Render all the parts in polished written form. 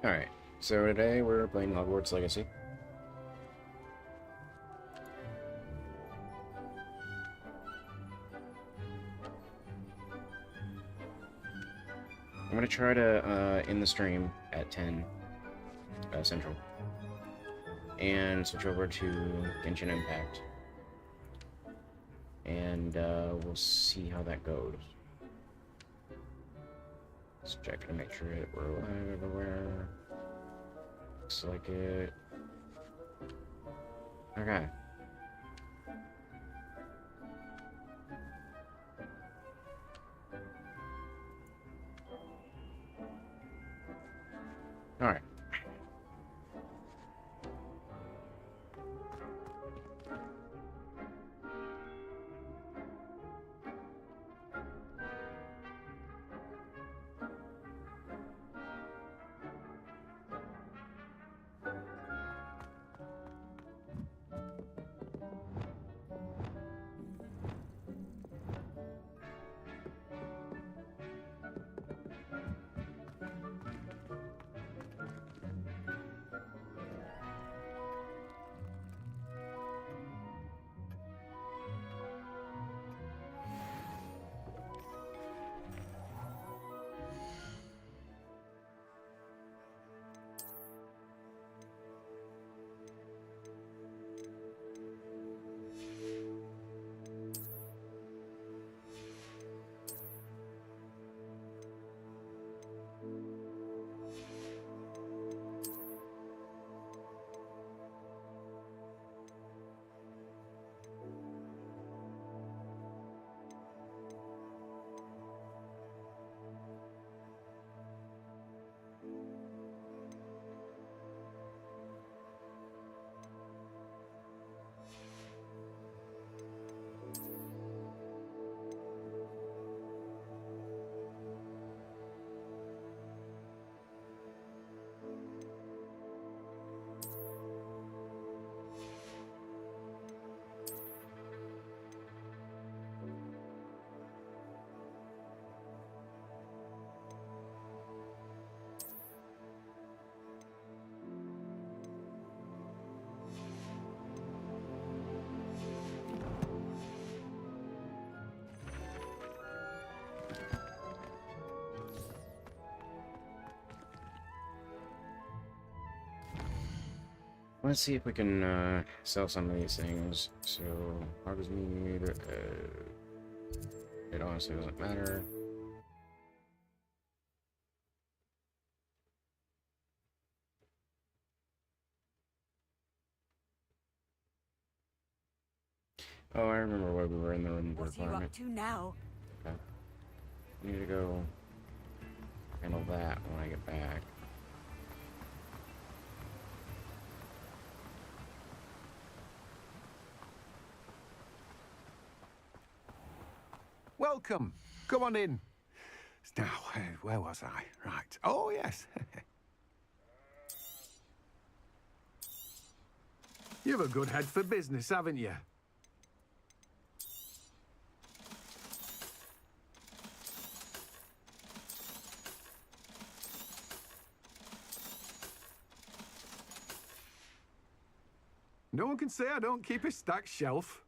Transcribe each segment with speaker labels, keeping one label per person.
Speaker 1: Alright, so today we're playing Hogwarts Legacy. I'm gonna try to end the stream at 10 Central and switch over to Genshin Impact. And we'll see how that goes. Just check to make sure we're live everywhere. Looks like it. Okay. Alright. Let's see if we can sell some of these things. So, Hogsmeade, it honestly doesn't matter. Oh, I remember why we were in the room
Speaker 2: What are you up to now?
Speaker 1: Okay. I need to go handle that when I get back.
Speaker 3: Welcome. Come on in. Now, where was I? Right. Oh, yes. You've a good head for business, haven't you? No one can say I don't keep a stacked shelf.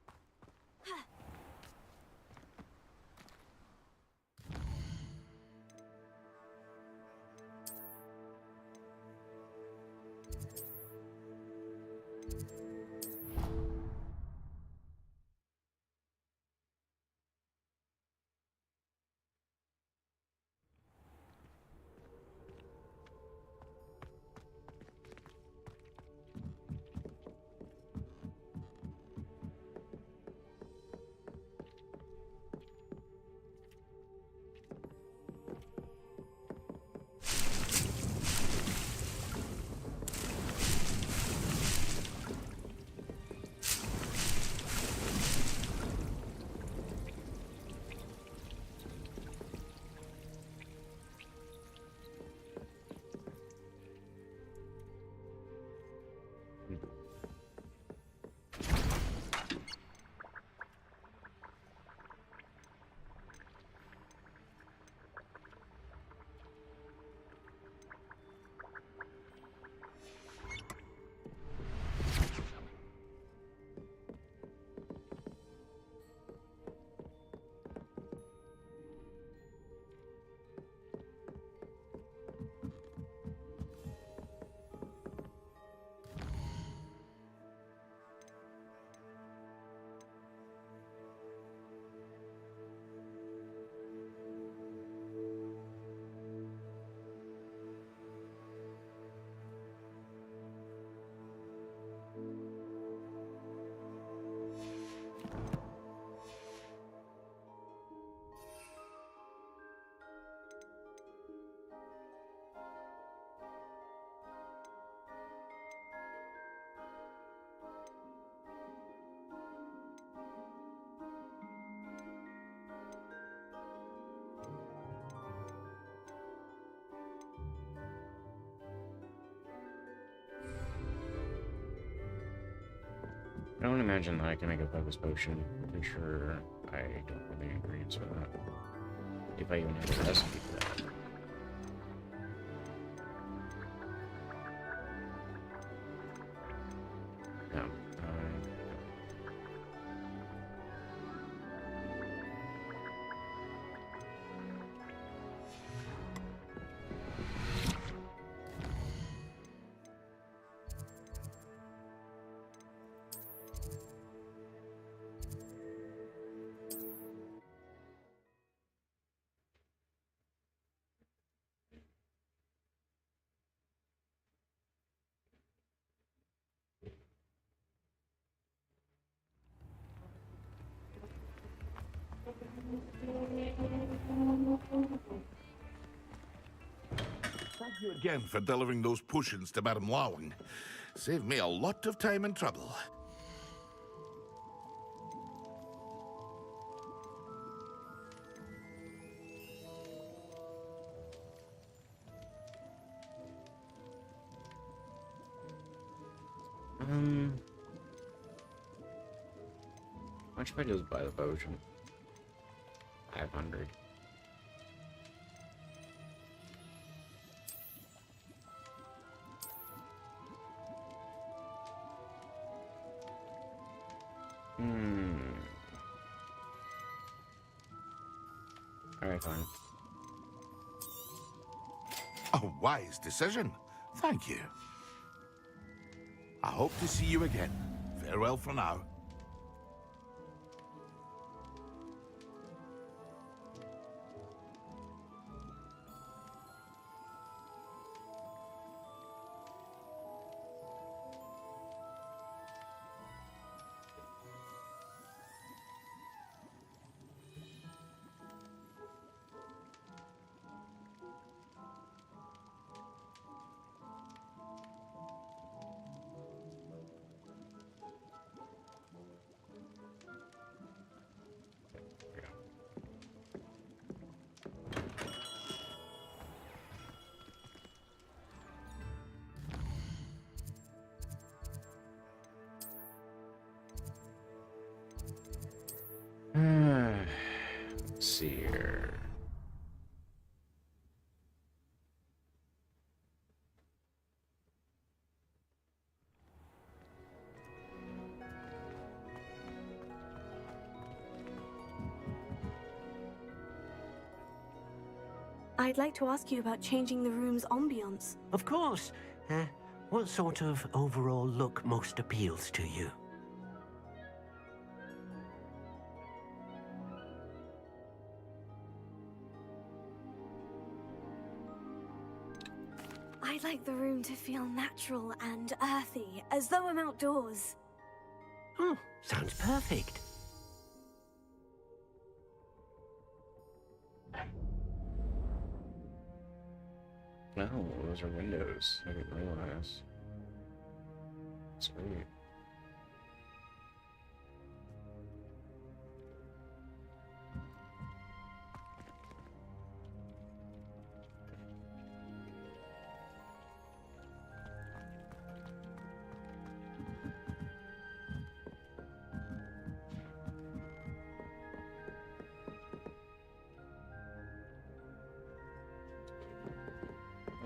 Speaker 1: I don't imagine that I can make a focus potion. I'm pretty sure I don't have the ingredients for that. If I even have a recipe for that. No.
Speaker 2: Thank you again for delivering those potions to Madame Lawing. Saved me a lot of time and trouble.
Speaker 1: How much if I just buy the potion? 500. Alright, fine.
Speaker 2: A wise decision. Thank you. I hope to see you again. Farewell for now.
Speaker 1: Let's see here.
Speaker 4: I'd like to ask you about changing the room's ambiance.
Speaker 5: Of course. What sort of overall look most appeals to you?
Speaker 4: I'd like the room to feel natural and earthy, as though I'm outdoors.
Speaker 5: Oh, sounds perfect.
Speaker 1: No, those are windows. I didn't realize. Sweet.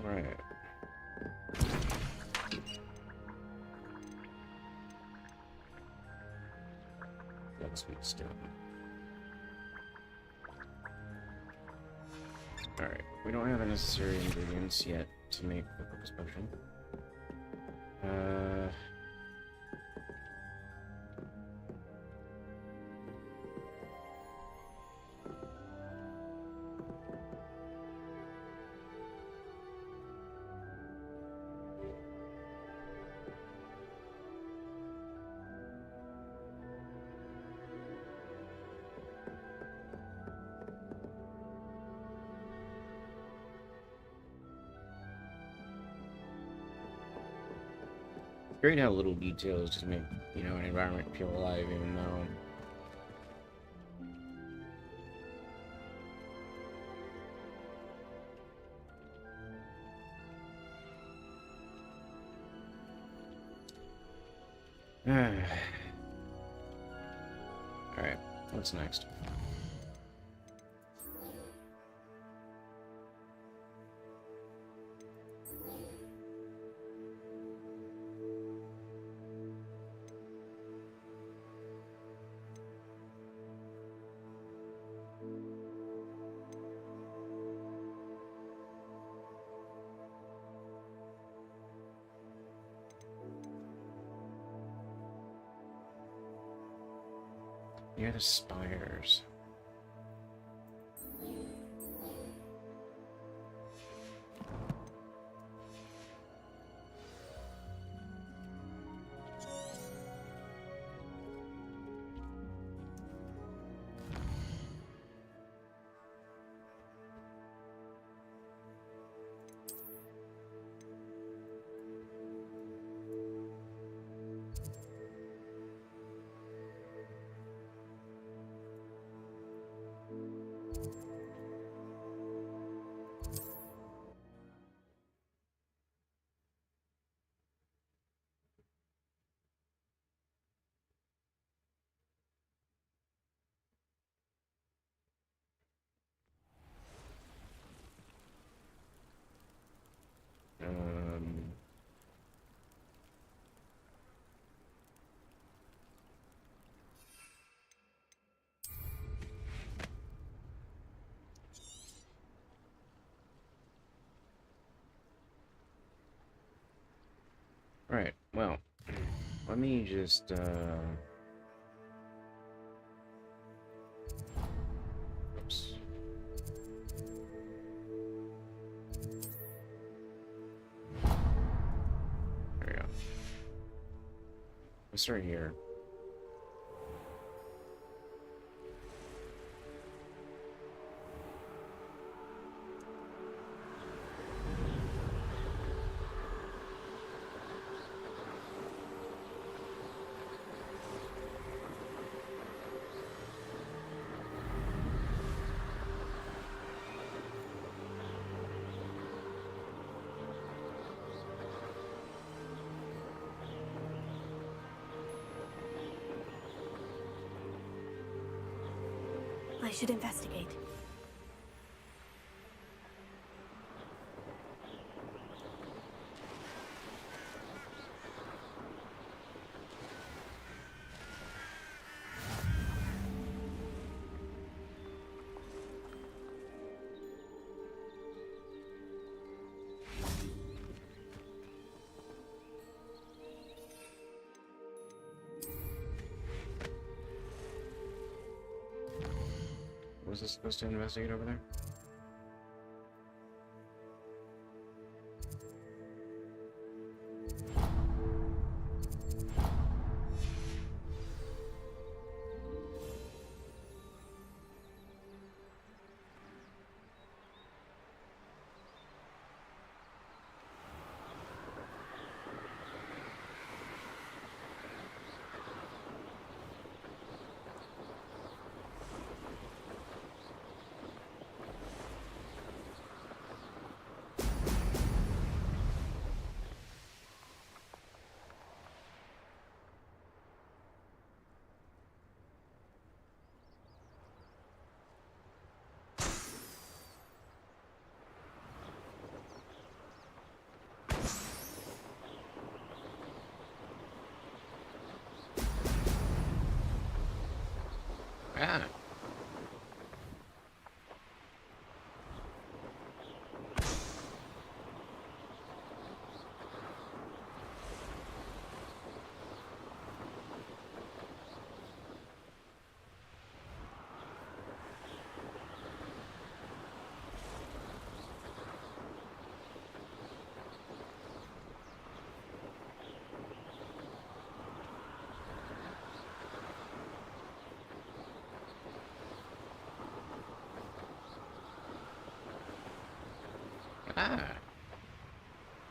Speaker 1: Alright. Let's be still. Alright, we don't have the necessary ingredients yet to make the focus potion. Great how little details just make, you know, an environment feel alive, even though Alright, what's next? Near the spires. Um, right, well, let me just, oops. There we go. Let's start here.
Speaker 4: I should investigate.
Speaker 1: Was this supposed to investigate over there? Ah. Ah.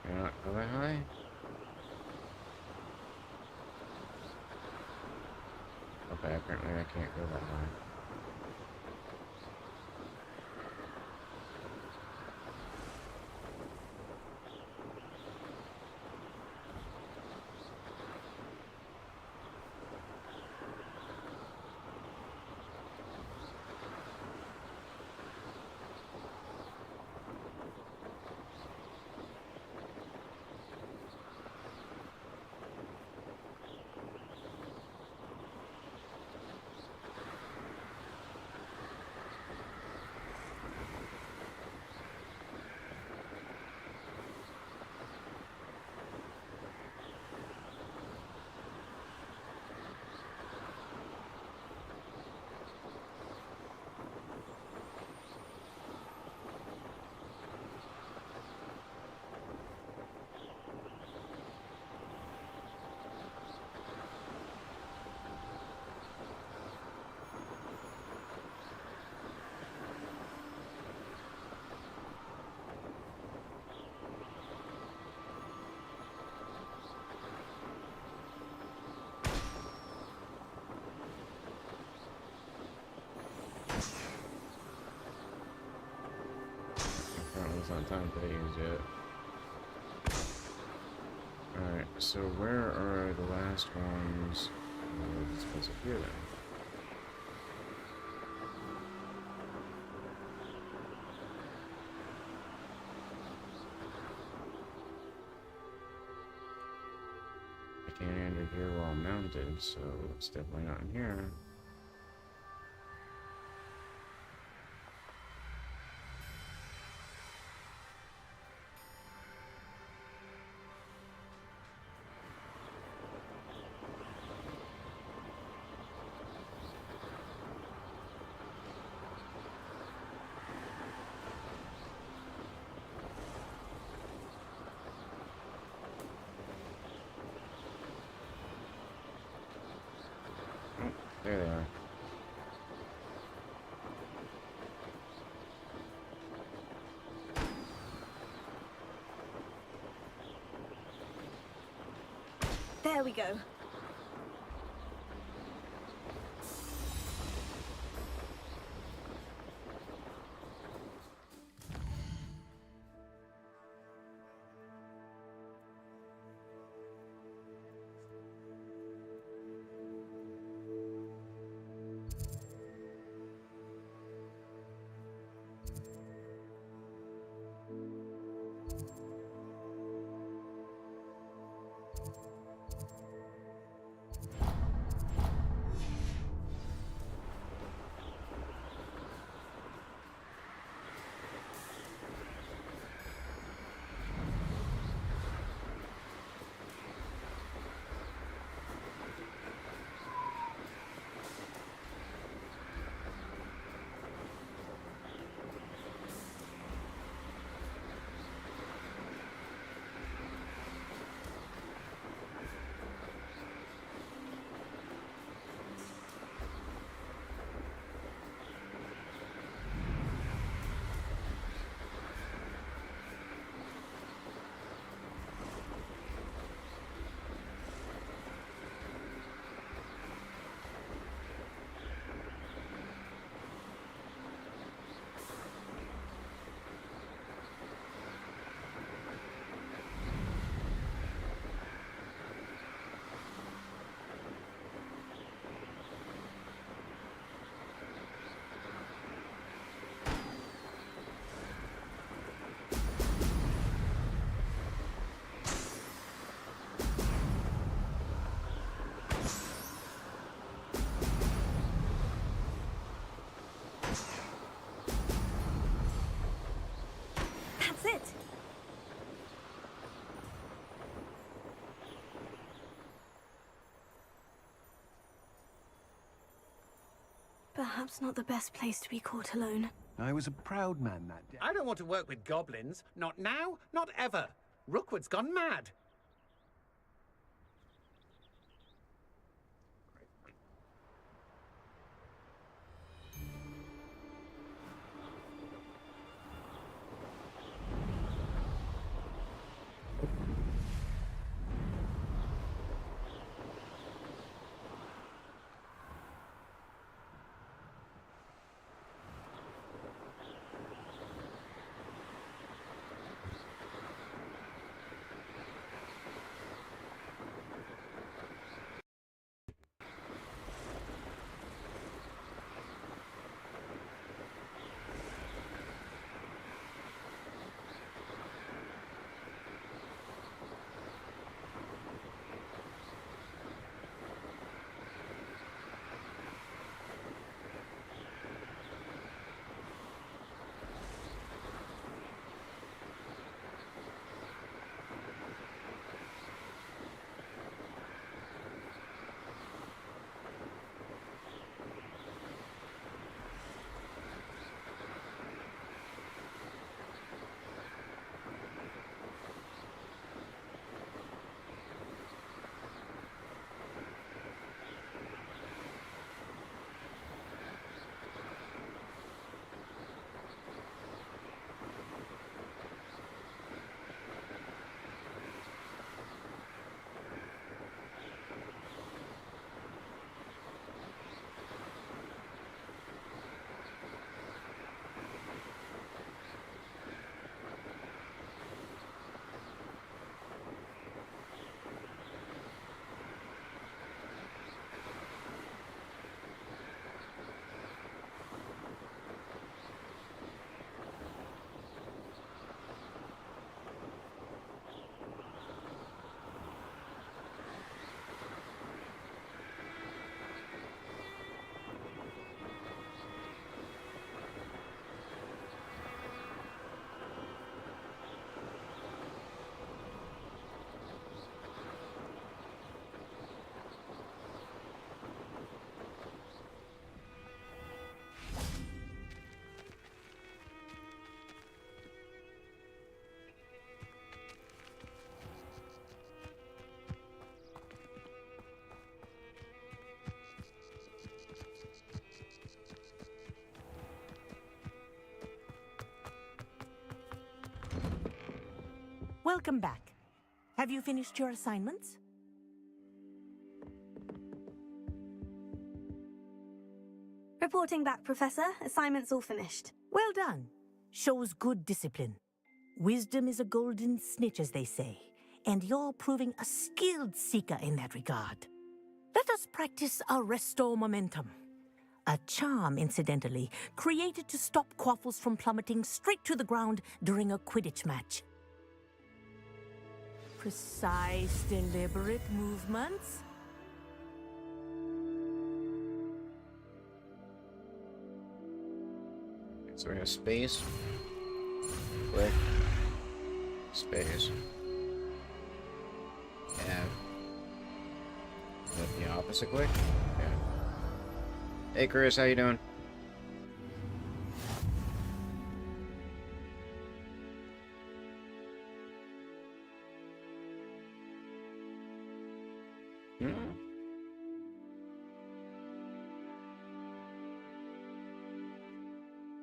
Speaker 1: Can I not go that high? Okay, apparently I can't go that high. not time for these yet. Alright, so where are the last ones? Oh, this place up here then. I can't enter here while I'm mounted, so it's definitely not in here. There they are.
Speaker 4: There we go. That's it. Perhaps not the best place to be caught alone.
Speaker 3: I was a proud man that day.
Speaker 6: I don't want to work with goblins. Not now, not ever. Rookwood's gone mad.
Speaker 7: Welcome back. Have you finished your assignments?
Speaker 4: Reporting back, Professor. Assignment's all finished.
Speaker 7: Well done. Shows good discipline. Wisdom is a golden snitch, as they say, and you're proving a skilled seeker in that regard. Let us practice Arresto Momentum. A charm, incidentally, created to stop Quaffles from plummeting straight to the ground during a Quidditch match. Precise, deliberate movements.
Speaker 1: So we have space, click, space, F, with the opposite click. Yeah. Hey Chris, how you doing?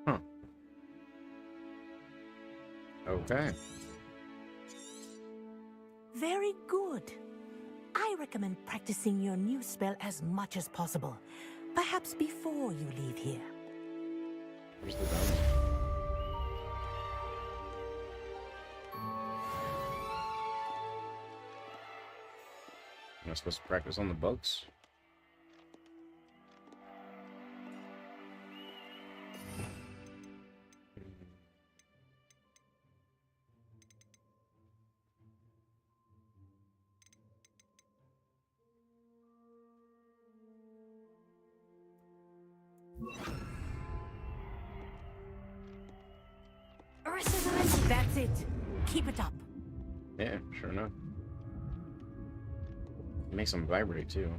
Speaker 1: Huh. Okay.
Speaker 7: Very good. I recommend practicing your new spell as much as possible. Perhaps before you leave here.
Speaker 1: Where's the diamond? Am I supposed to practice on the books?
Speaker 7: That's it. Keep it up.
Speaker 1: Yeah, sure enough. It makes them vibrate too.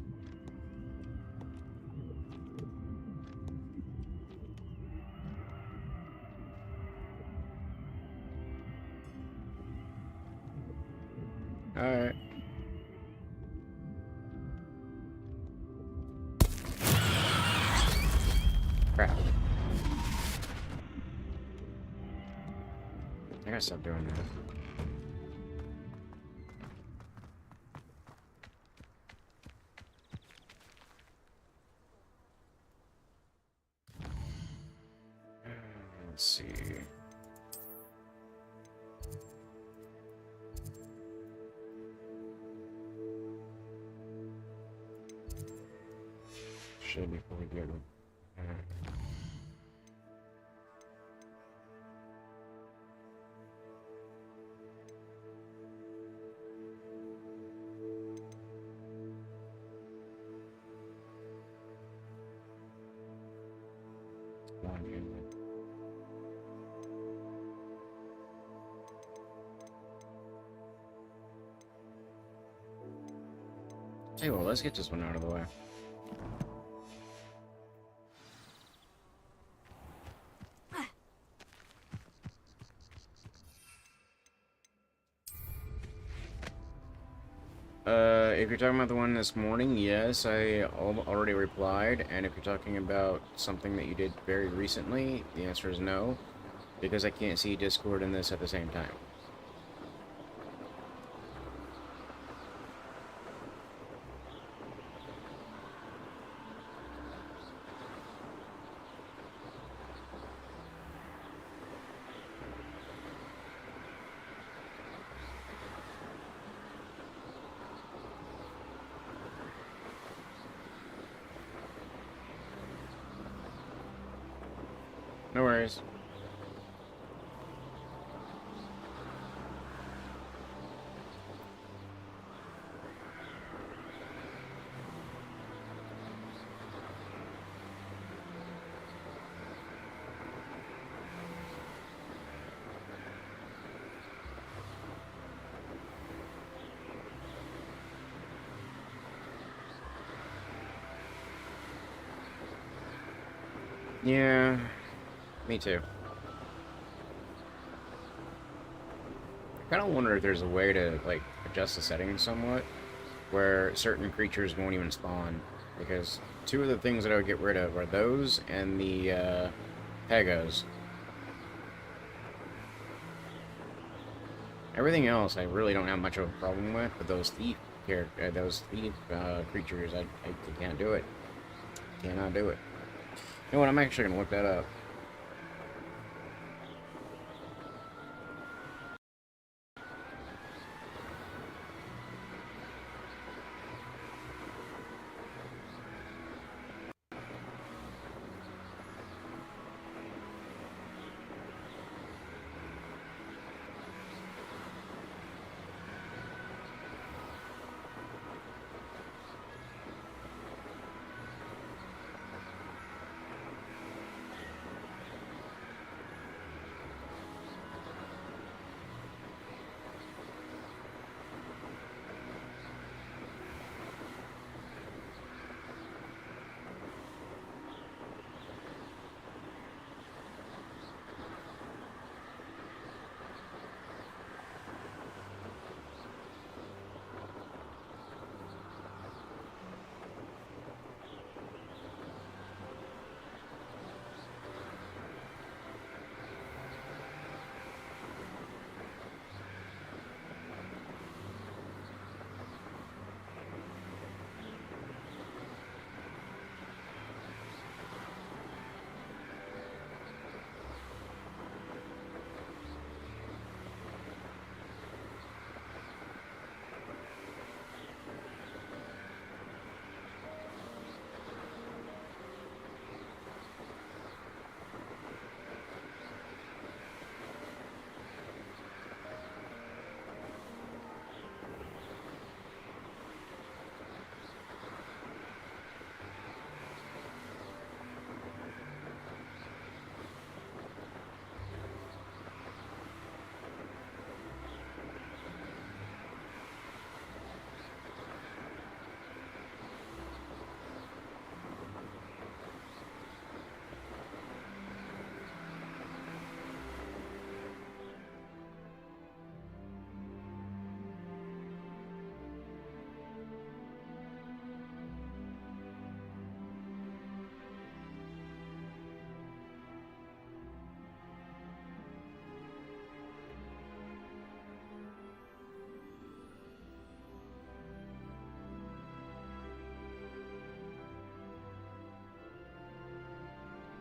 Speaker 1: Alright. Crap. I gotta stop doing that. Let's see. Should before we get it. Hey, well, let's get this one out of the way. If you're talking about the one this morning, yes, I already replied. And if you're talking about something that you did very recently, the answer is no, because I can't see Discord and this at the same time. No worries. Yeah, me too. I kind of wonder if there's a way to, like, adjust the settings somewhat, where certain creatures won't even spawn, because two of the things that I would get rid of are those and the, Pegos. Everything else I really don't have much of a problem with, but those thief creatures, I can't do it. Cannot do it. You know what? I'm actually gonna look that up.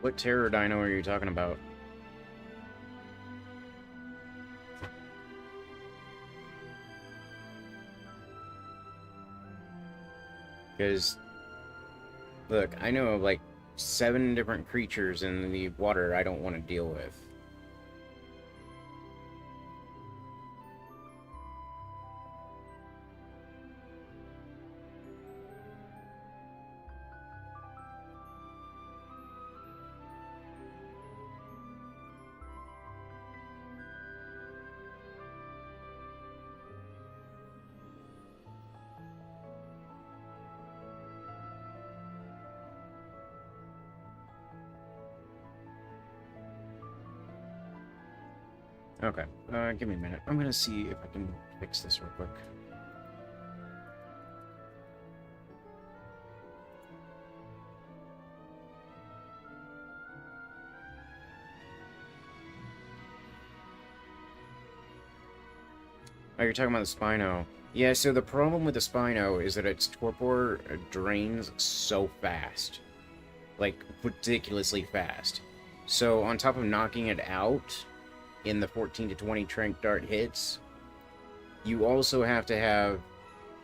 Speaker 1: What terror dino are you talking about? Because, look, I know of like 7 different creatures in the water I don't want to deal with. Okay, give me a minute. I'm gonna see if I can fix this real quick. Oh, you're talking about the Spino. Yeah, so the problem with the Spino is that its torpor drains so fast. Like, ridiculously fast. So, on top of knocking it out in the 14 to 20 trank dart hits, you also have to have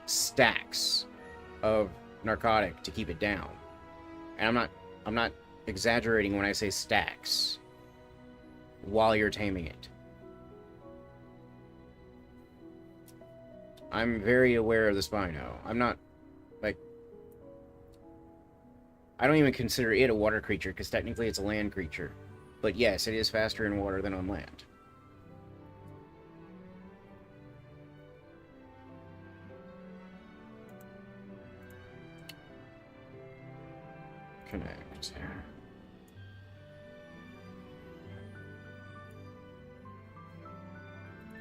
Speaker 1: stacks of narcotic to keep it down. And I'm not exaggerating when I say stacks while you're taming it. I'm very aware of the Spino. I'm not, like, I don't even consider it a water creature, because technically it's a land creature. But yes, it is faster in water than on land. Connect.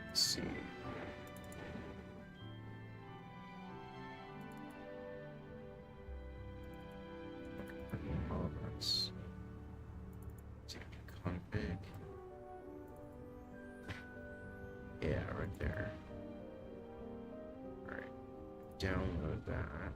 Speaker 1: Let's see. Config. Yeah, right there. Alright. Download that.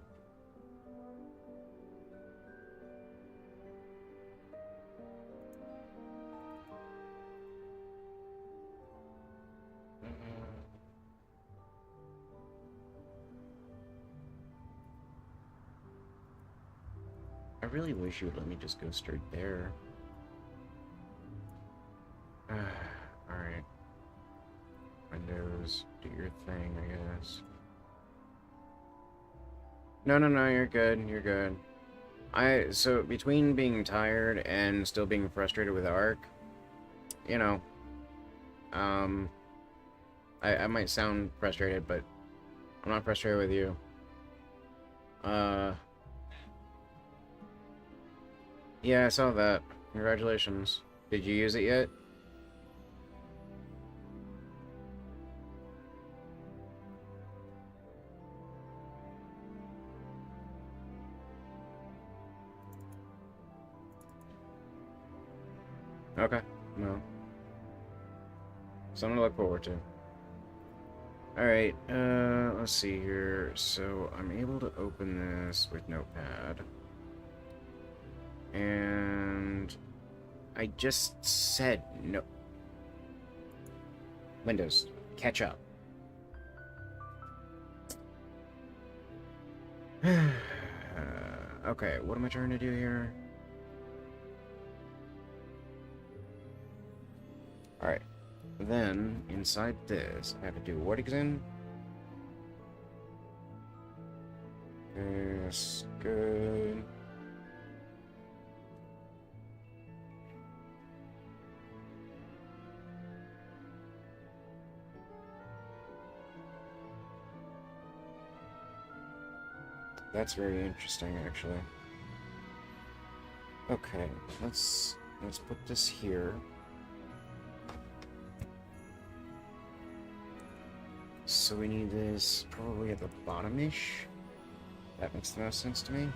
Speaker 1: I really wish you would let me just go straight there. Alright. Windows, do your thing, I guess. No, you're good, you're good. So, between being tired and still being frustrated with Ark, you know, I might sound frustrated, but I'm not frustrated with you. Yeah, I saw that. Congratulations. Did you use it yet? Okay, no. Something to look forward to. Alright, let's see here. So, I'm able to open this with Notepad. And I just said no. Windows, catch up. Okay, what am I trying to do here? Alright. Then, inside this, I have to do what again? This, good. That's very interesting, actually. Okay, let's put this here. So we need this probably at the bottom-ish. That makes the most sense to me.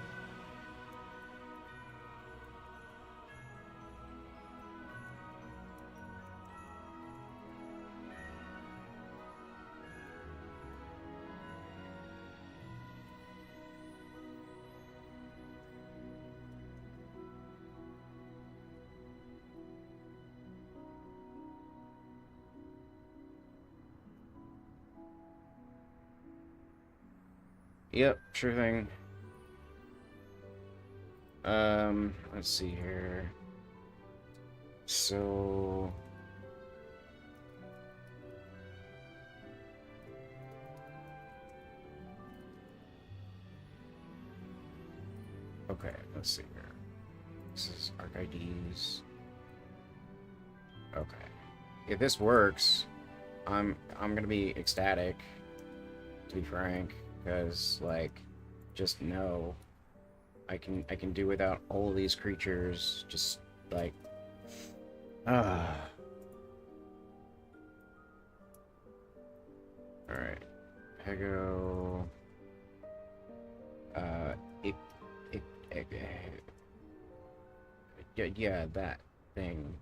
Speaker 1: Yep, sure thing. Let's see here. So... Okay, let's see here. This is Arc IDs. Okay. If this works, I'm gonna be ecstatic, to be frank. Because, like, just know I can do without all these creatures. Just like, All right, Pego. Yeah, that thing.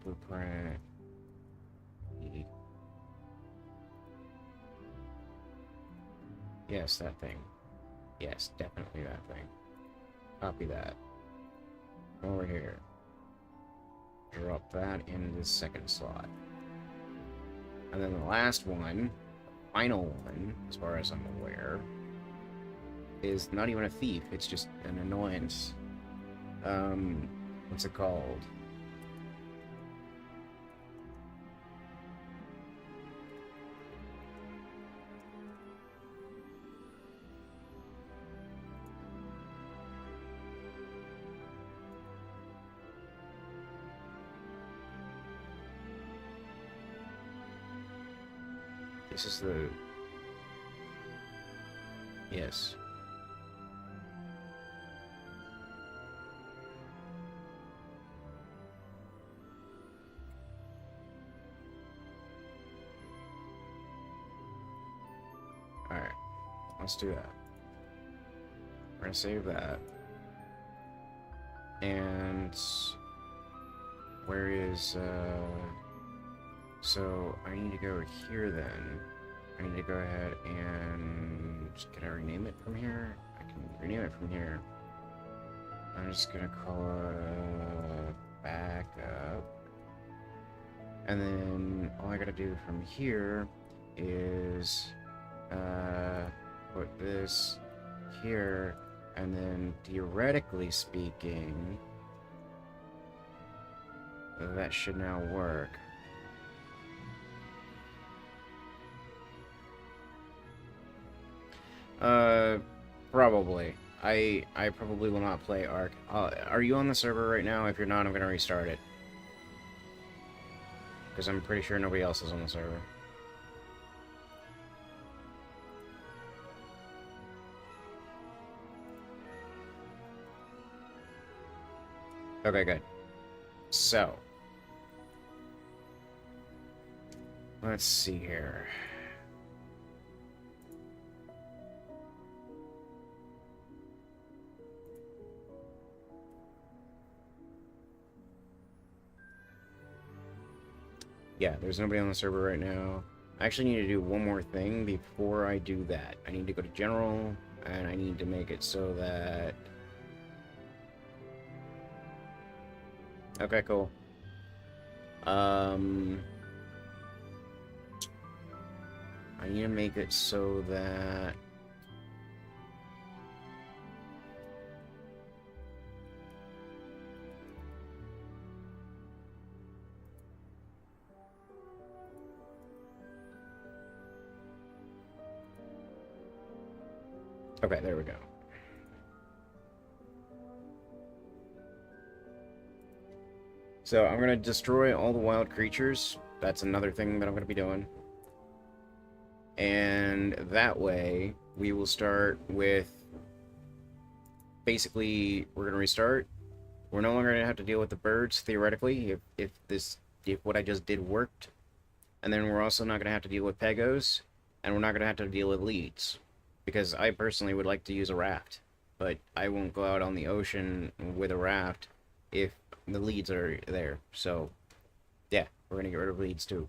Speaker 1: Blueprint. Yes, that thing. Yes, definitely that thing. Copy that. Over here. Drop that in the second slot. And then the last one, final one, as far as I'm aware, is not even a thief, it's just an annoyance. What's it called? This is the... Yes. Alright. Let's do that. We're gonna save that. And... where is, so I need to go here then. I need to go ahead and, can I rename it from here? I can rename it from here. I'm just gonna call it backup. And then all I gotta do from here is put this here, and then theoretically speaking, that should now work. Probably. I probably will not play Ark. Are you on the server right now? If you're not, I'm gonna restart it. Because I'm pretty sure nobody else is on the server. Okay, good. So. Let's see here. Yeah, there's nobody on the server right now. I actually need to do one more thing before I do that. I need to go to General, and I need to make it so that... Okay, cool. I need to make it so that... Okay, there we go. So I'm going to destroy all the wild creatures. That's another thing that I'm going to be doing. And that way, we will start with... Basically, we're going to restart. We're no longer going to have to deal with the birds, theoretically, if what I just did worked. And then we're also not going to have to deal with Pegos. And we're not going to have to deal with leads. Because I personally would like to use a raft, but I won't go out on the ocean with a raft if the leads are there. So, yeah, we're gonna get rid of leads too.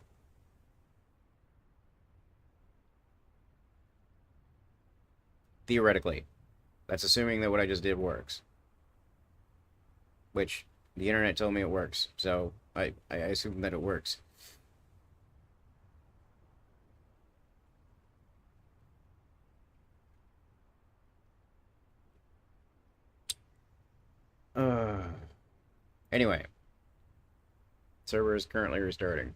Speaker 1: Theoretically. That's assuming that what I just did works. Which, the internet told me it works, so I assume that it works. Anyway. Server is currently restarting.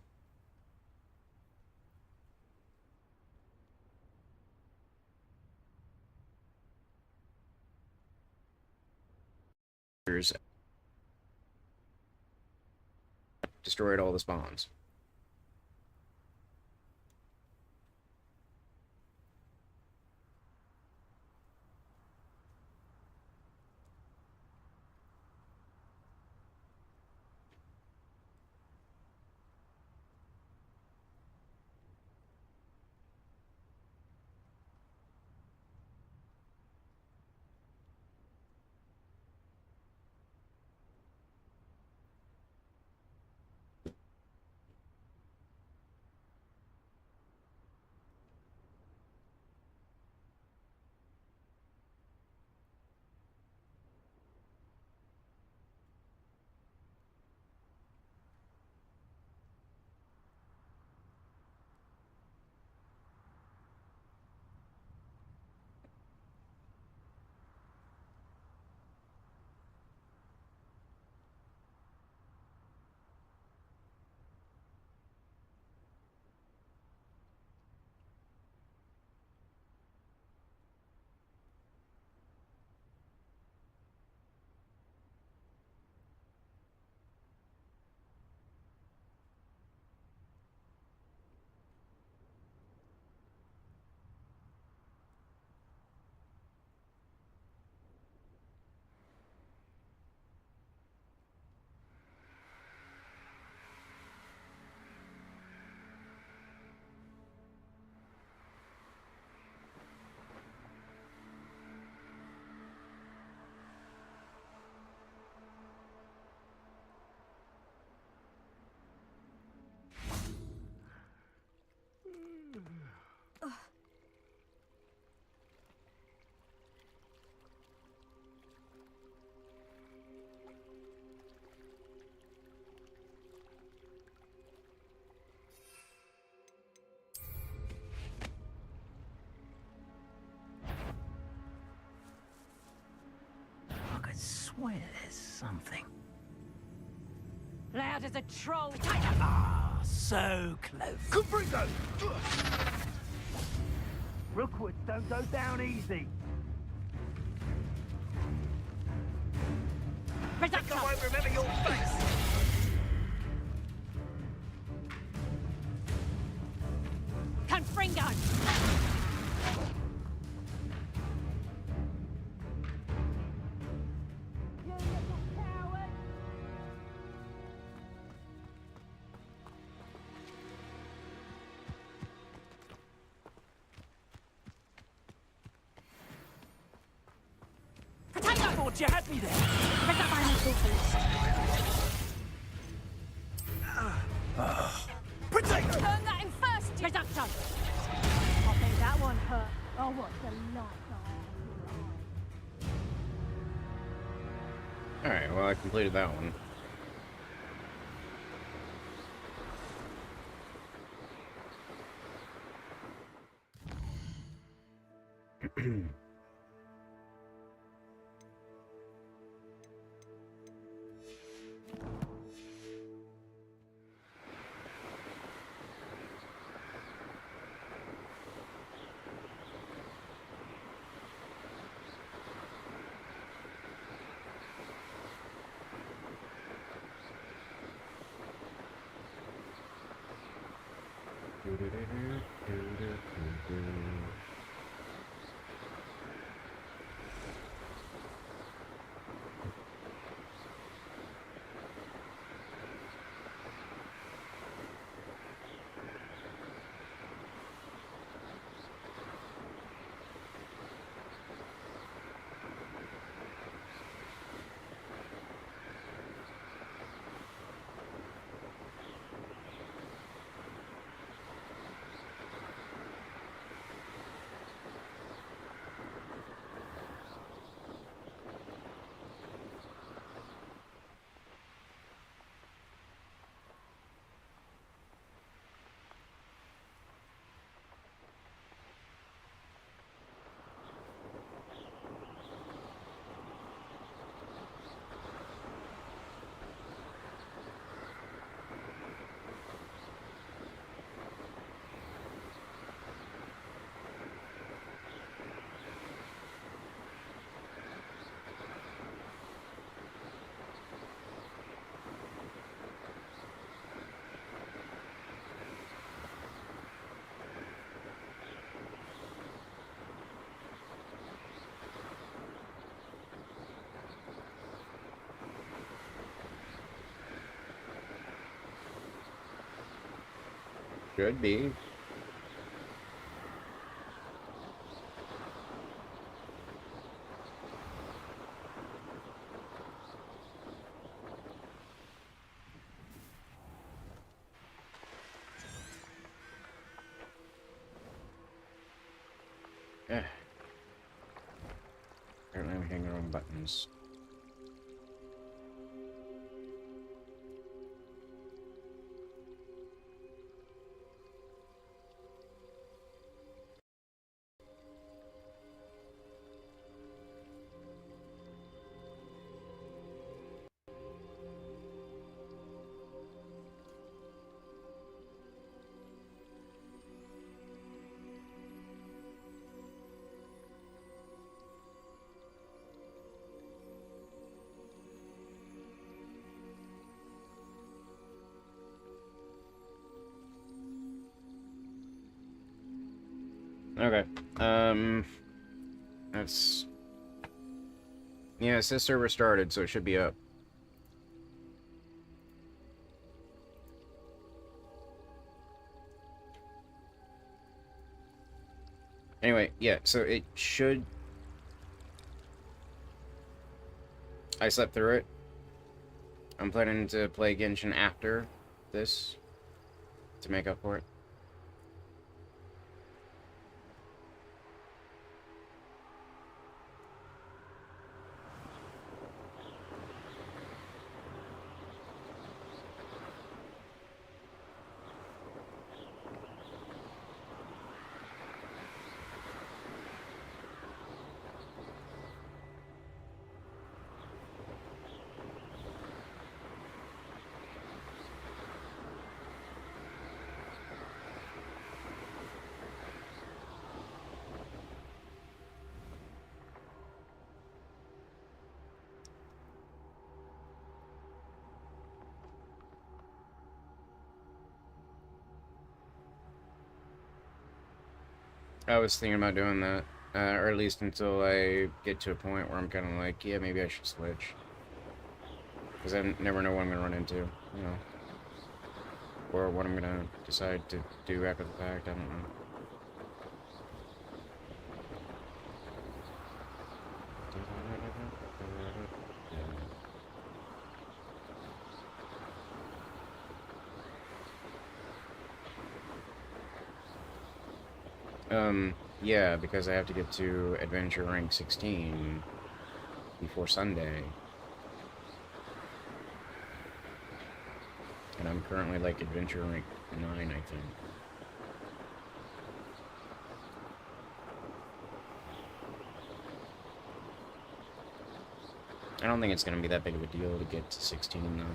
Speaker 1: Destroyed all the spawns.
Speaker 8: swear there's something.
Speaker 7: Loud as a troll.
Speaker 8: Ah, so close.
Speaker 3: Confringo!
Speaker 8: Rookwoods don't go down easy.
Speaker 7: Reducto.
Speaker 8: I won't remember your face.
Speaker 7: Confringo.
Speaker 8: Thought you had me there. Potato!
Speaker 7: Turn that in first, Reducto. I think that one hurt. Oh, what the light.
Speaker 1: Alright, well, I completed that one. Should be. Yeah. Apparently I'm hitting the wrong buttons. Okay. That's... Yeah, it says server started, so it should be up. Anyway, yeah, so it should... I slept through it. I'm planning to play Genshin after this to make up for it. I was thinking about doing that, or at least until I get to a point where I'm kind of like, yeah, maybe I should switch. Because I never know what I'm going to run into, you know. Or what I'm going to decide to do after the fact, I don't know. Yeah, because I have to get to Adventure Rank 16 before Sunday. And I'm currently like Adventure Rank 9, I think. I don't think it's going to be that big of a deal to get to 16, though.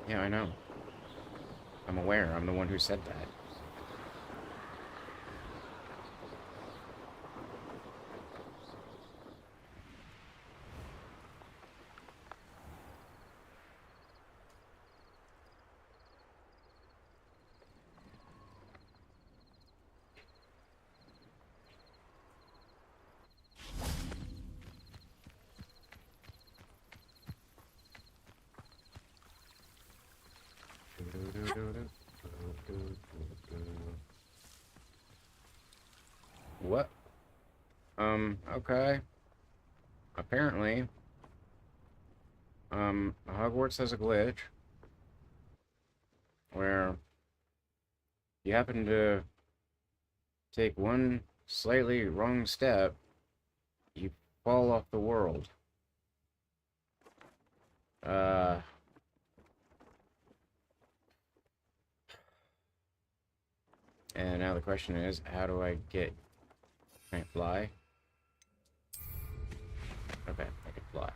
Speaker 1: Yeah, I know. I'm aware. I'm the one who said that. What? Okay. Apparently, Hogwarts has a glitch where you happen to take one slightly wrong step, you fall off the world. And now the question is, how do I get... Can I fly? Okay, I can fly.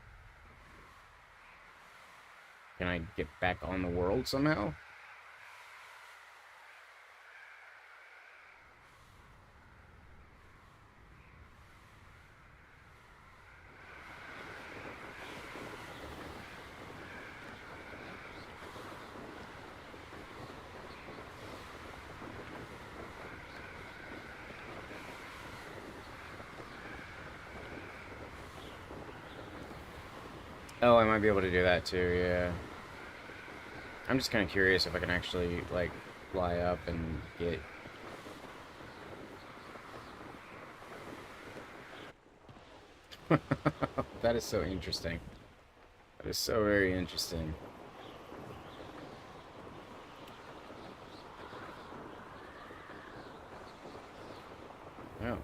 Speaker 1: Can I get back on the world somehow? Oh, I might be able to do that too, yeah. I'm just kind of curious if I can actually, like, fly up and get... That is so interesting. That is so very interesting. Oh.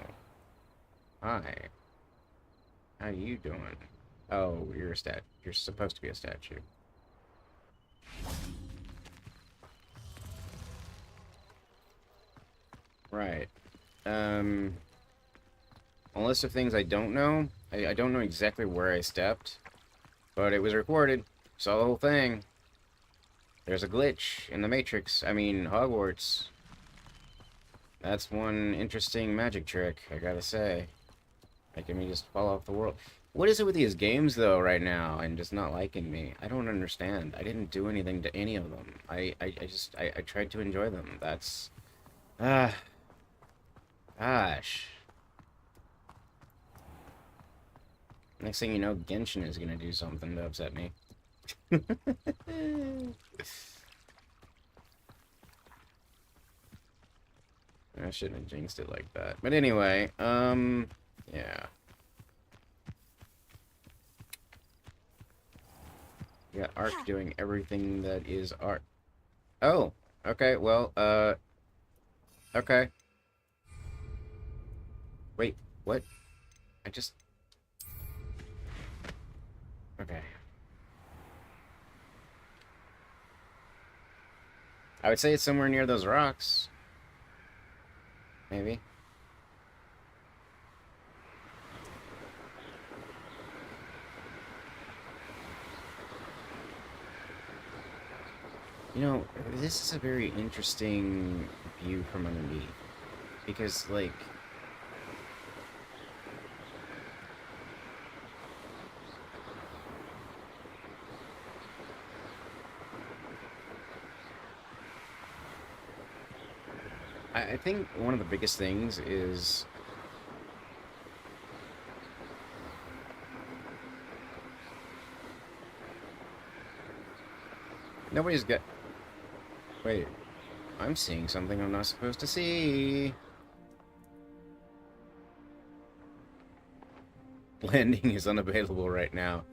Speaker 1: Hi. How you doing? Oh, you're a stat. You're supposed to be a statue. Right. A list of things I don't know. I don't know exactly where I stepped, but it was recorded. Saw the whole thing. There's a glitch in the Matrix. I mean, Hogwarts. That's one interesting magic trick, I gotta say. Making me just fall off the world. What is it with these games, though, right now, and just not liking me? I don't understand. I didn't do anything to any of them. I tried to enjoy them. That's... Gosh. Next thing you know, Genshin is gonna do something to upset me. I shouldn't have jinxed it like that. But anyway, yeah. We got Ark doing everything that is Ark. Oh, okay, well, okay. Wait, what? I just... Okay. I would say it's somewhere near those rocks. Maybe. You know, this is a very interesting view from underneath. Because, like... I think one of the biggest things is nobody's got. Wait, I'm seeing something I'm not supposed to see. Landing is unavailable right now.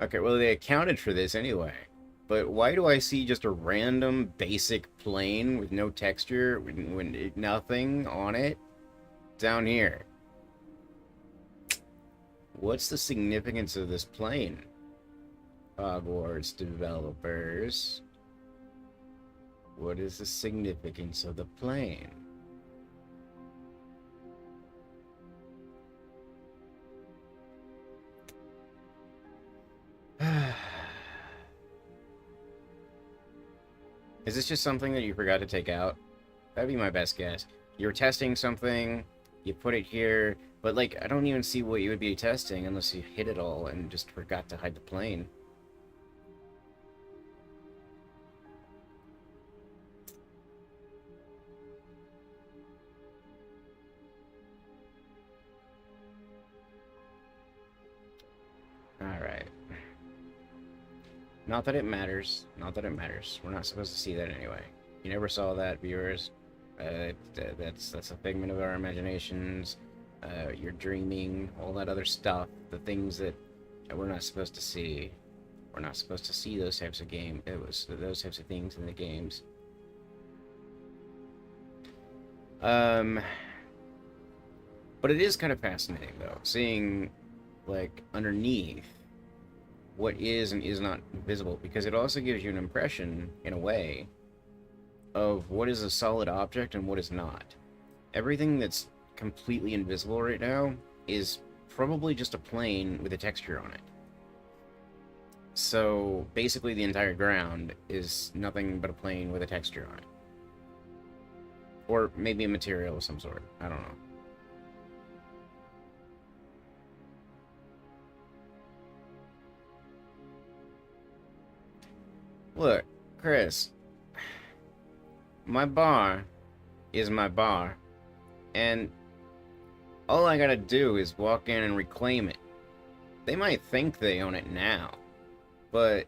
Speaker 1: Okay, well, they accounted for this anyway. But why do I see just a random basic plane with no texture, with nothing on it, down here? What's the significance of this plane? Hogwarts developers. What is the significance of the plane? Is this just something that you forgot to take out? That'd be my best guess. You're testing something, you put it here, but like, I don't even see what you would be testing unless you hit it all and just forgot to hide the plane. Alright. Not that it matters. Not that it matters. We're not supposed to see that anyway. You never saw that, viewers. That's a figment of our imaginations. You're dreaming, all that other stuff. The things that we're not supposed to see. We're not supposed to see those types of those types of things in the games. But it is kind of fascinating, though, seeing, like, underneath what is and is not visible, because it also gives you an impression, in a way, of what is a solid object and what is not. Everything that's completely invisible right now is probably just a plane with a texture on it. So, basically the entire ground is nothing but a plane with a texture on it. Or maybe a material of some sort. I don't know. Look, Chris, my bar is my bar, and all I gotta do is walk in and reclaim it. They might think they own it now, but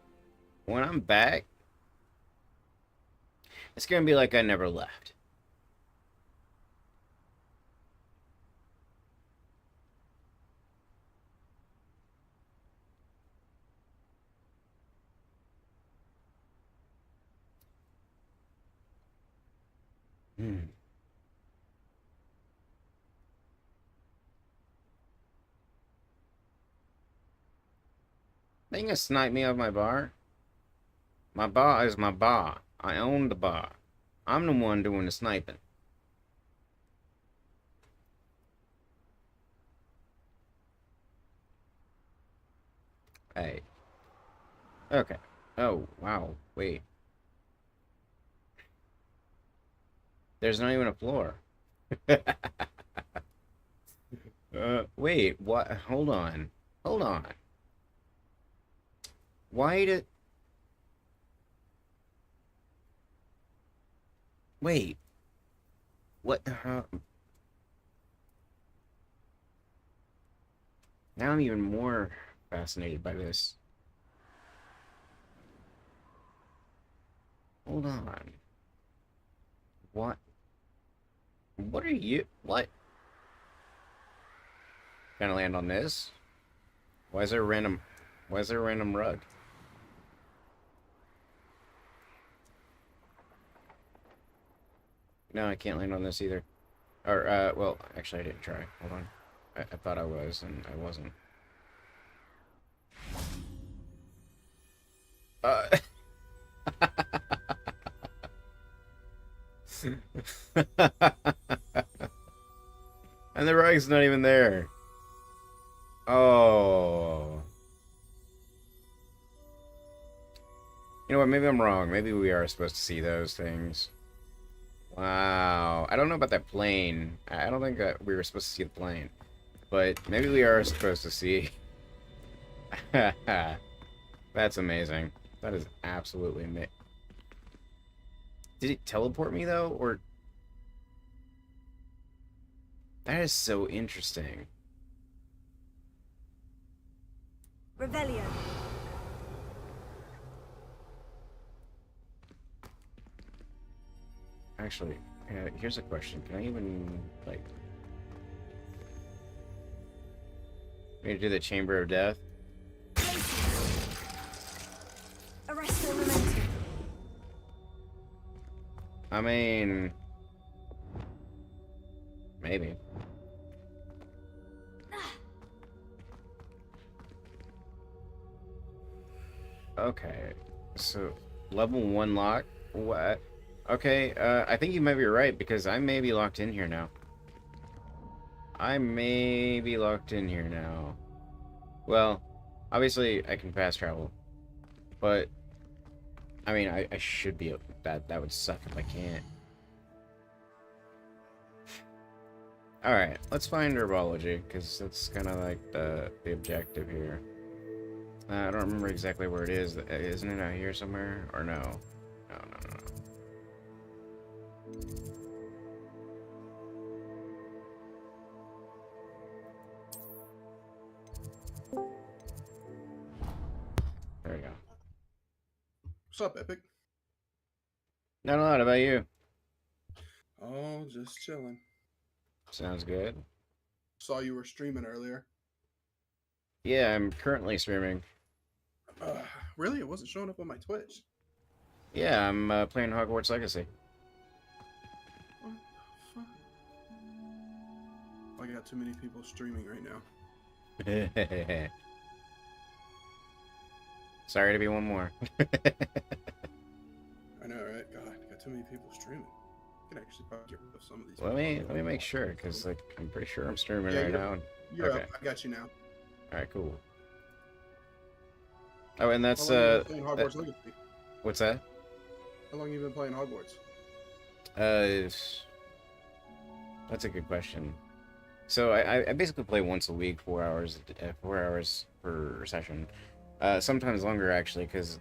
Speaker 1: when I'm back, it's gonna be like I never left. They gonna snipe me off my bar? My bar is my bar. I own the bar. I'm the one doing the sniping. Hey. Okay. Oh, wow. Wait. There's not even a floor. Wait, what? Hold on. Hold on. Why did... Wait. What? Now I'm even more fascinated by this. Hold on. What? What are you... What? Can I land on this? Why is there a random... Why is there a random rug? No, I can't land on this either. Or, well, actually I didn't try. Hold on. I thought I was, and I wasn't. And the rug's not even there. Oh. You know what, maybe I'm wrong. Maybe we are supposed to see those things. Wow. I don't know about that plane. I don't think that we were supposed to see the plane. But maybe we are supposed to see. That's amazing. That is absolutely amazing. Did it teleport me, though? Or... That is so interesting.
Speaker 4: Revelio.
Speaker 1: Actually, here's a question. Can I even, like... Need to do the Chamber of Death?
Speaker 4: Arresto Momentum.
Speaker 1: I mean... Maybe. Okay, so level 1 lock? What? Okay, I think you might be right, because I may be locked in here now. Well, obviously I can fast travel, but I mean I should be able, that would suck if I can't. Alright, let's find herbology, because that's kind of like the objective here. I don't remember exactly where it is. Isn't it out here somewhere? Or no? No. There we go.
Speaker 9: What's up, Epic?
Speaker 1: Not a lot. About you?
Speaker 9: Oh, just chilling.
Speaker 1: Sounds good.
Speaker 9: Saw you were streaming earlier.
Speaker 1: Yeah, I'm currently streaming.
Speaker 9: Really? It wasn't showing up on my Twitch.
Speaker 1: Yeah, I'm playing Hogwarts Legacy.
Speaker 9: What the fuck? I got too many people streaming right now.
Speaker 1: Sorry to be one more.
Speaker 9: I know, right? God, I got too many people streaming. I can actually probably get rid of some of these.
Speaker 1: Let me make sure, because like I'm pretty sure I'm streaming
Speaker 9: Yeah,
Speaker 1: right now.
Speaker 9: You're
Speaker 1: Okay.
Speaker 9: up. I got you now.
Speaker 1: All right, cool. Oh, and that's
Speaker 9: How long you been playing Hogwarts Legacy?
Speaker 1: what's that?
Speaker 9: How long you been playing Hogwarts?
Speaker 1: That's a good question. So I basically play once a week, 4 hours, 4 hours per session. Sometimes longer actually, because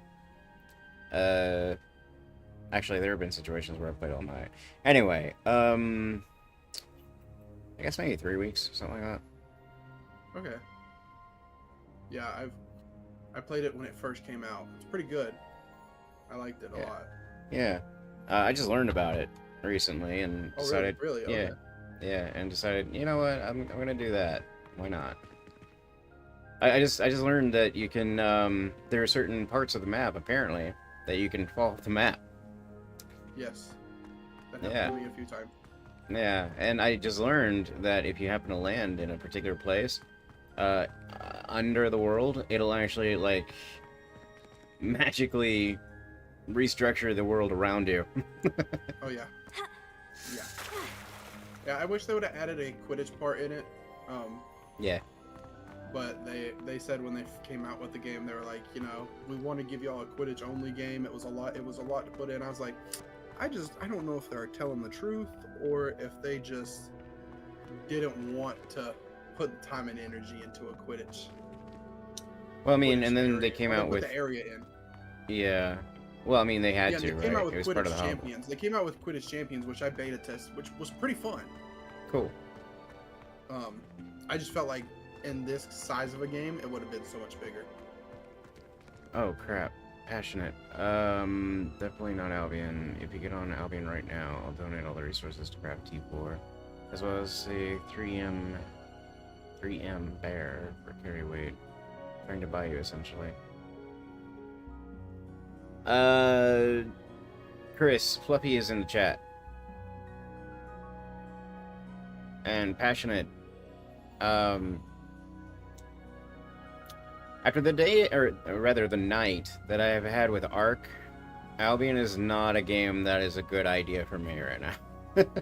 Speaker 1: actually there have been situations where I played all night. Anyway, I guess maybe 3 weeks, something like that.
Speaker 9: Okay. Yeah, I played it when it first came out. It's pretty good. I liked it a lot.
Speaker 1: Yeah, I just learned about it recently and
Speaker 9: Oh,
Speaker 1: decided,
Speaker 9: really?
Speaker 1: yeah,
Speaker 9: Okay.
Speaker 1: yeah, and decided, you know what, I'm gonna do that. Why not? I just learned that you can there are certain parts of the map apparently that you can fall off the map.
Speaker 9: Yes. That
Speaker 1: Yeah.
Speaker 9: happened to me a few times.
Speaker 1: Yeah, and I just learned that if you happen to land in a particular place, under the world, it'll actually like magically restructure the world around you.
Speaker 9: Oh yeah. Yeah. Yeah, I wish they would have added a Quidditch part in it.
Speaker 1: Yeah.
Speaker 9: But they said when they came out with the game, they were like, you know, we want to give y'all a Quidditch only game. It was a lot to put in. I was like, I don't know if they're telling the truth or if they just didn't want to put the time and energy into a Quidditch.
Speaker 1: Well, I mean,
Speaker 9: Quidditch
Speaker 1: and then
Speaker 9: area.
Speaker 1: they came
Speaker 9: Or they
Speaker 1: out
Speaker 9: put
Speaker 1: with
Speaker 9: the area in.
Speaker 1: yeah. Well, I mean, they had
Speaker 9: Yeah,
Speaker 1: to,
Speaker 9: they came
Speaker 1: right?
Speaker 9: out with
Speaker 1: It was part of
Speaker 9: Quidditch
Speaker 1: the hobby.
Speaker 9: Champions. They came out with Quidditch Champions, which I beta tested, which was pretty fun.
Speaker 1: Cool.
Speaker 9: I just felt like in this size of a game, it would have been so much bigger.
Speaker 1: Oh crap. Passionate. Definitely not Albion. If you get on Albion right now, I'll donate all the resources to craft T4, as well as a 3M bear for carry weight. Trying to buy you essentially. Chris, Fluffy is in the chat. And Passionate, after the day, or rather the night, that I have had with Ark, Albion is not a game that is a good idea for me right now.
Speaker 9: Felt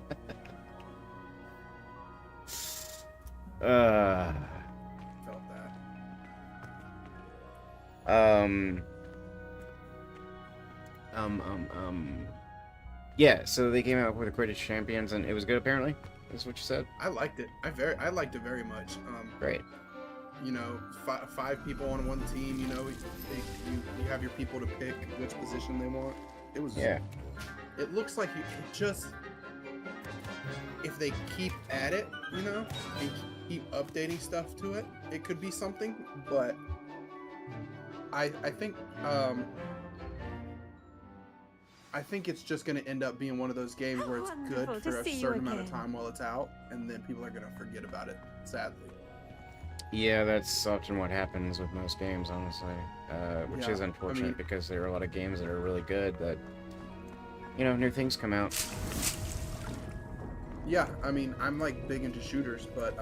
Speaker 9: that.
Speaker 1: Yeah, so they came out with the Quidditch Champions, and it was good apparently. Is what you said?
Speaker 9: I liked it. I liked it very much.
Speaker 1: Great.
Speaker 9: You know, five people on one team. You know, you have your people to pick which position they want. It was.
Speaker 1: Yeah.
Speaker 9: It looks like if they keep at it, you know, and keep updating stuff to it, it could be something. But I think it's just going to end up being one of those games where it's good
Speaker 4: Wonderful to
Speaker 9: for a
Speaker 4: see you
Speaker 9: certain amount of
Speaker 4: again.
Speaker 9: time while it's out, and then people are going to forget about it, sadly.
Speaker 1: Yeah, that's often what happens with most games, honestly. Which
Speaker 9: Yeah,
Speaker 1: is
Speaker 9: I
Speaker 1: unfortunate
Speaker 9: mean-
Speaker 1: because there are a lot of games that are really good that, you know, new things come out.
Speaker 9: Yeah, I mean, I'm like big into shooters, but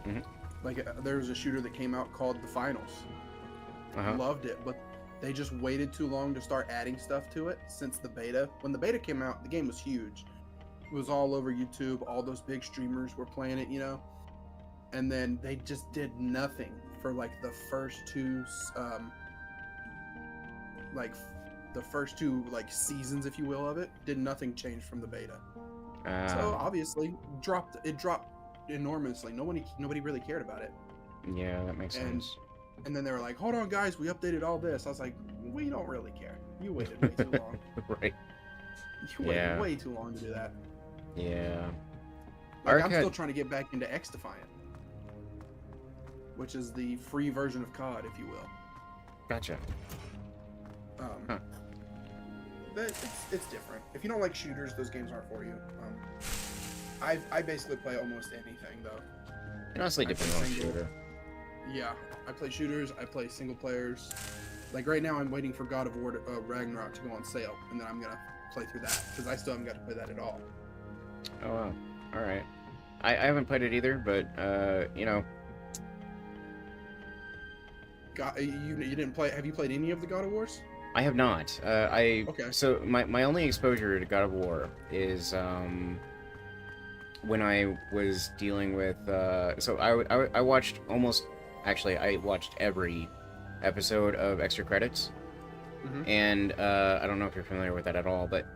Speaker 1: Mhm.
Speaker 9: like there was a shooter that came out called The Finals.
Speaker 1: Uh-huh.
Speaker 9: Loved it, but they just waited too long to start adding stuff to it since the beta. When the beta came out, the game was huge. It was all over YouTube. All those big streamers were playing it, you know. And then they just did nothing for like the first two, like seasons, if you will, of it. Did nothing change from the beta. So obviously, it dropped enormously. Nobody really cared about it.
Speaker 1: Yeah, that makes
Speaker 9: and-
Speaker 1: sense.
Speaker 9: And then they were like, "Hold on, guys, we updated all this." I was like, "We don't really care. You waited way too long.
Speaker 1: Right.
Speaker 9: You waited
Speaker 1: Yeah.
Speaker 9: way too long to do that."
Speaker 1: Yeah.
Speaker 9: Like, I'm
Speaker 1: Arcade-
Speaker 9: still trying to get back into X Defiant, which is the free version of COD, if you will.
Speaker 1: Gotcha. Huh.
Speaker 9: But it's different. If you don't like shooters, those games aren't for you. I basically play almost anything though.
Speaker 1: It honestly
Speaker 9: I
Speaker 1: depends
Speaker 9: play
Speaker 1: on the
Speaker 9: single.
Speaker 1: shooter.
Speaker 9: Yeah, I play shooters. I play single players. Like right now, I'm waiting for God of War Ragnarok to go on sale, and then I'm gonna play through that because I still haven't got to play that at all.
Speaker 1: Oh, wow. Alright. I haven't played it either, but, you know,
Speaker 9: You didn't play? Have you played any of the God of Wars?
Speaker 1: I have not.
Speaker 9: Okay.
Speaker 1: So my only exposure to God of War is when I was dealing with so I watched I watched every episode of Extra Credits,
Speaker 9: Mhm.
Speaker 1: and I don't know if you're familiar with that at all, but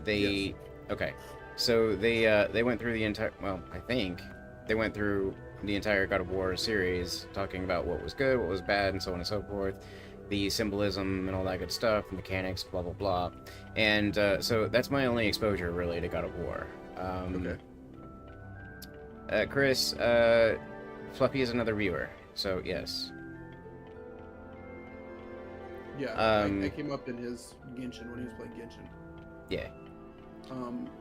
Speaker 1: they okay, so they went through the entire I think they went through the entire God of War series, talking about what was good, what was bad, and so on and so forth. The symbolism and all that good stuff, mechanics, blah blah blah, and so that's my only exposure really to God of War.
Speaker 9: Okay.
Speaker 1: Chris, Fluffy is another viewer, so yes.
Speaker 9: Yeah,
Speaker 1: Um,
Speaker 9: I came up in his Genshin when he was playing Genshin.
Speaker 1: Yeah.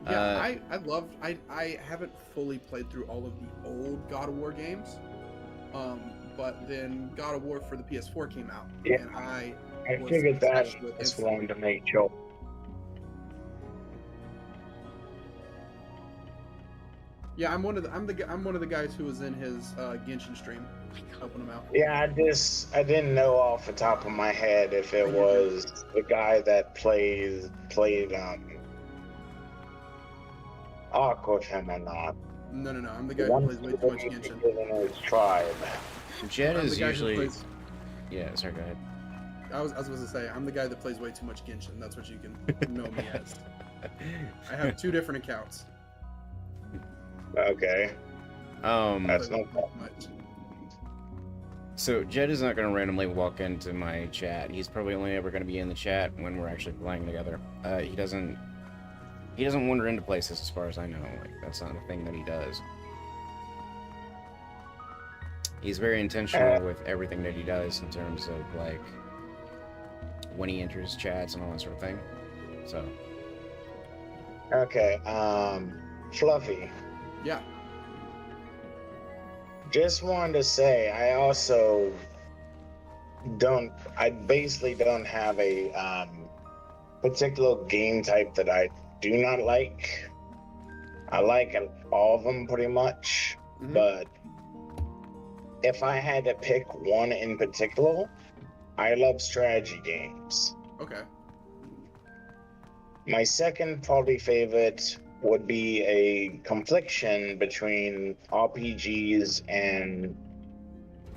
Speaker 9: I haven't fully played through all of the old God of War games. But then God of War for the PS4 came out,
Speaker 10: Yeah.
Speaker 9: and I was
Speaker 10: figured that
Speaker 9: obsessed with
Speaker 10: just
Speaker 9: it.
Speaker 10: wanted to make sure.
Speaker 9: Yeah, I'm one of the guys who was in his Genshin stream, helping him out.
Speaker 10: Yeah, I didn't know off the top of my head if it was the guy that played Ark with him or not.
Speaker 9: No, I'm the guy who plays way too much Genshin.
Speaker 10: In his tribe.
Speaker 1: Jed
Speaker 9: I'm
Speaker 1: is
Speaker 9: the guy who
Speaker 1: usually
Speaker 9: plays-
Speaker 1: yeah. Sorry, go ahead.
Speaker 9: I was supposed to say I'm the guy that plays way too much Genshin. That's what you can know me as. I have 2 different accounts.
Speaker 10: Okay, that's
Speaker 9: Play
Speaker 10: no
Speaker 9: way
Speaker 10: problem.
Speaker 9: too much.
Speaker 1: So Jed is not going to randomly walk into my chat. He's probably only ever going to be in the chat when we're actually playing together. He doesn't wander into places, as far as I know. Like, that's not a thing that he does. He's very intentional with everything that he does in terms of like when he enters chats and all that sort of thing. So
Speaker 10: Okay, Fluffy.
Speaker 9: Yeah.
Speaker 10: Just wanted to say, I basically don't have a particular game type that I do not like. I like all of them pretty much,
Speaker 9: Mhm.
Speaker 10: but if I had to pick one in particular, I love strategy games.
Speaker 9: Okay.
Speaker 10: My second probably favorite would be a confliction between RPGs and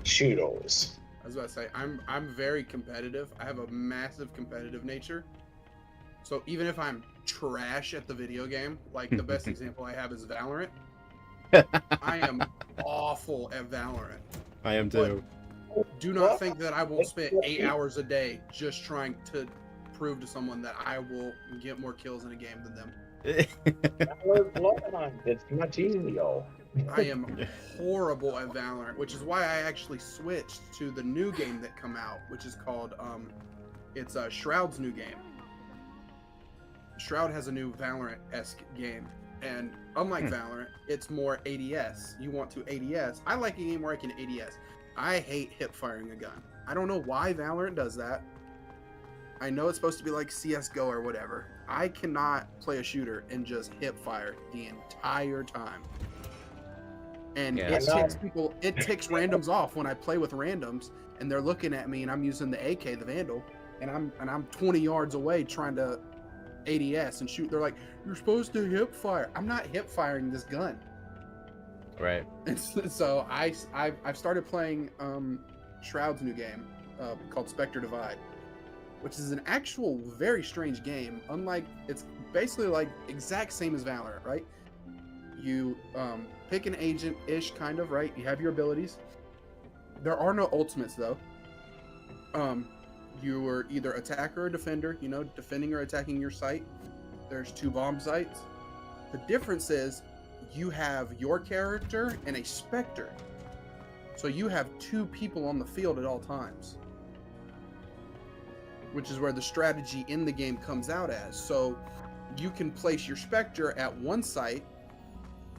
Speaker 10: shooters.
Speaker 9: I was about to say I'm very competitive. I have a massive competitive nature. So even if I'm trash at the video game, like the best example I have is Valorant. I am awful at Valorant.
Speaker 1: I am too.
Speaker 9: Do not think that I won't spend 8 hours a day just trying to prove to someone that I will get more kills in a game than them.
Speaker 10: Download Bloodhunt. It's much easier.
Speaker 9: I am horrible at Valorant, which is why I actually switched to the new game that come out, which is called it's Shroud's new game. Shroud has a new Valorant-esque game, and unlike Valorant, it's more ADS. You want to ADS. I like a game where I can ADS. I hate hip firing a gun. I don't know why Valorant does that. I know it's supposed to be like CSGO or whatever. I cannot play a shooter and just hip fire the entire time. And
Speaker 1: Yeah,
Speaker 9: it ticks people, it ticks randoms off when I play with randoms, and they're looking at me, and I'm using the AK, the Vandal, and I'm 20 yards away trying to ADS and shoot. They're like, "You're supposed to hip fire." I'm not hip firing this gun.
Speaker 1: Right.
Speaker 9: And so I've started playing Shroud's new game called Spectre Divide, which is an actual very strange game. Unlike, it's basically like exact same as Valorant, right? You pick an agent-ish kind of, right? You have your abilities. There are no ultimates though. You are either attacker or defender, you know, defending or attacking your site. There's 2 bomb sites. The difference is you have your character and a Spectre. So you have 2 people on the field at all times, which is where the strategy in the game comes out as. So you can place your Spectre at one site,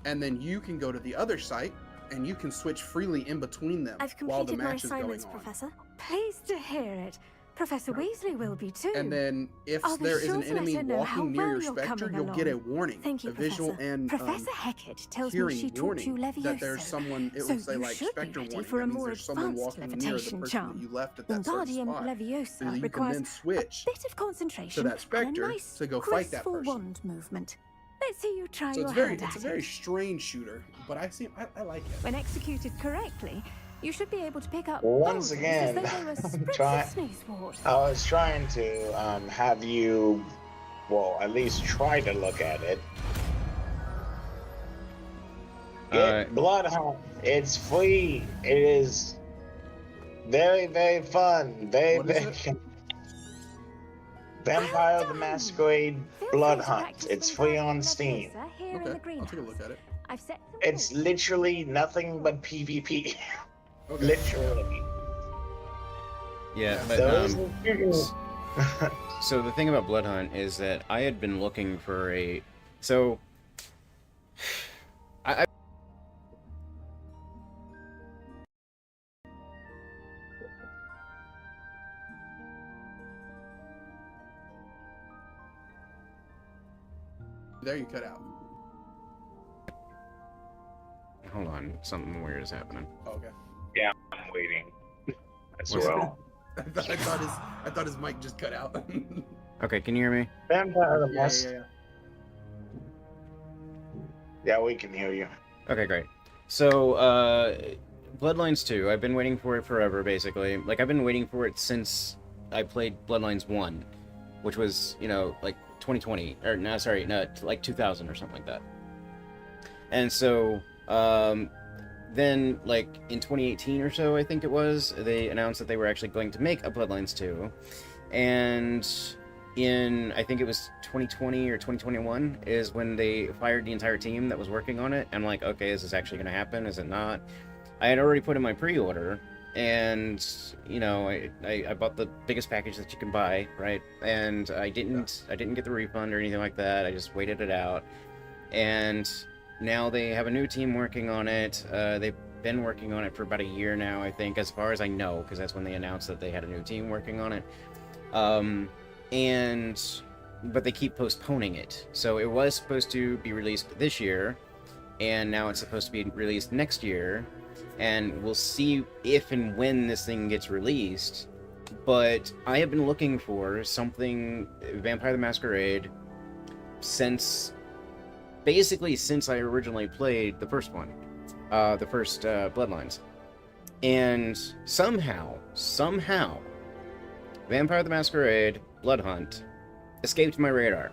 Speaker 9: and then you can go to the other site, and you can switch freely in between them
Speaker 4: I've
Speaker 9: while the
Speaker 4: completed my
Speaker 9: match is going
Speaker 4: assignments,
Speaker 9: on.
Speaker 4: Professor. Pleased to hear it. Professor Weasley will be too.
Speaker 9: And then if
Speaker 4: I'll be
Speaker 9: there is
Speaker 4: sure
Speaker 9: an
Speaker 4: to let
Speaker 9: enemy
Speaker 4: her know how
Speaker 9: walking near
Speaker 4: well
Speaker 9: your
Speaker 4: you're
Speaker 9: Spectre,
Speaker 4: coming
Speaker 9: you'll get a
Speaker 4: along.
Speaker 9: warning,
Speaker 4: Thank you,
Speaker 9: a visual
Speaker 4: Professor.
Speaker 9: and
Speaker 4: Professor Hecat tells me
Speaker 9: hearing
Speaker 4: she taught
Speaker 9: warning
Speaker 4: you Levioso.
Speaker 9: that there's someone, it
Speaker 4: so
Speaker 9: will say
Speaker 4: you
Speaker 9: like
Speaker 4: should be
Speaker 9: Spectre
Speaker 4: ready
Speaker 9: warning.
Speaker 4: for a
Speaker 9: That means
Speaker 4: more
Speaker 9: there's someone
Speaker 4: advanced
Speaker 9: walking near the
Speaker 4: levitation
Speaker 9: person
Speaker 4: charm.
Speaker 9: that you left at that certain
Speaker 4: Wingardium
Speaker 9: spot.
Speaker 4: Leviosa
Speaker 9: And then you can
Speaker 4: requires
Speaker 9: then switch
Speaker 4: a bit of concentration
Speaker 9: to that Spectre
Speaker 4: and a nice,
Speaker 9: to go fight that
Speaker 4: graceful
Speaker 9: person.
Speaker 4: wand movement. Let's see you try
Speaker 9: So
Speaker 4: your
Speaker 9: it's very,
Speaker 4: hand
Speaker 9: it's a
Speaker 4: at
Speaker 9: very
Speaker 4: it.
Speaker 9: strange shooter, but I like it.
Speaker 4: When executed correctly, you should be able to pick up
Speaker 10: Once
Speaker 4: boulders
Speaker 10: again,
Speaker 4: as though they were sprigs
Speaker 10: try-
Speaker 4: of sneezewort.
Speaker 10: I was trying to have you, well, at least try to look at it. Get Bloodhunt. It's free. It is very, very fun. Very,
Speaker 9: What is
Speaker 10: very.
Speaker 9: it?
Speaker 10: Vampire the
Speaker 4: done.
Speaker 10: Masquerade
Speaker 4: Feel free to
Speaker 10: Bloodhunt.
Speaker 4: practice
Speaker 10: It's free
Speaker 4: Wingardium
Speaker 10: on Steam.
Speaker 4: Leviosa here in
Speaker 9: Okay,
Speaker 4: the
Speaker 9: I'll take a
Speaker 4: greenhouse.
Speaker 9: look at it.
Speaker 4: I've set some
Speaker 10: It's
Speaker 4: rules.
Speaker 10: literally nothing but PvP.
Speaker 9: Okay.
Speaker 10: Literally.
Speaker 1: Yeah, but
Speaker 10: Those
Speaker 1: so the thing about Bloodhunt is that I had been looking for a so I
Speaker 9: There you cut out.
Speaker 1: hold on, something weird is happening.
Speaker 9: Oh, okay.
Speaker 10: Yeah, I'm waiting as
Speaker 1: What's
Speaker 10: well.
Speaker 9: I thought his mic just cut out.
Speaker 1: Okay, can you hear me?
Speaker 10: Vampire the
Speaker 9: Yeah,
Speaker 10: Mas-
Speaker 9: yeah, yeah.
Speaker 10: Yeah, we can hear you.
Speaker 1: Okay, great. So, Bloodlines 2, I've been waiting for it forever, basically. Like, I've been waiting for it since I played Bloodlines 1, which was, you know, like, 2020, or, no, sorry, no, like 2000 or something like that. And so, then, like, in 2018 or so, I think it was, they announced that they were actually going to make a Bloodlines 2, and in, I think it was 2020 or 2021, is when they fired the entire team that was working on it. I'm like, okay, is this actually going to happen? Is it not? I had already put in my pre-order, and, you know, I bought the biggest package that you can buy, right? And I didn't get the refund or anything like that. I just waited it out. And now they have a new team working on it. They've been working on it for about a year now, I think, as far as I know, because that's when they announced that they had a new team working on it. But they keep postponing it. So it was supposed to be released this year, and now it's supposed to be released next year, and we'll see if and when this thing gets released. But I have been looking for something Vampire the Masquerade basically since I originally played the first one, the first Bloodlines. And somehow, Vampire the Masquerade Bloodhunt escaped my radar.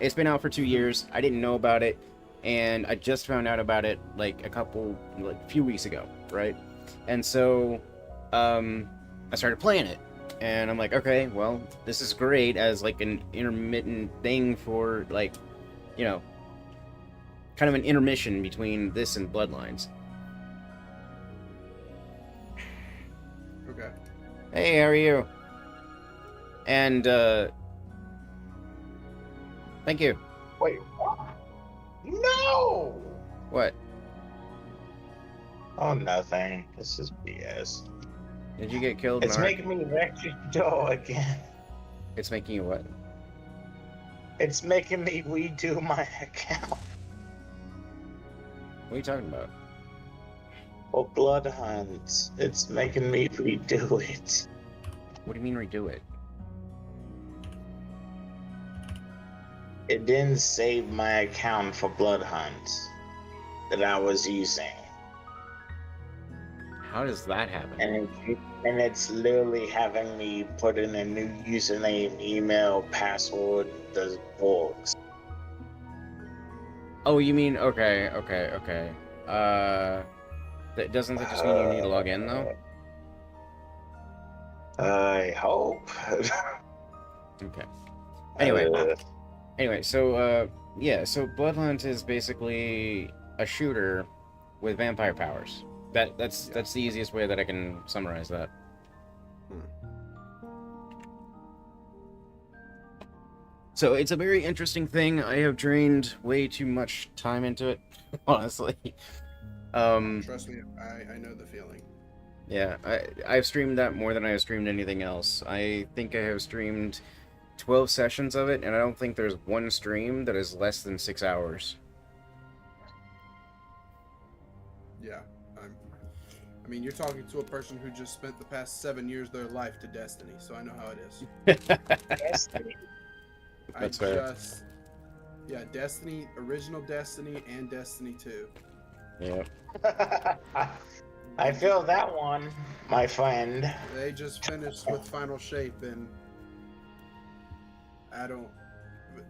Speaker 1: It's been out for 2 years. I didn't know about it, and I just found out about it like a few weeks ago, right? And so I started playing it, And I'm like, okay, well, this is great as like an intermittent thing for like, you know, kind of an intermission between this and Bloodlines.
Speaker 9: Okay.
Speaker 1: Hey, how are you? And thank you.
Speaker 10: Wait, what? No!
Speaker 1: What?
Speaker 10: Oh, nothing. This is BS.
Speaker 1: Did you get killed?
Speaker 10: It's
Speaker 1: Narc?
Speaker 10: making me wreck your door again.
Speaker 1: It's making you what?
Speaker 10: It's making me redo my account
Speaker 1: What are you talking about?
Speaker 10: for Blood Hunt. It's making me redo it.
Speaker 1: What do you mean redo it?
Speaker 10: It didn't save my account for Blood Hunt that I was using.
Speaker 1: How does that happen?
Speaker 10: And it's literally having me put in a new username, email, password, the books.
Speaker 1: Oh, you mean okay. Doesn't that just mean you need to log in though?
Speaker 10: I hope.
Speaker 1: Okay. Anyway, so yeah, so Bloodhunt is basically a shooter with vampire powers. That's the easiest way that I can summarize that. So it's a very interesting thing. I have drained way too much time into it, honestly.
Speaker 9: Trust me, I know the feeling.
Speaker 1: Yeah, I've streamed that more than I have streamed anything else. I think I have streamed 12 sessions of it, and I don't think there's one stream that is less than 6 hours.
Speaker 9: Yeah, I mean, you're talking to a person who just spent the past 7 years of their life to Destiny, so I know how it is.
Speaker 10: Destiny.
Speaker 1: That's fair.
Speaker 9: Yeah, Destiny, original Destiny, and Destiny 2.
Speaker 1: Yeah.
Speaker 10: I feel that one, my friend.
Speaker 9: They just finished with Final Shape, and I don't.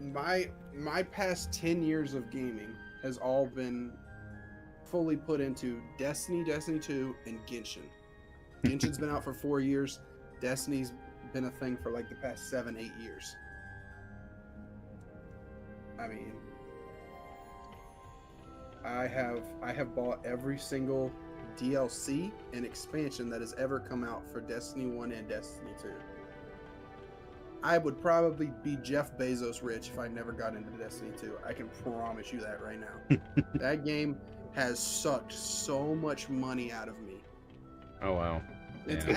Speaker 9: My past 10 years of gaming has all been fully put into Destiny, Destiny 2, and Genshin. Genshin's been out for 4 years. Destiny's been a thing for like the past 7, 8 years. I mean, I have bought every single DLC and expansion that has ever come out for Destiny 1 and Destiny 2. I would probably be Jeff Bezos rich if I never got into Destiny 2. I can promise you that right now. That game has sucked so much money out of me.
Speaker 1: Oh wow.
Speaker 9: It's
Speaker 1: Yeah.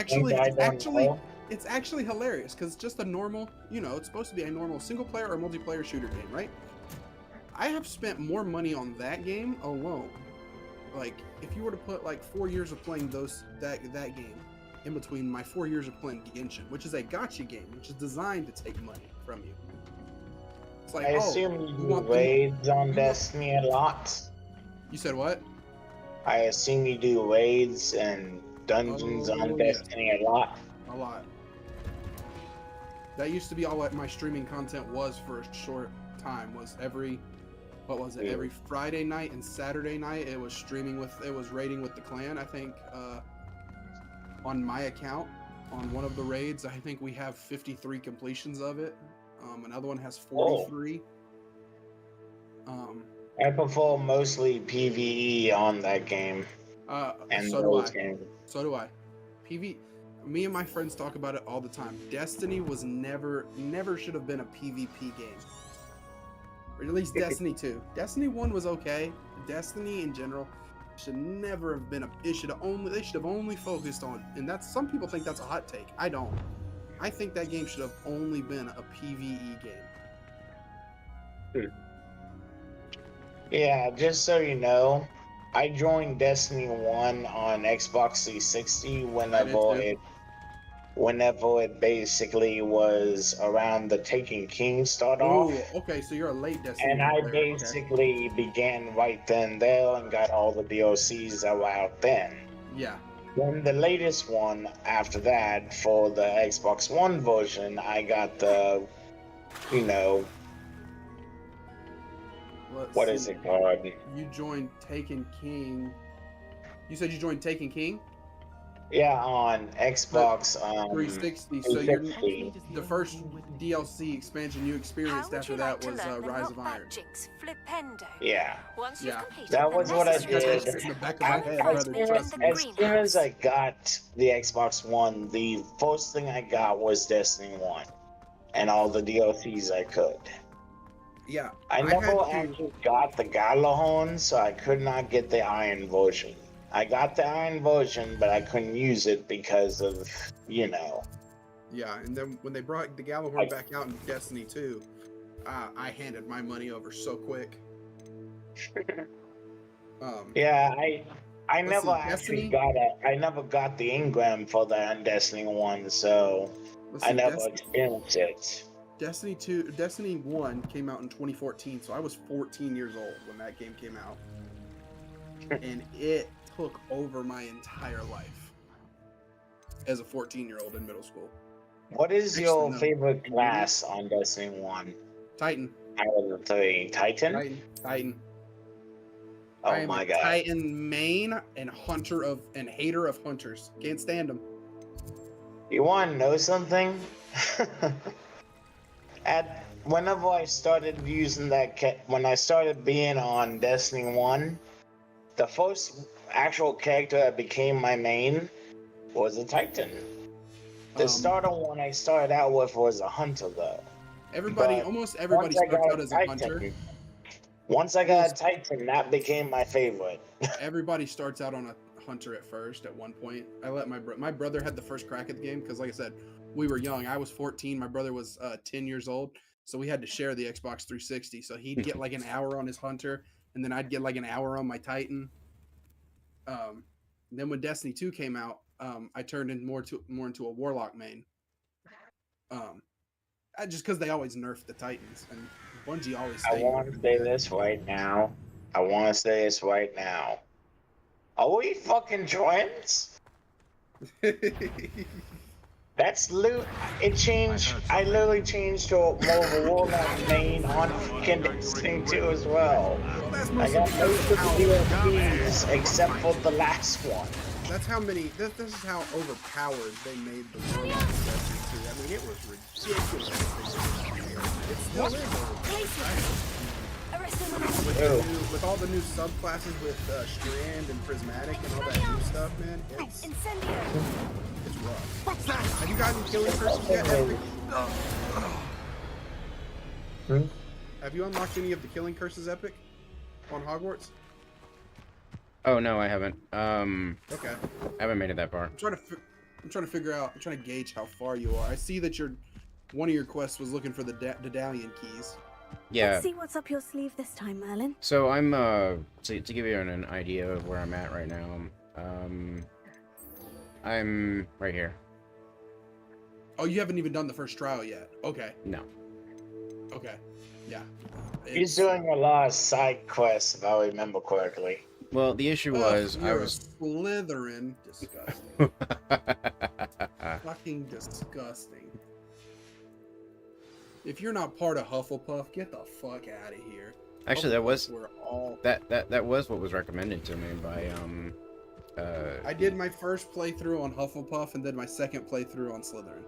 Speaker 9: actually hilarious because it's just a normal, it's supposed to be a normal single player or multiplayer shooter game, right? I have spent more money on that game alone. Like, if you were to put like 4 years of playing that game in between my 4 years of playing Genshin, which is a gacha game, which is designed to take money from you. It's like,
Speaker 10: I assume you do raids on Destiny a lot.
Speaker 9: You said what?
Speaker 10: I assume you do raids and dungeons on Destiny a lot.
Speaker 9: A lot. That used to be all that my streaming content was for a short time. Was every Friday night and Saturday night it was raiding with the clan. I think on my account, on one of the raids, I think we have 53 completions of it. Another one has 43.
Speaker 10: I prefer mostly PvE on that game. And
Speaker 9: so
Speaker 10: those
Speaker 9: do I.
Speaker 10: games.
Speaker 9: So do I. Me and my friends talk about it all the time. Destiny was never should have been a PvP game. Or at least Destiny 2. Destiny 1 was okay. Destiny in general should never have been they should have only focused on, and that's, some people think that's a hot take. I don't. I think that game should have only been a PvE game.
Speaker 10: Yeah, just so you know, I joined Destiny 1 on Xbox 360 whenever it basically was around the Taken King start off.
Speaker 9: Okay, so you're a late Destiny
Speaker 10: And I
Speaker 9: player.
Speaker 10: basically began right then there and got all the DLCs that were out then.
Speaker 9: Yeah.
Speaker 10: Then the latest one after that, for the Xbox One version, I got the, what is it called?
Speaker 9: You joined Taken King. You said you joined Taken King?
Speaker 10: Yeah, on Xbox
Speaker 9: 360. So you're
Speaker 10: 360.
Speaker 9: the first DLC expansion you experienced after that was Rise of Iron.
Speaker 10: Yeah. Yeah.
Speaker 4: completed
Speaker 10: That
Speaker 4: the
Speaker 10: was what I
Speaker 4: necessary
Speaker 10: did.
Speaker 9: In the back of my head,
Speaker 10: As
Speaker 9: brother.
Speaker 10: soon
Speaker 9: Trust me.
Speaker 10: as soon as I got the Xbox One, the first thing I got was Destiny 1 and all the DLCs I could.
Speaker 9: Yeah.
Speaker 10: I
Speaker 9: had
Speaker 10: never
Speaker 9: to-
Speaker 10: actually got the Galahorn, so I could not get the Iron version. I got the Iron version, but I couldn't use it because of, you know.
Speaker 9: Yeah, and then when they brought the Galahorn back out in Destiny 2, I handed my money over so quick.
Speaker 10: Yeah, I
Speaker 9: Let's
Speaker 10: never
Speaker 9: see,
Speaker 10: actually
Speaker 9: Destiny-
Speaker 10: I never got the Ingram for that on Destiny 1, so
Speaker 9: Let's
Speaker 10: I
Speaker 9: see,
Speaker 10: never
Speaker 9: Destiny-
Speaker 10: experienced it.
Speaker 9: Destiny 1 came out in 2014, so I was 14 years old when that game came out. And it took over my entire life as a 14-year-old in middle school.
Speaker 10: What is
Speaker 9: Actually,
Speaker 10: your
Speaker 9: no.
Speaker 10: favorite class on Destiny 1
Speaker 9: Titan.
Speaker 10: out of the three? Titan?
Speaker 9: Titan.
Speaker 10: Oh
Speaker 9: I am
Speaker 10: my
Speaker 9: a
Speaker 10: god.
Speaker 9: Titan main and hater of hunters. Can't stand them.
Speaker 10: You want to know something? Whenever I started using when I started being on Destiny 1, the first actual character that became my main was a Titan. The starter one I started out with was a hunter though.
Speaker 9: Almost everybody
Speaker 10: once I
Speaker 9: starts
Speaker 10: got
Speaker 9: out as a
Speaker 10: Titan-
Speaker 9: hunter.
Speaker 10: Once I got a Titan, that became my favorite.
Speaker 9: Everybody starts out on a hunter at first. At one point, I let my brother had the first crack at the game because, like I said, we were young. I was 14. My brother was 10 years old, so we had to share the Xbox 360. So he'd get like an hour on his hunter, and then I'd get like an hour on my Titan. Then when Destiny 2 came out, I turned in more into a Warlock main. Just because they always nerfed the Titans, and Bungie always.
Speaker 10: I want to say this right now. Are we fucking twins? That's it changed. I literally changed to more of a Warlock main on fucking Destiny 2 as well. I got most of the DLCs except for the last one.
Speaker 9: That's how many. This is how overpowered they made the Warlock in Destiny 2. I mean, it was ridiculous. It's still is with all the new subclasses with Strand and Prismatic and all that new stuff, man. It's rough. What's that? Have you gotten Killing Curses yet, Epic? Have you unlocked any of the Killing Curses, Epic, on Hogwarts?
Speaker 1: Oh no, I haven't.
Speaker 9: Okay.
Speaker 1: I haven't made it that far.
Speaker 9: I'm trying to figure out. I'm trying to gauge how far you are. I see that one of your quests was looking for the Daedalian keys.
Speaker 1: Yeah.
Speaker 4: Let's see what's up your sleeve this time, Merlin.
Speaker 1: So I'm to give you an idea of where I'm at right now. I'm right here.
Speaker 9: Oh, you haven't even done the first trial yet. Okay.
Speaker 1: No.
Speaker 9: Okay. Yeah.
Speaker 10: He's doing a lot of side quests, if I remember correctly.
Speaker 1: Well, the issue was I
Speaker 9: you're
Speaker 1: was
Speaker 9: a Slytherin. Disgusting. Fucking disgusting. If you're not part of Hufflepuff, get the fuck out of here.
Speaker 1: Actually, that was
Speaker 9: We're all.
Speaker 1: that was what was recommended to me by
Speaker 9: I did my first playthrough on Hufflepuff and then my second playthrough on Slytherin.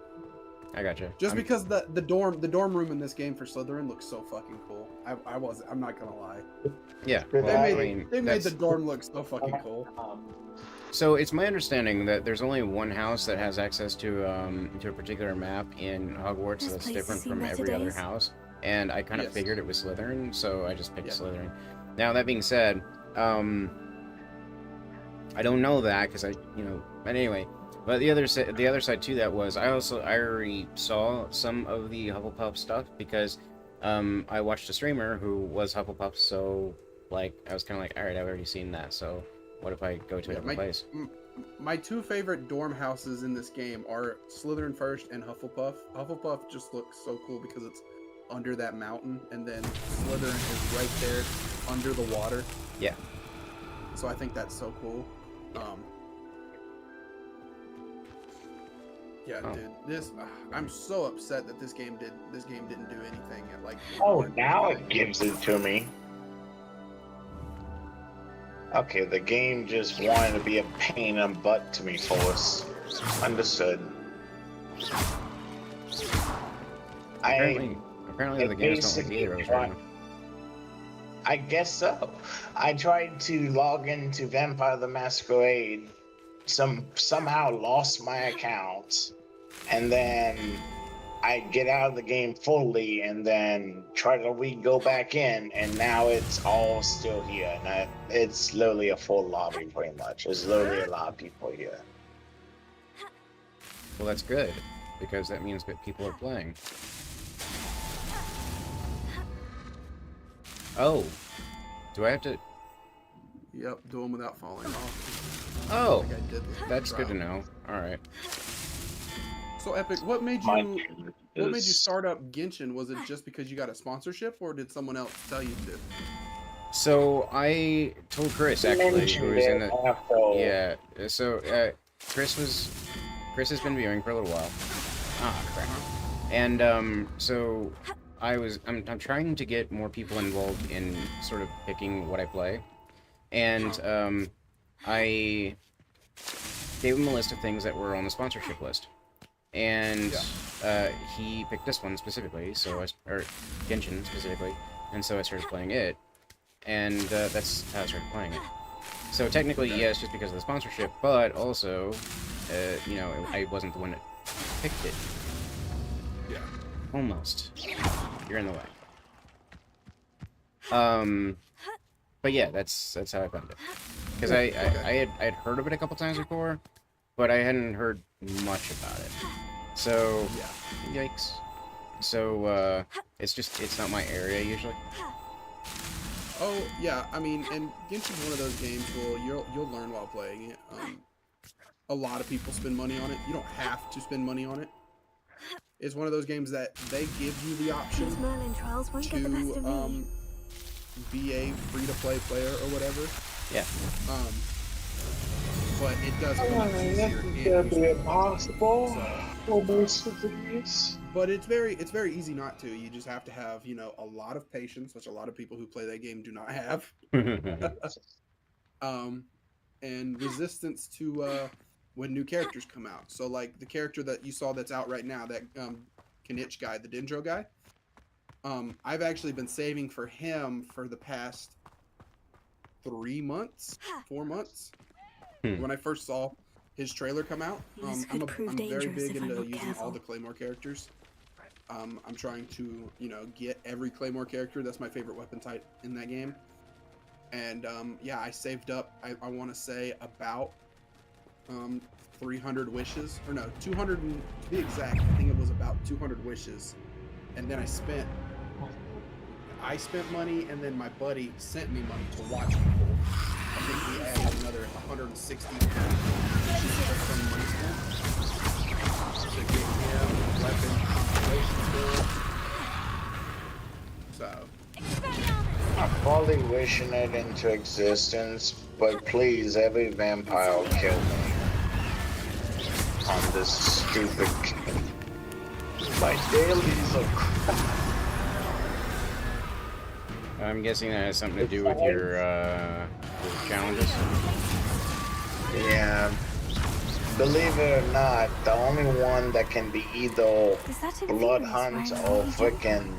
Speaker 1: I gotcha.
Speaker 9: Just because the dorm room in this game for Slytherin looks so fucking cool. I'm not gonna lie.
Speaker 1: Yeah.
Speaker 10: They
Speaker 1: Well, I
Speaker 10: made-
Speaker 1: mean,
Speaker 9: They made
Speaker 1: that's-
Speaker 9: the dorm look so fucking cool.
Speaker 1: So it's my understanding that there's only one house that has access to a particular map in Hogwarts
Speaker 4: This
Speaker 1: that's
Speaker 4: place
Speaker 1: different
Speaker 4: has seen
Speaker 1: from
Speaker 4: better
Speaker 1: every other
Speaker 4: days.
Speaker 1: house, and I kind of
Speaker 9: Yes.
Speaker 1: figured it was Slytherin, so I just picked
Speaker 9: Yeah.
Speaker 1: Slytherin. Now that being said, I don't know that because but anyway. But the other side to that was I already saw some of the Hufflepuff stuff because I watched a streamer who was Hufflepuff, so like I was kind of like, all right, I've already seen that, so what if I go to a different place?
Speaker 9: My two favorite dorm houses in this game are Slytherin first and Hufflepuff. Hufflepuff just looks so cool because it's under that mountain, and then Slytherin is right there under the water.
Speaker 1: Yeah.
Speaker 9: So I think that's so cool. Yeah,
Speaker 1: Oh.
Speaker 9: dude, I'm so upset that this game didn't do anything at like.
Speaker 10: Oh, now it gives it to me. Okay, the game just wanted to be a pain in the butt to me, Force. Understood.
Speaker 1: Apparently the games don't like either of us right now.
Speaker 10: I guess so. I tried to log into Vampire the Masquerade, somehow lost my account, and then I get out of the game fully, and then try to go back in, and now it's all still here, and it's literally a full lobby pretty much. There's literally a lot of people here.
Speaker 1: Well, that's good, because that means that people are playing. Oh, do I have to?
Speaker 9: Yep, do them without falling off.
Speaker 1: Oh,
Speaker 9: Like I did with the
Speaker 1: that's good to
Speaker 9: trial.
Speaker 1: know. All right.
Speaker 9: So Epic, what made
Speaker 10: Mine
Speaker 9: you
Speaker 10: is-
Speaker 9: start up Genshin? Was it just because you got a sponsorship, or did someone else tell you to?
Speaker 1: So I told Chris actually, who was in the yeah. So Chris has been viewing for a little while. Ah, crap. And so I'm trying to get more people involved in sort of picking what I play, and I gave him a list of things that were on the sponsorship list, and he picked this one specifically. So or Genshin specifically, and so I started playing it. And that's how I started playing it. So technically, yes, just because of the sponsorship, but also, you know, I wasn't the one that picked it.
Speaker 9: Yeah.
Speaker 1: Almost. You're in the way. But yeah, that's how I found it. Because I had heard of it a couple times before, but I hadn't heard much about it. So, yikes. So, it's not my area usually.
Speaker 9: Oh yeah, I mean, and Genshin's one of those games where you'll learn while playing it. A lot of people spend money on it. You don't have to spend money on it. It's one of those games that they give you the option
Speaker 4: These Merlin trials won't get the best
Speaker 9: to
Speaker 4: of me.
Speaker 9: be a free-to-play player or whatever.
Speaker 1: Yeah.
Speaker 9: But it does come easier.
Speaker 10: impossible.
Speaker 9: But it's very easy not to. You just have to have, you know, a lot of patience, which a lot of people who play that game do not have. And resistance to when new characters come out. So like the character that you saw that's out right now, that Kinich guy, the Dendro guy. I've actually been saving for him for the past 4 months. When I first saw his trailer come out,
Speaker 4: This
Speaker 9: I'm
Speaker 4: could prove
Speaker 9: very
Speaker 4: dangerous
Speaker 9: big
Speaker 4: if I'm
Speaker 9: into
Speaker 4: not
Speaker 9: using all
Speaker 4: careful.
Speaker 9: the Claymore characters. I'm trying to, you know, get every Claymore character. That's my favorite weapon type in that game. And yeah, I saved up, I want to say about 300 wishes, or no, 200 to be exact. I think it was about 200 wishes. And then I spent money, and then my buddy sent me money to watch people. I think we added another 160 wishes from money spent to get him weapon configurations built. So
Speaker 10: I'm probably wishing it into existence, but please, every vampire kill me on this stupid game. My dailies are crap.
Speaker 1: I'm guessing that has something to do with your challenges.
Speaker 10: Yeah. Believe it or not, the only one that can be either
Speaker 4: Is that a
Speaker 10: blood
Speaker 4: Venus
Speaker 10: hunt
Speaker 4: right
Speaker 10: or
Speaker 4: now?
Speaker 10: frickin'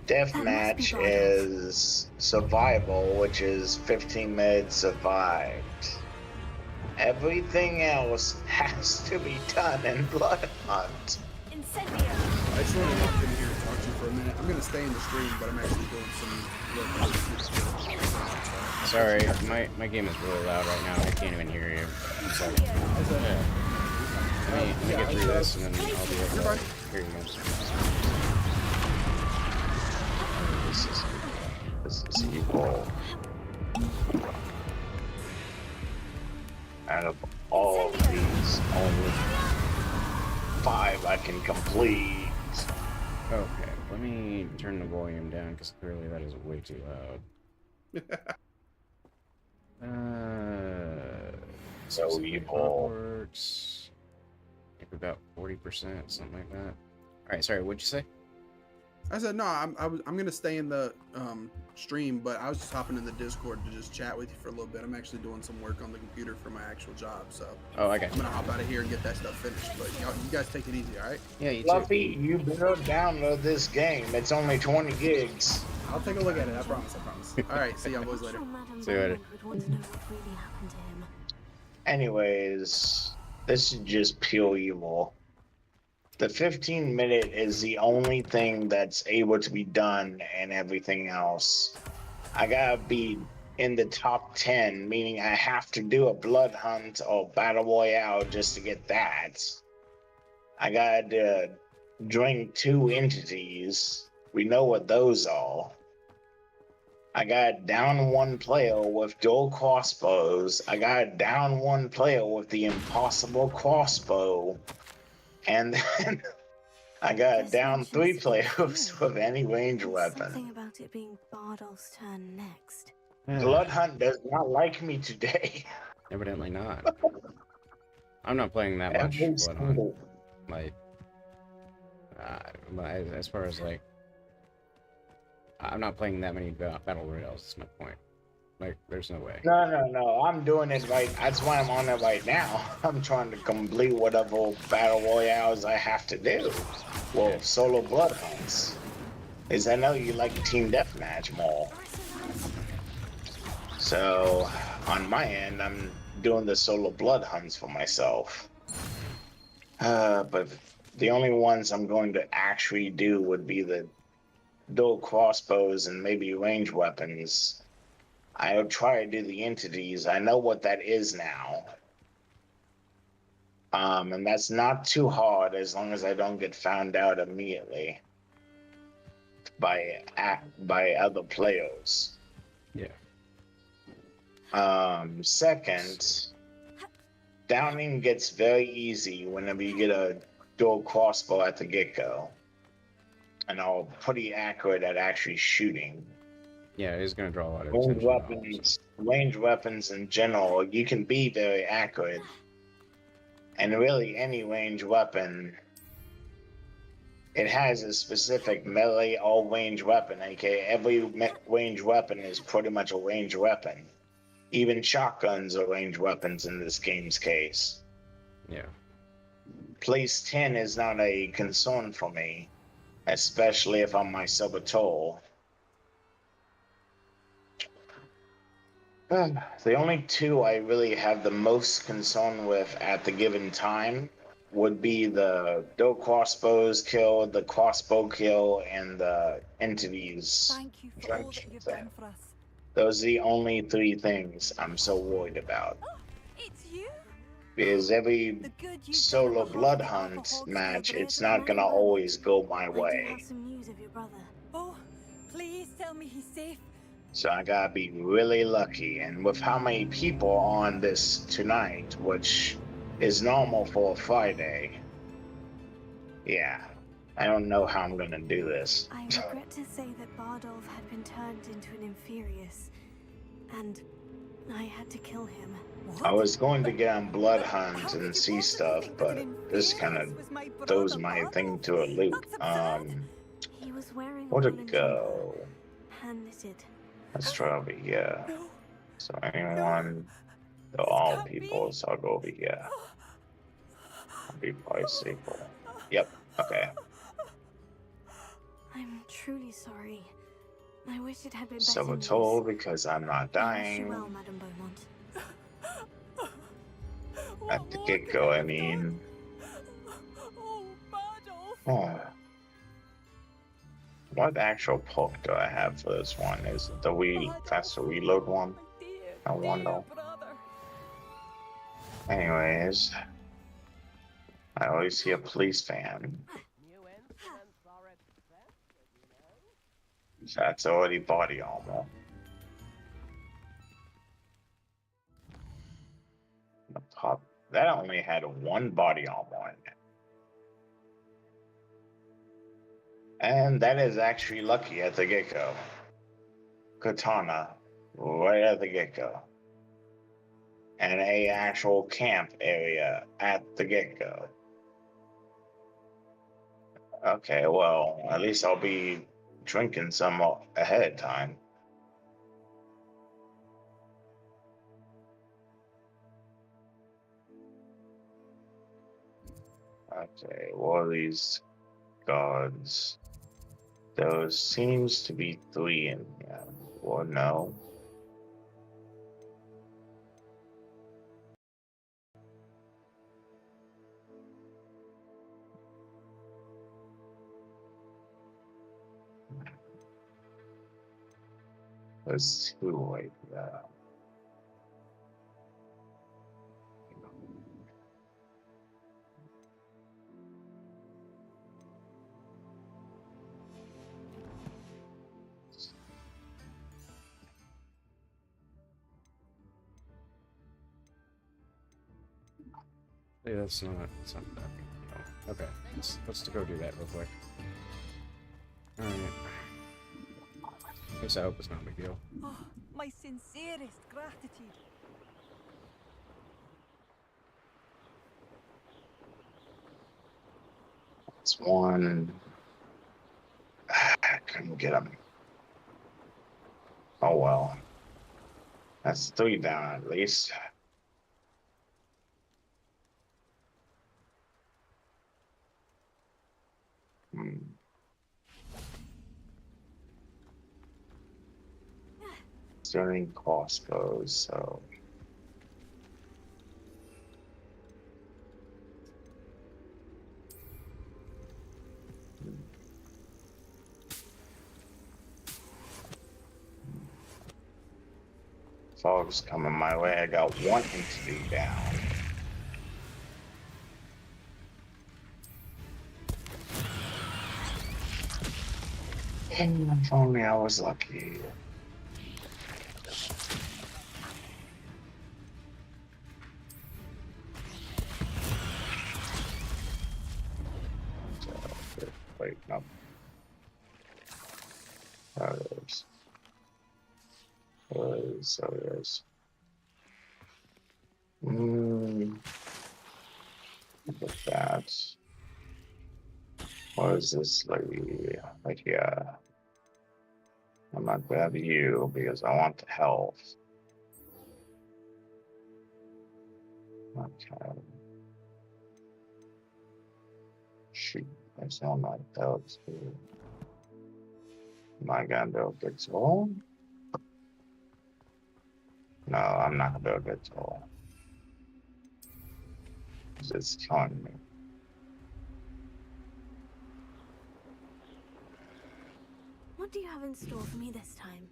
Speaker 10: deathmatch
Speaker 4: That must be
Speaker 10: is survival, which is 15 minutes survived. Everything else has to be done in blood hunt.
Speaker 4: Incendio.
Speaker 9: I just want to walk in here and talk to you for a minute. I'm going to stay in the stream, but I'm actually doing some work.
Speaker 1: Sorry, my game is really loud right now. I can't even hear you. I'm sorry. Yeah. Let me get through this, and then I'll be able to hear you guys.
Speaker 10: This is evil. Out of all of these, only 5 I can complete.
Speaker 1: Okay, let me turn the volume down, because clearly that is way too loud.
Speaker 10: So
Speaker 1: specific
Speaker 10: evil.
Speaker 1: reports, like about 40%, something like that. Alright, sorry, what'd you say?
Speaker 9: I said no. I'm gonna stay in the stream, but I was just hopping in the Discord to just chat with you for a little bit. I'm actually doing some work on the computer for my actual job, so
Speaker 1: Oh, okay.
Speaker 9: I'm gonna hop out of here and get that stuff finished. But you guys take it easy, all right?
Speaker 1: Yeah, you too.
Speaker 10: Fluffy, you better download this game. It's only 20 gigs.
Speaker 9: I'll take a look at it. I promise. I promise. All right. See y'all boys later.
Speaker 1: See you later.
Speaker 4: Would want to know what really happened to him.
Speaker 10: Anyways, this is just pure evil. The 15-minute is the only thing that's able to be done, and everything else, I gotta be in the top 10, meaning I have to do a blood hunt or battle royale just to get that. I gotta drink 2 entities. We know what those are. I got down 1 player with dual crossbows. I got down 1 player with the impossible crossbow. And then I got down 3 players with any range weapon.
Speaker 4: Something about it being Bardolph's turn next.
Speaker 10: Blood Hunt does not like me today.
Speaker 1: Evidently not. I'm not playing that much
Speaker 10: Every
Speaker 1: Blood Hunt.
Speaker 10: single-
Speaker 1: Like, as far as like, I'm not playing that many battle royales. That's my point. Like, there's no way.
Speaker 10: No. I'm doing it right. That's why I'm on it right now. I'm trying to complete whatever battle royales I have to do. Well, solo blood hunts. Is I know you like team deathmatch more. So, on my end, I'm doing the solo blood hunts for myself. But the only ones I'm going to actually do would be the dual crossbows and maybe range weapons. I'll try to do the entities. I know what that is now. And that's not too hard as long as I don't get found out immediately by other players.
Speaker 1: Yeah.
Speaker 10: Second, downing gets very easy whenever you get a dual crossbow at the get-go. And I'm pretty accurate at actually shooting.
Speaker 1: Yeah, it is going to draw a lot of
Speaker 10: Range
Speaker 1: attention.
Speaker 10: range weapons in general, you can be very accurate. And really, any range weapon, it has a specific melee or range weapon. Okay, every range weapon is pretty much a range weapon. Even shotguns are range weapons in this game's case.
Speaker 1: Yeah.
Speaker 10: Place 10 is not a concern for me, especially if I'm my saboteur. The only 2 I really have the most concern with at the given time would be the dual crossbows kill, the crossbow kill, and the entities.
Speaker 11: Thank you for all that you've done for us.
Speaker 10: Those are the only 3 things I'm so worried about.
Speaker 11: Oh, it's you?
Speaker 10: Because every
Speaker 11: The good you've
Speaker 10: solo
Speaker 11: done
Speaker 10: blood
Speaker 11: for
Speaker 10: hunt
Speaker 11: Alcoholics
Speaker 10: match,
Speaker 11: Anonymous
Speaker 10: it's not gonna always go my
Speaker 4: I do
Speaker 10: way.
Speaker 4: have some news of your brother.
Speaker 11: Oh, please tell me he's safe.
Speaker 10: So I gotta be really lucky. And with how many people are on this tonight, which is normal for a Friday, yeah, I don't know how I'm gonna do this.
Speaker 4: I regret to say that Bardolph had been turned into an Inferius, and I had to kill him.
Speaker 10: I was going to get on Blood Hunt and see stuff, but this kind of throws my thing to a loop.
Speaker 4: He was wearing
Speaker 10: Where'd
Speaker 4: a
Speaker 10: it go?
Speaker 4: hand-knitted.
Speaker 10: Let's try over here. So anyone, they're all people, so I'll go over here. I'll be probably safer. Yep, okay.
Speaker 4: I'm truly sorry. I wish it had been better
Speaker 10: Saboteur because I'm not
Speaker 4: I wish you
Speaker 10: dying.
Speaker 4: well, Madame Beaumont.
Speaker 10: At the get-go, I mean. Oh. What actual perk do I have for this one? Is it the faster reload one? I wonder. Anyways, I always see a police van. So that's already body armor. The top, that only had 1 body armor in it. And that is actually lucky at the get-go. Katana, right at the get-go. And a actual camp area at the get-go. Okay, well, at least I'll be drinking some ahead of time. Okay, what are these gods? Those seems to be 3 in here. Or no? There's 2 right there.
Speaker 1: Hey, that's not that big deal. Okay, let's go do that real quick. Alright. At least I hope it's not a big deal.
Speaker 11: Oh, my sincerest gratitude.
Speaker 10: It's 1. I couldn't get him. Oh well. That's 3 down at least. Starting crossbows, so fog's coming my way. I got 1 entity down. And if only I was lucky. Wait, no. There it is. So it is. Look at that. What is this lady right here? I'm not grab you because I want the health. Okay. Shoot, I saw my health too. Am I gonna build good soul? No, I'm not gonna build good soul. It's killing me.
Speaker 4: What do you have in store for me this time?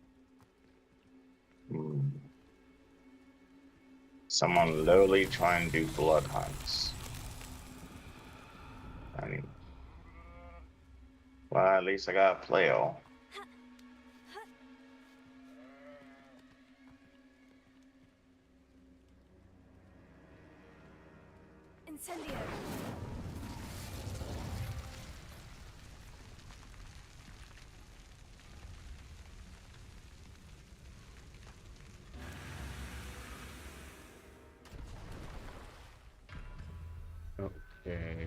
Speaker 10: Someone literally trying to do blood hunts. I mean, well, at least I got a flail.
Speaker 4: Incendio.
Speaker 1: Okay.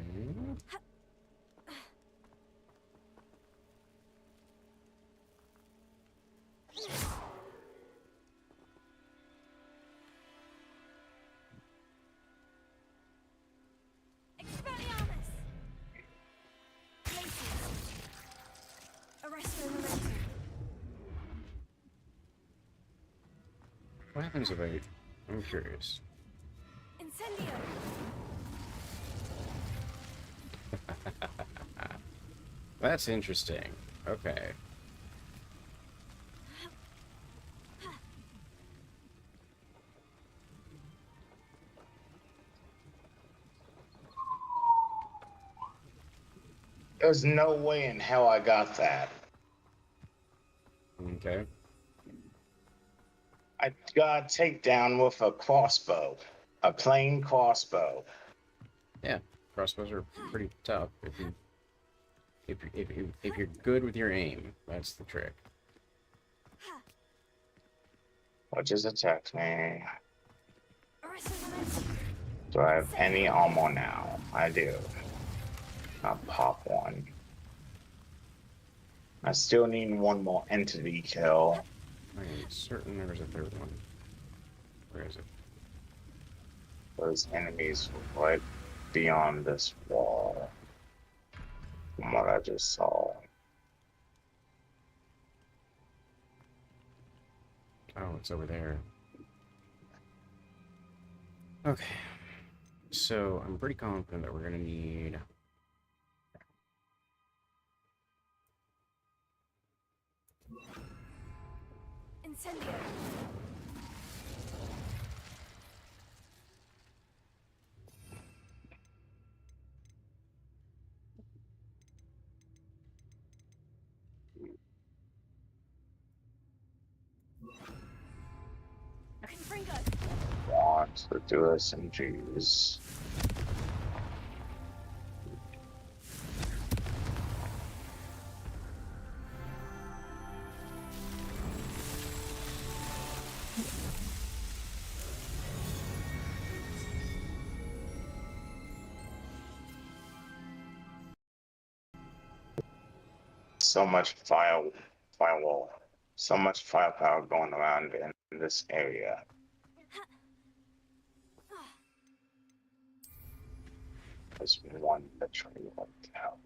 Speaker 4: Expelliarmus! Places. Arresto Memento.
Speaker 1: What happens if I'm curious.
Speaker 4: Incendio!
Speaker 1: That's interesting. Okay.
Speaker 10: There's no way in hell I got that.
Speaker 1: Okay.
Speaker 10: I got a takedown with a crossbow. A plain crossbow.
Speaker 1: Yeah, crossbows are pretty tough if you're good with your aim. That's the trick.
Speaker 10: What just attacked me?
Speaker 4: Arresto Memento.
Speaker 10: Do I have any armor now? I do. I'll pop one. I still need one more entity kill.
Speaker 1: I'm certain there was a third one. Where is it?
Speaker 10: Those enemies right beyond this wall. From what I just saw.
Speaker 1: Oh, it's over there. Okay. So, I'm pretty confident that we're gonna need...
Speaker 4: Incendio. Confringo.
Speaker 10: Want to do SMGs. So much firewall, so much firepower going around in this area. There's one literally like hell.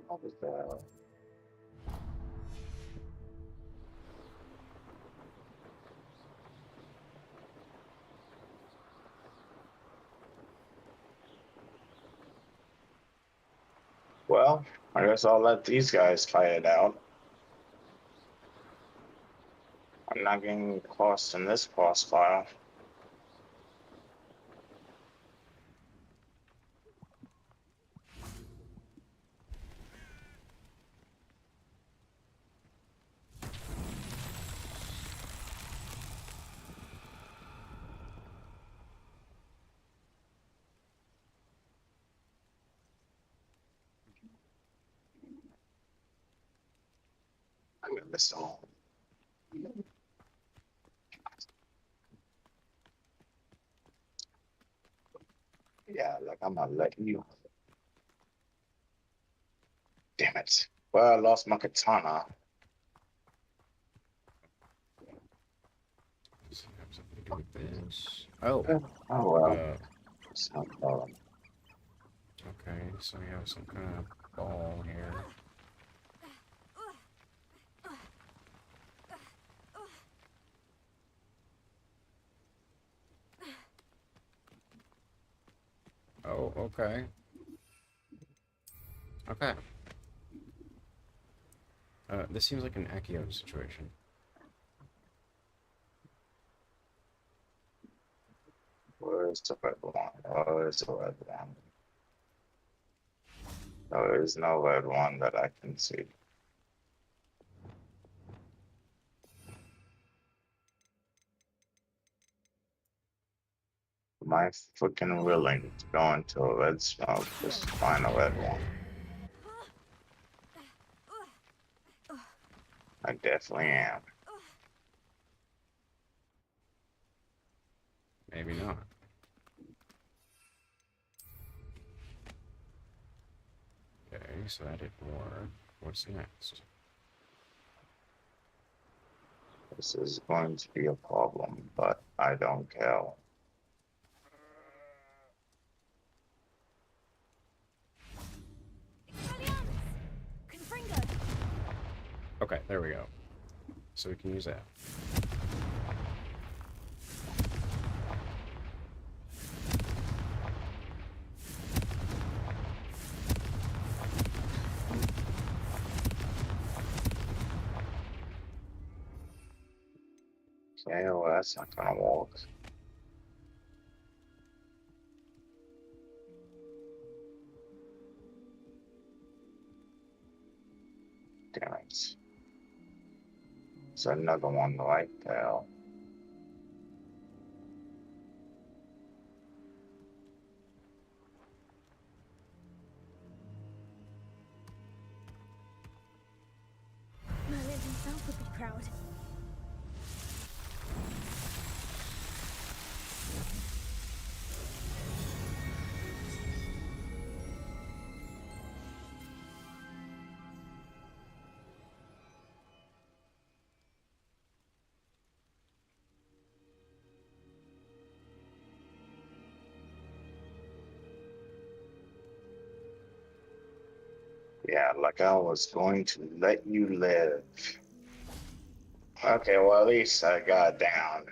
Speaker 10: What was that? Well, I guess I'll let these guys fight it out. I'm not getting lost in this crossfire. I'm gonna miss all. Yeah, like I'm gonna let you. Damn it. Well, I lost my katana.
Speaker 1: Does it have something to do with this? Oh.
Speaker 10: Oh well. It's no problem.
Speaker 1: Okay, so we have some kind of ball here. Oh, okay. Okay. This seems like an Accio situation.
Speaker 10: Where's the red one? Where's the red one? There is no red one that I can see. Am I freaking willing to go into a red smoke just to find a red one? I definitely am.
Speaker 1: Maybe not. Okay, so that did more. What's next?
Speaker 10: This is going to be a problem, but I don't care.
Speaker 1: Okay, there we go. So we can use that.
Speaker 10: Okay, well, that's not gonna work. Damn it. There's another one right there.
Speaker 4: yourself would be proud.
Speaker 10: Yeah, like I was going to let you live. Okay, well, at least I got down.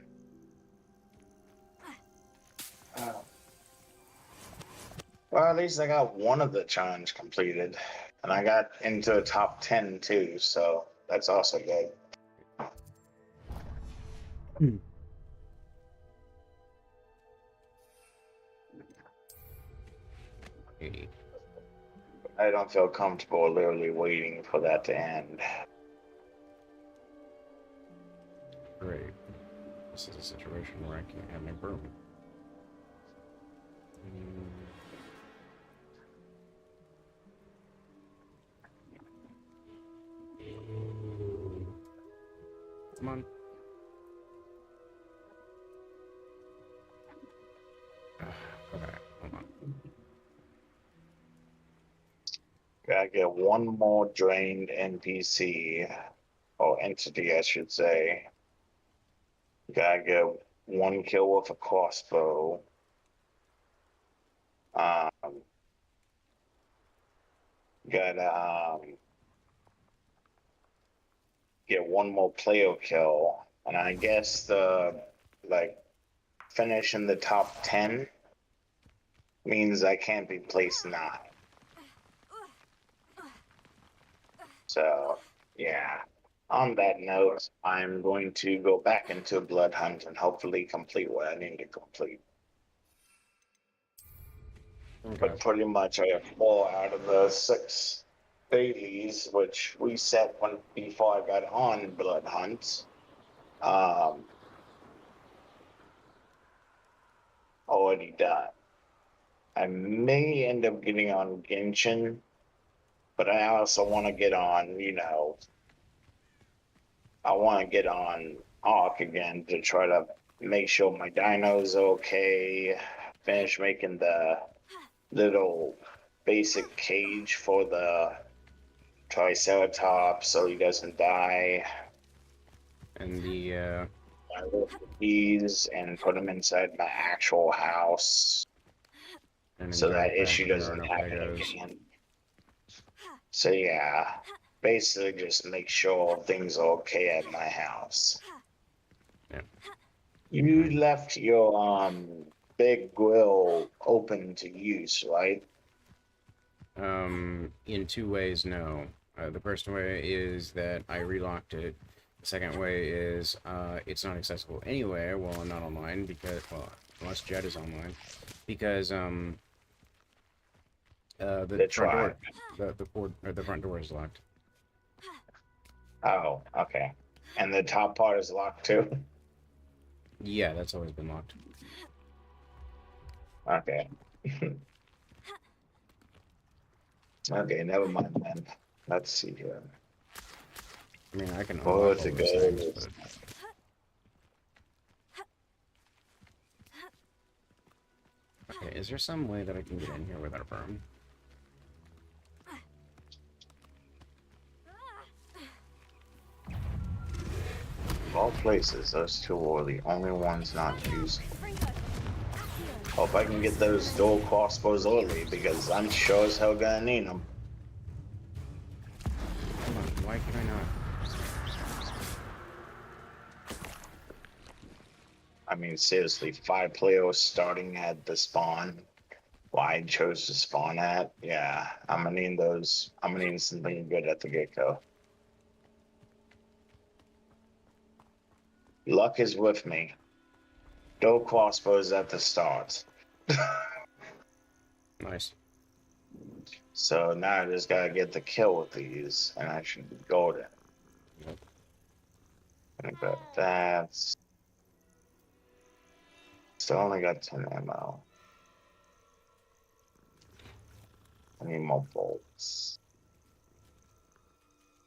Speaker 10: Well, at least I got one of the challenge completed. And I got into the top 10 too, so that's also good.
Speaker 1: Hey,
Speaker 10: I don't feel comfortable literally waiting for that to end.
Speaker 1: great. This is a situation where I can't have my broom. Come on. Okay, hold on.
Speaker 10: Gotta get one more drained NPC, or entity, I should say. Gotta get one kill with a crossbow. Gotta get one more player kill, and I guess the finish in the top 10 means I can't be placed 9. So yeah. On that note, I'm going to go back into Blood Hunt and hopefully complete what I need to complete.
Speaker 1: Okay.
Speaker 10: But pretty much I have 4 out of the 6 dailies, which we set before I got on Blood Hunt. Already done. I may end up getting on Genshin, but I also want to get on, I want to get on Ark again to try to make sure my dino's okay, finish making the little basic cage for the Triceratops so he doesn't die.
Speaker 1: And the,
Speaker 10: My little bees and put them inside my actual house
Speaker 1: and
Speaker 10: so
Speaker 1: enjoy
Speaker 10: that
Speaker 1: the fact
Speaker 10: issue
Speaker 1: that there
Speaker 10: doesn't
Speaker 1: are no
Speaker 10: happen
Speaker 1: Pegos.
Speaker 10: again. So yeah, basically just make sure things are okay at my house.
Speaker 1: Yeah.
Speaker 10: You left your big grill open to use, right?
Speaker 1: In 2 ways, no. The first way is that I relocked it. The second way is it's not accessible anyway while I'm not online because, well, unless Jed is online, because the front door, the front door is locked.
Speaker 10: Oh, okay. And the top part is locked too?
Speaker 1: Yeah, that's always been locked.
Speaker 10: Okay. Okay, never mind then. Let's see here.
Speaker 1: I mean, I can
Speaker 10: Oh,
Speaker 1: unlock
Speaker 10: it's
Speaker 1: all
Speaker 10: a
Speaker 1: those
Speaker 10: good.
Speaker 1: things, but... Okay, is there some way that I can get in here without a broom?
Speaker 10: Of all places, those 2 are the only ones not used. Hope I can get those dual crossbows early because I'm sure as hell gonna need them.
Speaker 1: Come on, why can I not?
Speaker 10: I mean, seriously, 5 players starting at the spawn. Why I chose to spawn at? Yeah, I'm gonna need those. I'm gonna need something good at the get-go. Luck is with me. Dual crossbows at the start.
Speaker 1: Nice.
Speaker 10: So now I just gotta get the kill with these, and I should be golden.
Speaker 1: Yep.
Speaker 10: I got that. Still only got 10 ammo. I need more bolts.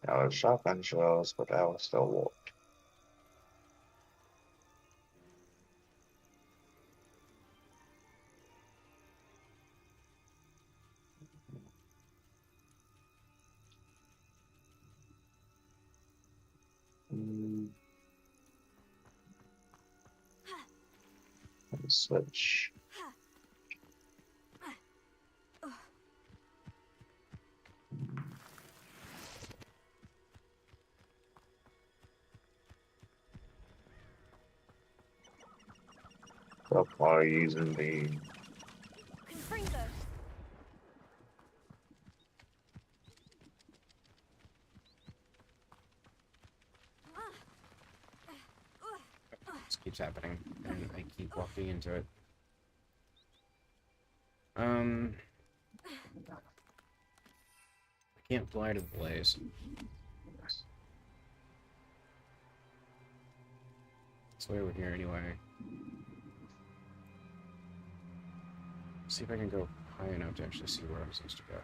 Speaker 10: Now there's shotgun shells, but that was still warped. Switch. So far using the
Speaker 4: Confringo.
Speaker 1: This keeps happening, and I keep walking into it. I can't fly to the blaze. It's way over here anyway. See if I can go high enough to actually see where I'm supposed to go.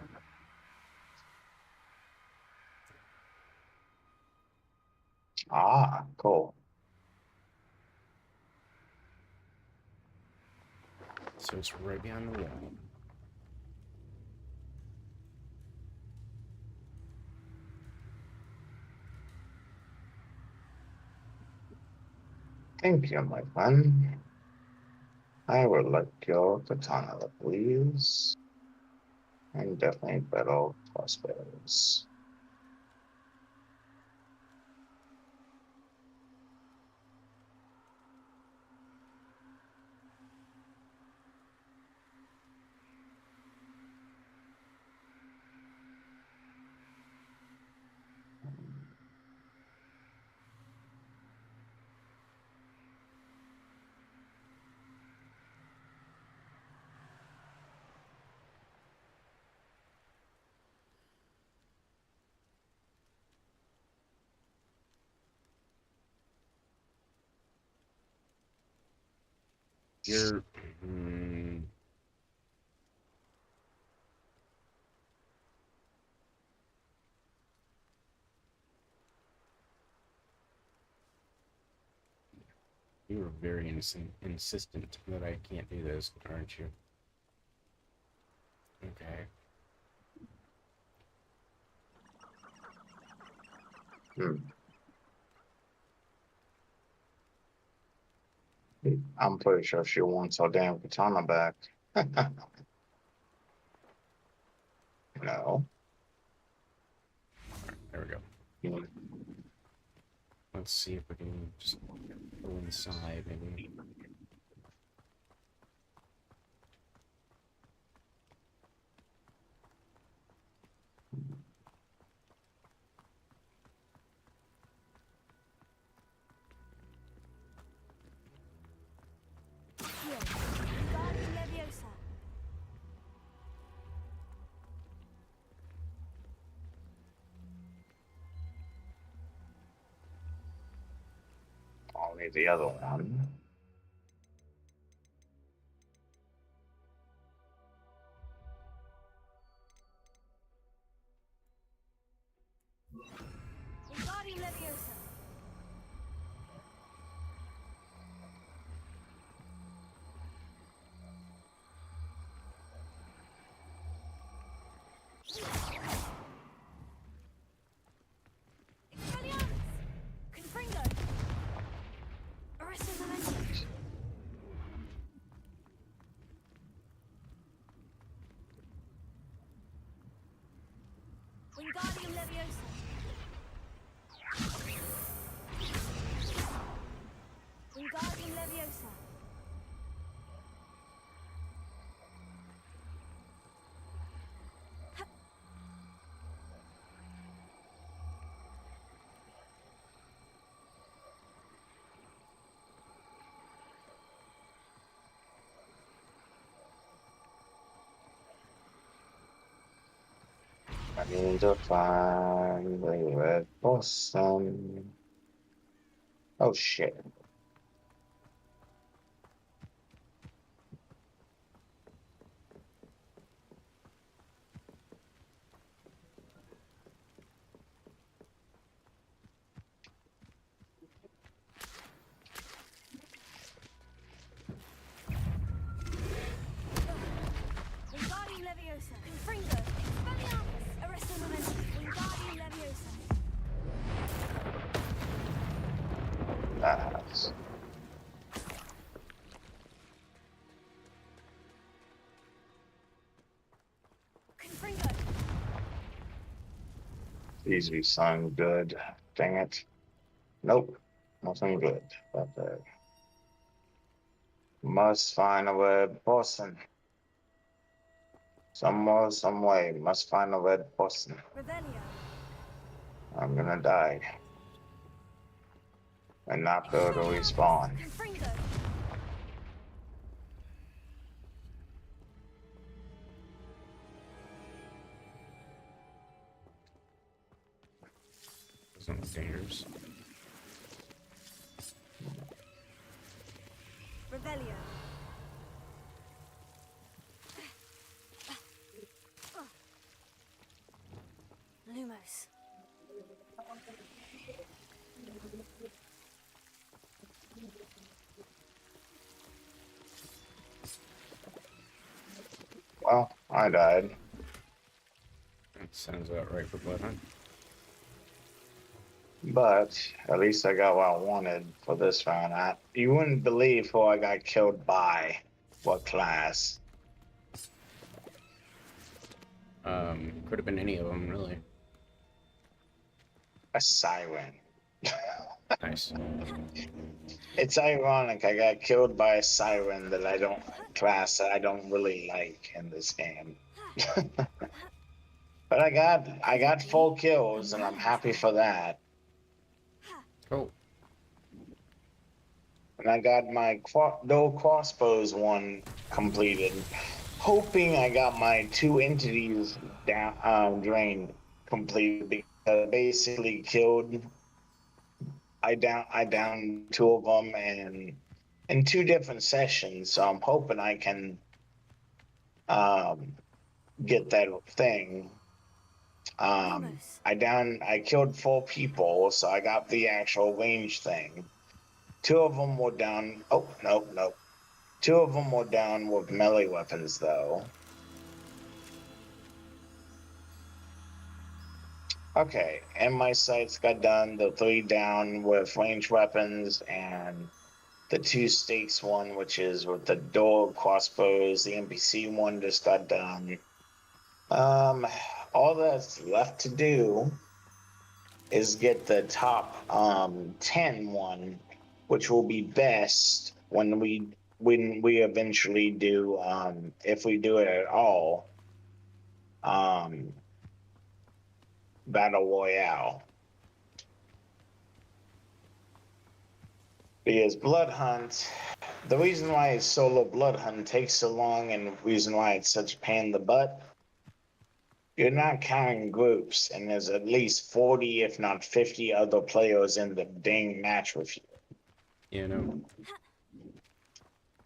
Speaker 10: Ah, cool.
Speaker 1: So it's right behind the wall.
Speaker 10: Thank you, my friend. I would like your katana, please. And definitely better crossbows.
Speaker 1: You're... You were very insistent that I can't do this, aren't you? Okay.
Speaker 10: I'm pretty sure she wants her damn katana back. No.
Speaker 1: There we go. Let's see if we can just go inside, maybe.
Speaker 4: Wingardium Leviosa.
Speaker 10: Only the other one.
Speaker 4: Wingardium Leviosa. Expelliarmus! Confringo! Arrested Momentum! Wingardium Leviosa! Wingardium Leviosa!
Speaker 10: I need to find the red potion. Oh shit. Easy, son. Good. Dang it. Nope. Nothing good. But must find a red person. Somewhere, some way. Must find a red person.
Speaker 4: Revelio.
Speaker 10: I'm gonna die. And not be able to respawn.
Speaker 4: Confringo.
Speaker 1: Doesn't look dangerous.
Speaker 4: Revelio. Lumos.
Speaker 10: Well, I died.
Speaker 1: That sounds about right for Bloodhunt.
Speaker 10: But at least I got what I wanted for this round. You wouldn't believe who I got killed by. What class?
Speaker 1: Could have been any of them, really.
Speaker 10: A siren.
Speaker 1: Nice.
Speaker 10: It's ironic I got killed by a siren that class that I don't really like in this game. But I got 4 kills and I'm happy for that.
Speaker 1: Cool.
Speaker 10: And I got my no crossbows one completed, hoping I got my 2 entities down drained completed because I basically killed. I downed 2 of them and in 2 different sessions, so I'm hoping I can get that thing. I killed 4 people, so I got the actual range thing. 2 of them were down. Oh, nope. 2 of them were down with melee weapons, though. Okay, and my sights got done. The 3 down with ranged weapons, and the 2 stakes one, which is with the door crossbows. The NPC one just got done. All that's left to do is get the top 10 one, which will be best when we eventually do, if we do it at all, Battle Royale. Because Blood Hunt, the reason why solo Blood Hunt takes so long and the reason why it's such a pain in the butt, you're not counting groups, and there's at least 40, if not 50 other players in the dang match with you.
Speaker 1: Yeah, no.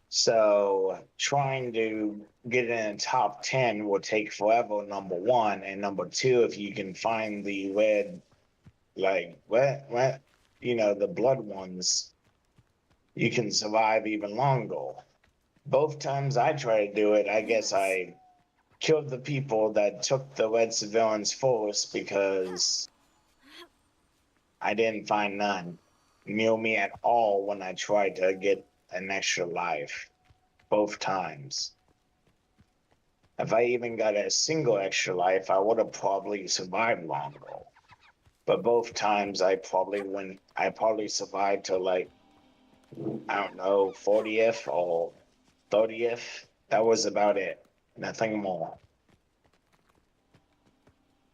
Speaker 10: So trying to get in the top 10 will take forever, number 1. And number 2, if you can find the red, like, the blood ones, you can survive even longer. Both times I tried to do it, I guess I killed the people that took the red civilians first because I didn't find none near me at all when I tried to get an extra life. Both times. If I even got a single extra life, I would have probably survived longer. But both times I probably survived to, like, I don't know, 40th or 30th. That was about it. Nothing more.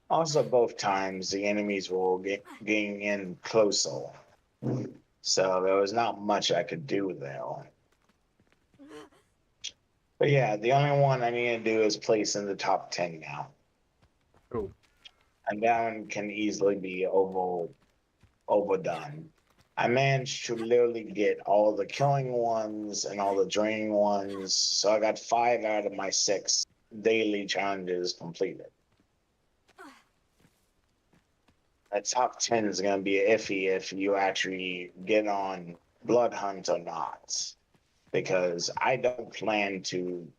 Speaker 10: Also, both times the enemies were getting in closer. So there was not much I could do there. But yeah, the only one I need to do is place in the top 10 now.
Speaker 1: Cool.
Speaker 10: And that one can easily be overdone. I managed to literally get all the killing ones and all the draining ones. So I got 5 out of my 6 daily challenges completed. That top 10 is going to be iffy if you actually get on Blood Hunt or not. Because I don't plan to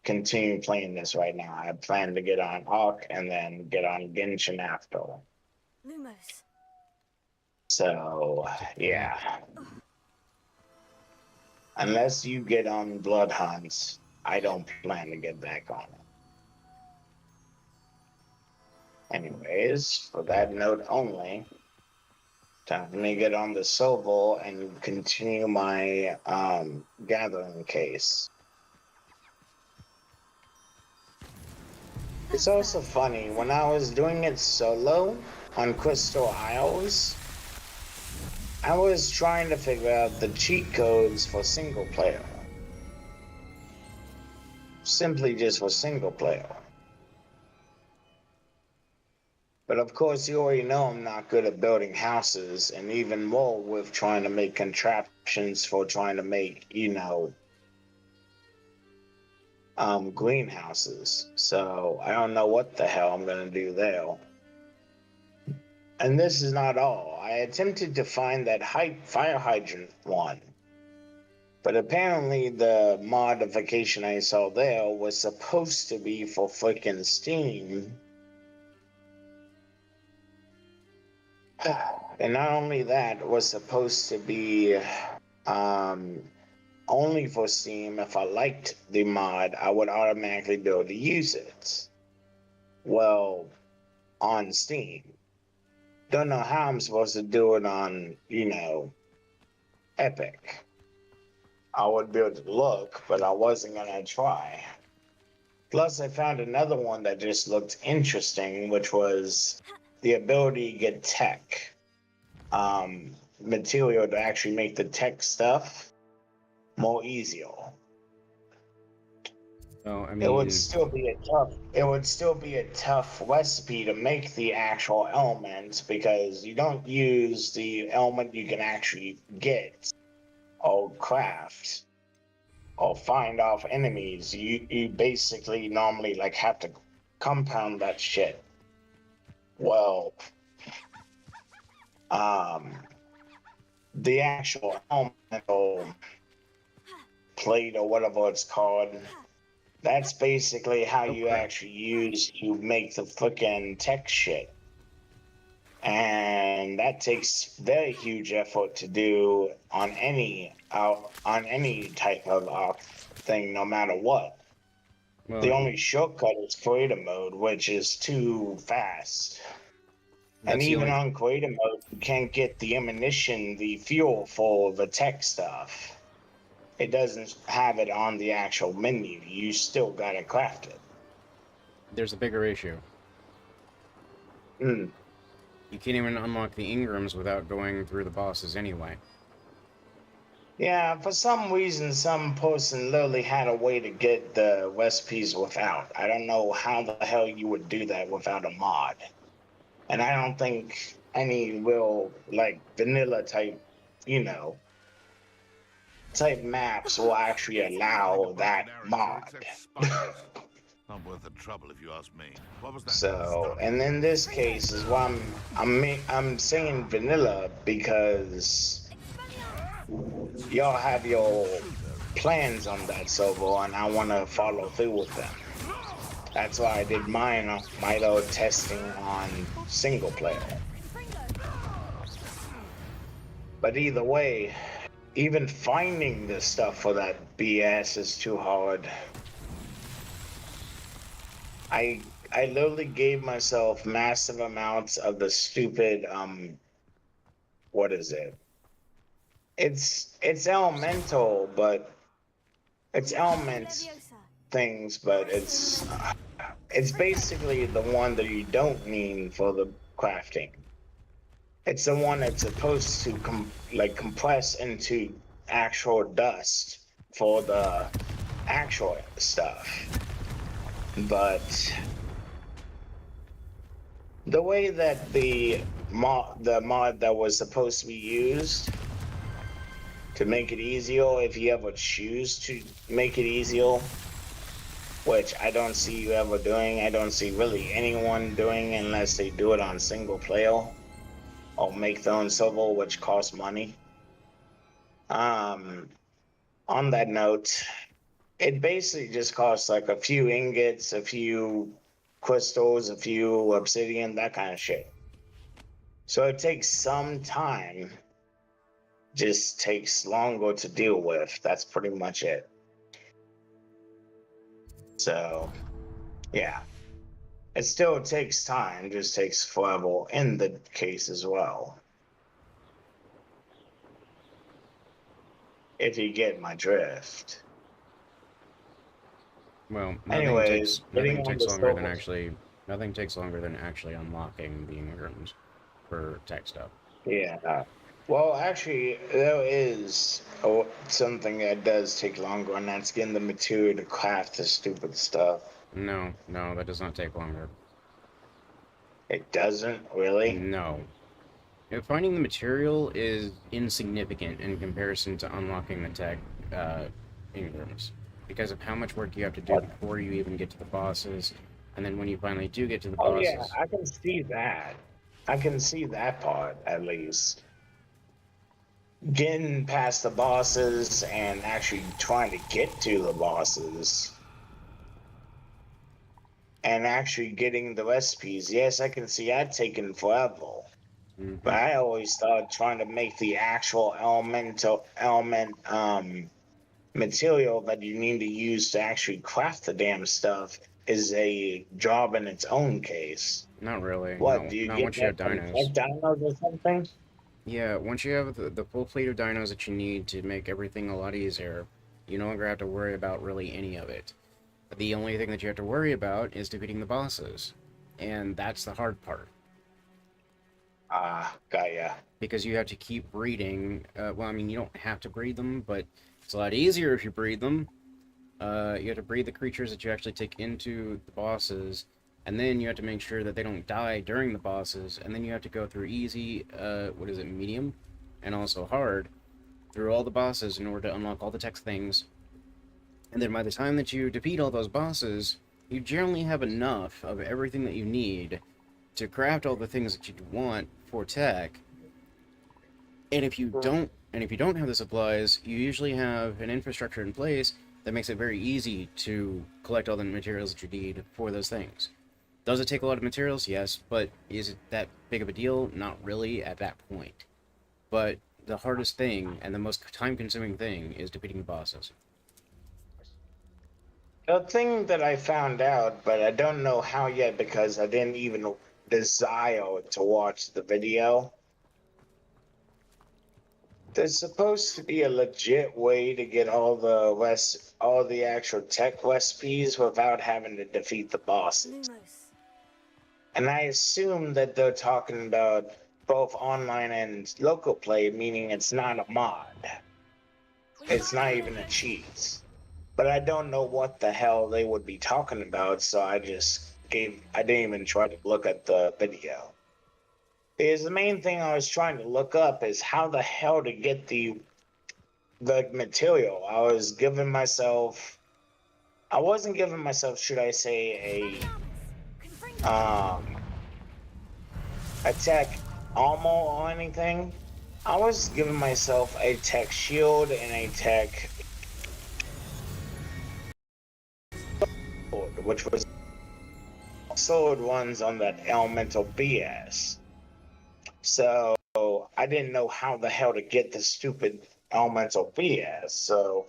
Speaker 10: continue playing this right now. I plan to get on Ark and then get on Genshin after.
Speaker 4: Lumos.
Speaker 10: So, yeah. Unless you get on Blood Hunt, I don't plan to get back on it. Anyways, for that note only, time for me to get on the Soval and continue my gathering case. It's also funny, when I was doing it solo on Crystal Isles, I was trying to figure out the cheat codes for single player. Simply just for single player. But of course, you already know I'm not good at building houses, and even more with trying to make contraptions for trying to make, greenhouses. So I don't know what the hell I'm gonna do there. And this is not all. I attempted to find that fire hydrant one, but apparently the modification I saw there was supposed to be for freaking Steam. And not only that, it was supposed to be only for Steam. If I liked the mod, I would automatically be able to use it. Well, on Steam. Don't know how I'm supposed to do it on, Epic. I would be able to look, but I wasn't gonna try. Plus, I found another one that just looked interesting, which was the ability to get tech material to actually make the tech stuff more easier.
Speaker 1: Oh, I mean,
Speaker 10: It would still be a tough recipe to make the actual elements, because you don't use the element you can actually get or craft or find off enemies. You basically normally have to compound that shit. Well, the actual elemental plate or whatever it's called, that's basically how you actually use to make the freaking tech shit. And that takes very huge effort to do on any type of thing, no matter what.
Speaker 1: well,
Speaker 10: The only shortcut is creator mode, which is too fast. And even on creator mode, you can't get the ammunition, the fuel for the tech stuff. It doesn't have it on the actual menu. You still gotta craft it.
Speaker 1: there's a bigger issue. You can't even unlock the Ingrams without going through the bosses anyway.
Speaker 10: Yeah, for some reason, some person literally had a way to get the recipes without. I don't know how the hell you would do that without a mod. And I don't think any real, vanilla type, type maps will actually allow that mod.
Speaker 2: Not worth the trouble if you ask me. What was that?
Speaker 10: So, and in this case is why I'm saying vanilla, because y'all have your plans on that server, and I want to follow through with them. That's why I did my little testing on single player. But either way, even finding the stuff for that BS is too hard. I literally gave myself massive amounts of the stupid what is it? It's elemental, but it's element things, but it's basically the one that you don't need for the crafting. It's the one that's supposed to compress into actual dust for the actual stuff. But the way that the mod that was supposed to be used to make it easier, if you ever choose to make it easier, which I don't see you ever doing, I don't see really anyone doing unless they do it on single player or make their own server, which costs money. On that note, it basically just costs a few ingots, a few crystals, a few obsidian, that kind of shit. So it takes some time, just takes longer to deal with. That's pretty much it. So, yeah. It still takes time, just takes forever in the case as well. If you get my drift.
Speaker 1: Well,
Speaker 10: Anyways,
Speaker 1: nothing takes longer than actually unlocking the Ingrams for tech stuff.
Speaker 10: Yeah. Well, actually, there is something that does take longer, and that's getting the material to craft the stupid stuff.
Speaker 1: No, that does not take longer.
Speaker 10: It doesn't, really?
Speaker 1: No. Finding the material is insignificant in comparison to unlocking the tech Ingrams, because of how much work you have to do before you even get to the bosses, and then when you finally do get to the bosses...
Speaker 10: Oh yeah, I can see that. I can see that part, at least. Getting past the bosses and actually trying to get to the bosses. And actually getting the recipes. Yes, I can see that taking forever.
Speaker 1: Mm-hmm.
Speaker 10: But I always thought trying to make the actual material that you need to use to actually craft the damn stuff is a job in its own case.
Speaker 1: Not really.
Speaker 10: What,
Speaker 1: no,
Speaker 10: do you
Speaker 1: not
Speaker 10: get
Speaker 1: once you have
Speaker 10: that from,
Speaker 1: dinos.
Speaker 10: like, dinos or something?
Speaker 1: Yeah, once you have the full fleet of dinos that you need to make everything a lot easier, you no longer have to worry about really any of it. The only thing that you have to worry about is defeating the bosses. And that's the hard part.
Speaker 10: Got ya.
Speaker 1: Because you have to keep breeding. Well, I mean, you don't have to breed them, but it's a lot easier if you breed them. You have to breed the creatures that you actually take into the bosses, and then you have to make sure that they don't die during the bosses, and then you have to go through easy, medium, and also hard, through all the bosses in order to unlock all the tech things. And then by the time that you defeat all those bosses, you generally have enough of everything that you need to craft all the things that you want for tech. And if you don't have the supplies, you usually have an infrastructure in place that makes it very easy to collect all the materials that you need for those things. Does it take a lot of materials? Yes, but is it that big of a deal? Not really at that point. But the hardest thing and the most time-consuming thing is defeating the bosses.
Speaker 10: The thing that I found out, but I don't know how yet because I didn't even desire to watch the video. There's supposed to be a legit way to get all the actual tech recipes without having to defeat the bosses. And I assume that they're talking about both online and local play, meaning it's not a mod. It's not even a cheat. But I don't know what the hell they would be talking about, so I didn't even try to look at the video. Because the main thing I was trying to look up is how the hell to get the material. I wasn't giving myself, should I say, a tech armor or anything. I was giving myself a tech shield and a tech sword, which was sword ones on that elemental BS. So I didn't know how the hell to get the stupid elemental BS, so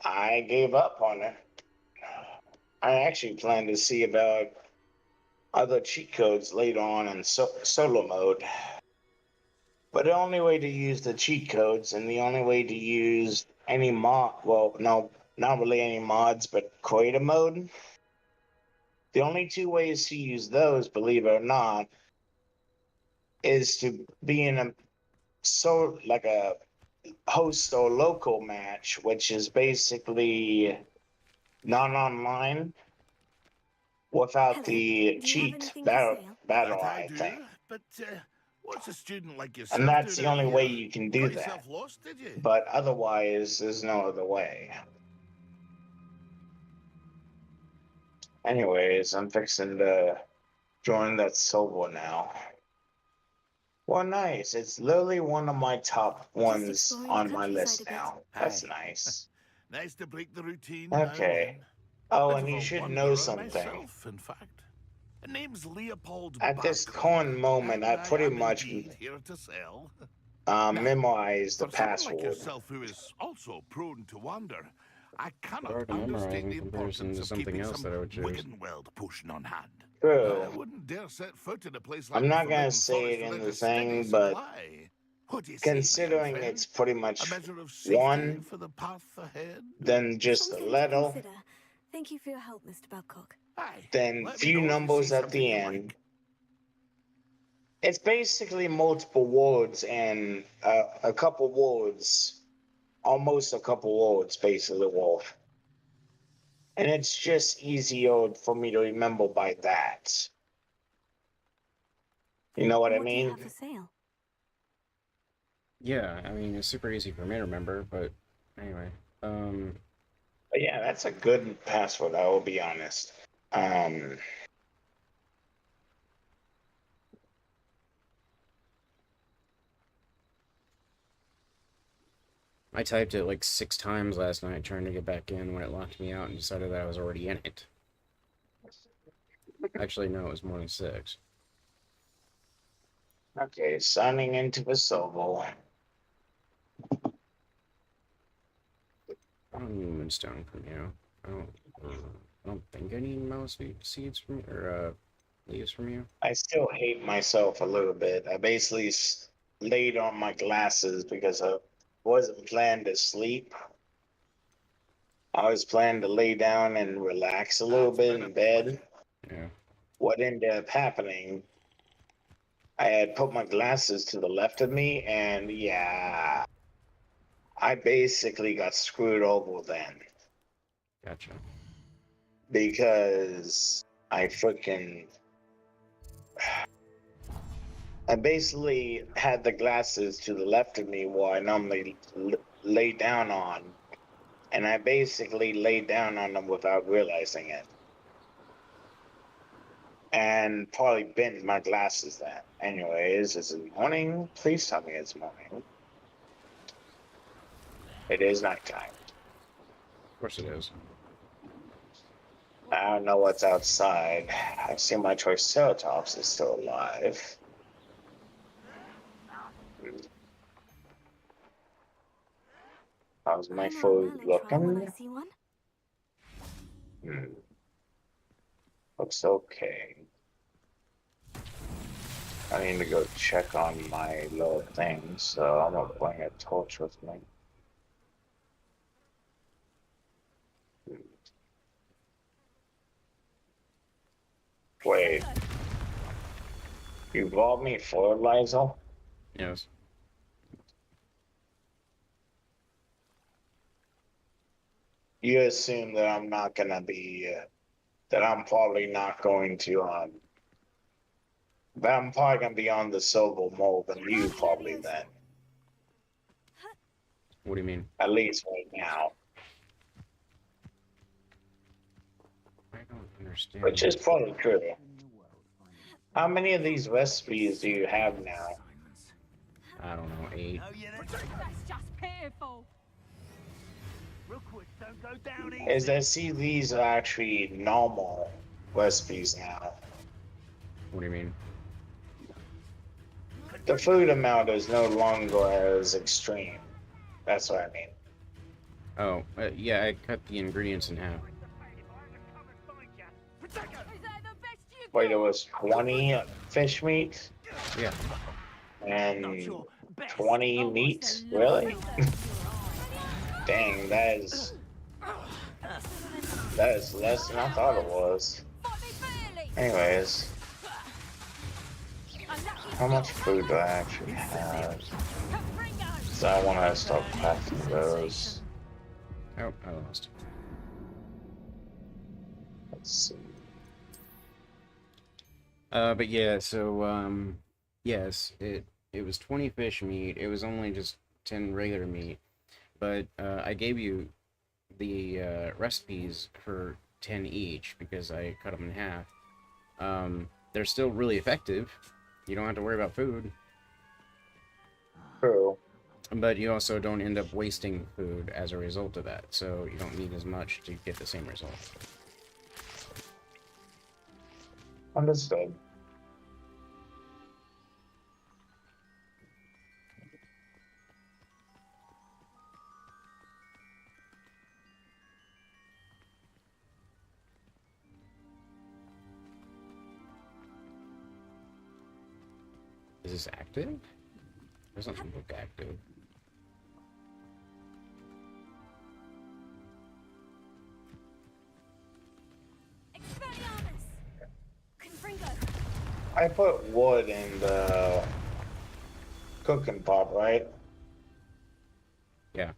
Speaker 10: I gave up on it. I actually plan to see about other cheat codes later on in solo mode. But the only way to use the cheat codes and the only way to use any mod, well, no, not really any mods, but creator mode. The only two ways to use those, believe it or not, is to be in a host or local match, which is basically non-online without the cheat battle, I think.
Speaker 2: But what's a student like yourself?
Speaker 10: And that's the only way you can do that.
Speaker 2: Lost, did you?
Speaker 10: But otherwise, there's no other way. Anyways, I'm fixing to join that silver now. Well, nice. It's literally one of my top ones on my list now. That's nice.
Speaker 2: Nice to break the routine.
Speaker 10: Okay. Oh, and you should know something.
Speaker 2: Myself, in fact. The name's Leopold
Speaker 10: At this
Speaker 2: Barker,
Speaker 10: current moment, I
Speaker 2: and
Speaker 10: pretty
Speaker 2: am
Speaker 10: much
Speaker 2: indeed here to sell.
Speaker 10: memorized the
Speaker 2: For someone
Speaker 10: password.
Speaker 2: like yourself who is also prone to wander, I cannot
Speaker 1: Hard to memorize
Speaker 2: understate
Speaker 1: in
Speaker 2: the
Speaker 1: comparison
Speaker 2: importance
Speaker 1: to
Speaker 2: of
Speaker 1: something
Speaker 2: keeping
Speaker 1: else
Speaker 2: some
Speaker 1: that I would choose.
Speaker 2: Wiggenweld potion on hand.
Speaker 10: True.
Speaker 2: I wouldn't dare set foot in a place like
Speaker 10: I'm
Speaker 2: the
Speaker 10: not gonna
Speaker 2: Forbidden
Speaker 10: say
Speaker 2: Forest
Speaker 10: it in
Speaker 2: without
Speaker 10: the
Speaker 2: a steady
Speaker 10: thing, but
Speaker 2: supply. What do you say, my young
Speaker 10: considering
Speaker 2: friend?
Speaker 10: it's pretty
Speaker 2: A
Speaker 10: much
Speaker 2: measure of safety
Speaker 10: one,
Speaker 2: for the path ahead?
Speaker 10: then just a
Speaker 4: Something to
Speaker 10: little,
Speaker 4: consider. Thank you for your help, Mr. Babcock.
Speaker 2: Aye.
Speaker 10: then
Speaker 2: Let me
Speaker 10: few
Speaker 2: know if you
Speaker 10: numbers
Speaker 2: see
Speaker 10: at
Speaker 2: something
Speaker 10: the
Speaker 2: you
Speaker 10: end.
Speaker 2: like.
Speaker 10: It's basically multiple words and a couple words, almost a couple words, basically, Wolf. And it's just easier for me to remember by that. You know what I
Speaker 4: What do you
Speaker 10: mean?
Speaker 4: have for sale?
Speaker 1: Yeah, I mean, it's super easy for me to remember, but anyway.
Speaker 10: But yeah, that's a good password, I will be honest.
Speaker 1: I typed it like 6 times last night trying to get back in when it locked me out and decided that I was already in it. Actually, no, it was more than 6.
Speaker 10: Okay, signing into the Sovo.
Speaker 1: I don't need moonstone from you. I don't think I need mouse seeds from or leaves from you.
Speaker 10: I still hate myself a little bit. I basically laid on my glasses because I wasn't planning to sleep. I was planning to lay down and relax a little bit in bed.
Speaker 1: Yeah.
Speaker 10: What ended up happening, I had put my glasses to the left of me, and yeah, I basically got screwed over then.
Speaker 1: Gotcha.
Speaker 10: Because I basically had the glasses to the left of me where I normally lay down on, and I basically laid down on them without realizing it. And probably bent my glasses then. Anyways, is it morning? Please tell me it's morning. It is nighttime.
Speaker 1: Of course it is.
Speaker 10: I don't know what's outside. I see my Triceratops is still alive. How's my
Speaker 4: I'm
Speaker 10: food
Speaker 4: when I
Speaker 10: looking?
Speaker 4: see one.
Speaker 10: Looks okay. I need to go check on my little thing, so I'm gonna bring a torch with me. Wait. You bought me fertilizer?
Speaker 1: Yes.
Speaker 10: You assume that I'm not gonna be, that I'm probably not going to, that I'm probably gonna be on the silver more than you probably then.
Speaker 1: What do you mean?
Speaker 10: At least right now.
Speaker 1: I don't understand.
Speaker 10: Which is probably true. How many of these recipes do you have now?
Speaker 1: I don't know, 8.
Speaker 11: That's just pitiful.
Speaker 8: Rookwoods don't go down easy.
Speaker 10: Is I see these are actually normal recipes now.
Speaker 1: What do you mean?
Speaker 10: The food amount is no longer as extreme. That's what I mean.
Speaker 1: Oh, yeah, I cut the ingredients in half.
Speaker 10: Wait, it was 20 fish meat?
Speaker 1: Yeah.
Speaker 10: And 20 meat? Really? Dang, that is less than I thought it was. Anyways. How much food do I actually have? So I want to start crafting those.
Speaker 1: Oh, I lost.
Speaker 10: Let's see.
Speaker 1: But yeah, so, yes, it was 20 fish meat. It was only just 10 regular meat. But, I gave you the, recipes for 10 each because I cut them in half. They're still really effective. You don't have to worry about food.
Speaker 10: True.
Speaker 1: But you also don't end up wasting food as a result of that, so you don't need as much to get the same result.
Speaker 10: Understood.
Speaker 1: Is this active? Doesn't look active.
Speaker 4: Expelliarmus! Confringo!
Speaker 10: I put wood in the cooking pot, right?
Speaker 1: Yeah.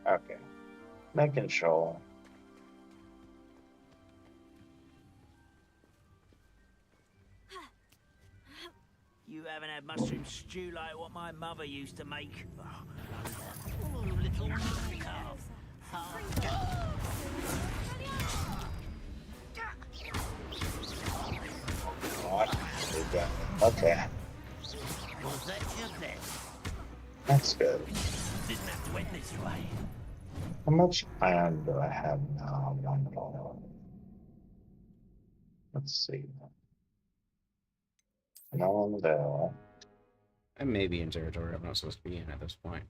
Speaker 10: Okay. Making sure.
Speaker 8: You haven't had mushroom stew like what my mother used to make. Oh, little calf.
Speaker 10: What? Okay.
Speaker 8: Was that your death?
Speaker 10: That's good.
Speaker 8: Didn't have to end this way.
Speaker 10: How much iron do I have now? $1. Let's see. No one there.
Speaker 1: I may be in territory I'm not supposed to be in at this point.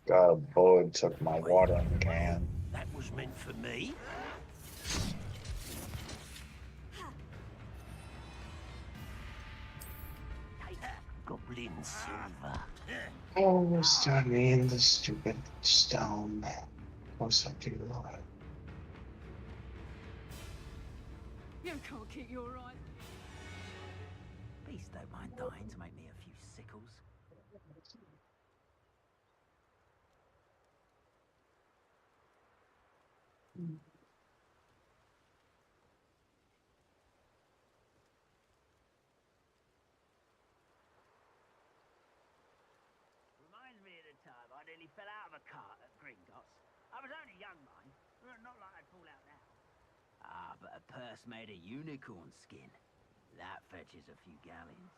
Speaker 10: God, Boyd took my watering can.
Speaker 8: That was meant for me. Take that, goblin silver.
Speaker 10: Oh, start me in the stupid stone. What's up to you, Lord?
Speaker 11: You can't keep your eyes.
Speaker 8: Beast don't mind dying to make me a few sickles. Reminds me of the time I nearly fell out of a cart at Gringotts. I was only young, mind. Not like I'd fall out now. Ah, but a purse made of unicorn skin. That fetches a few galleons.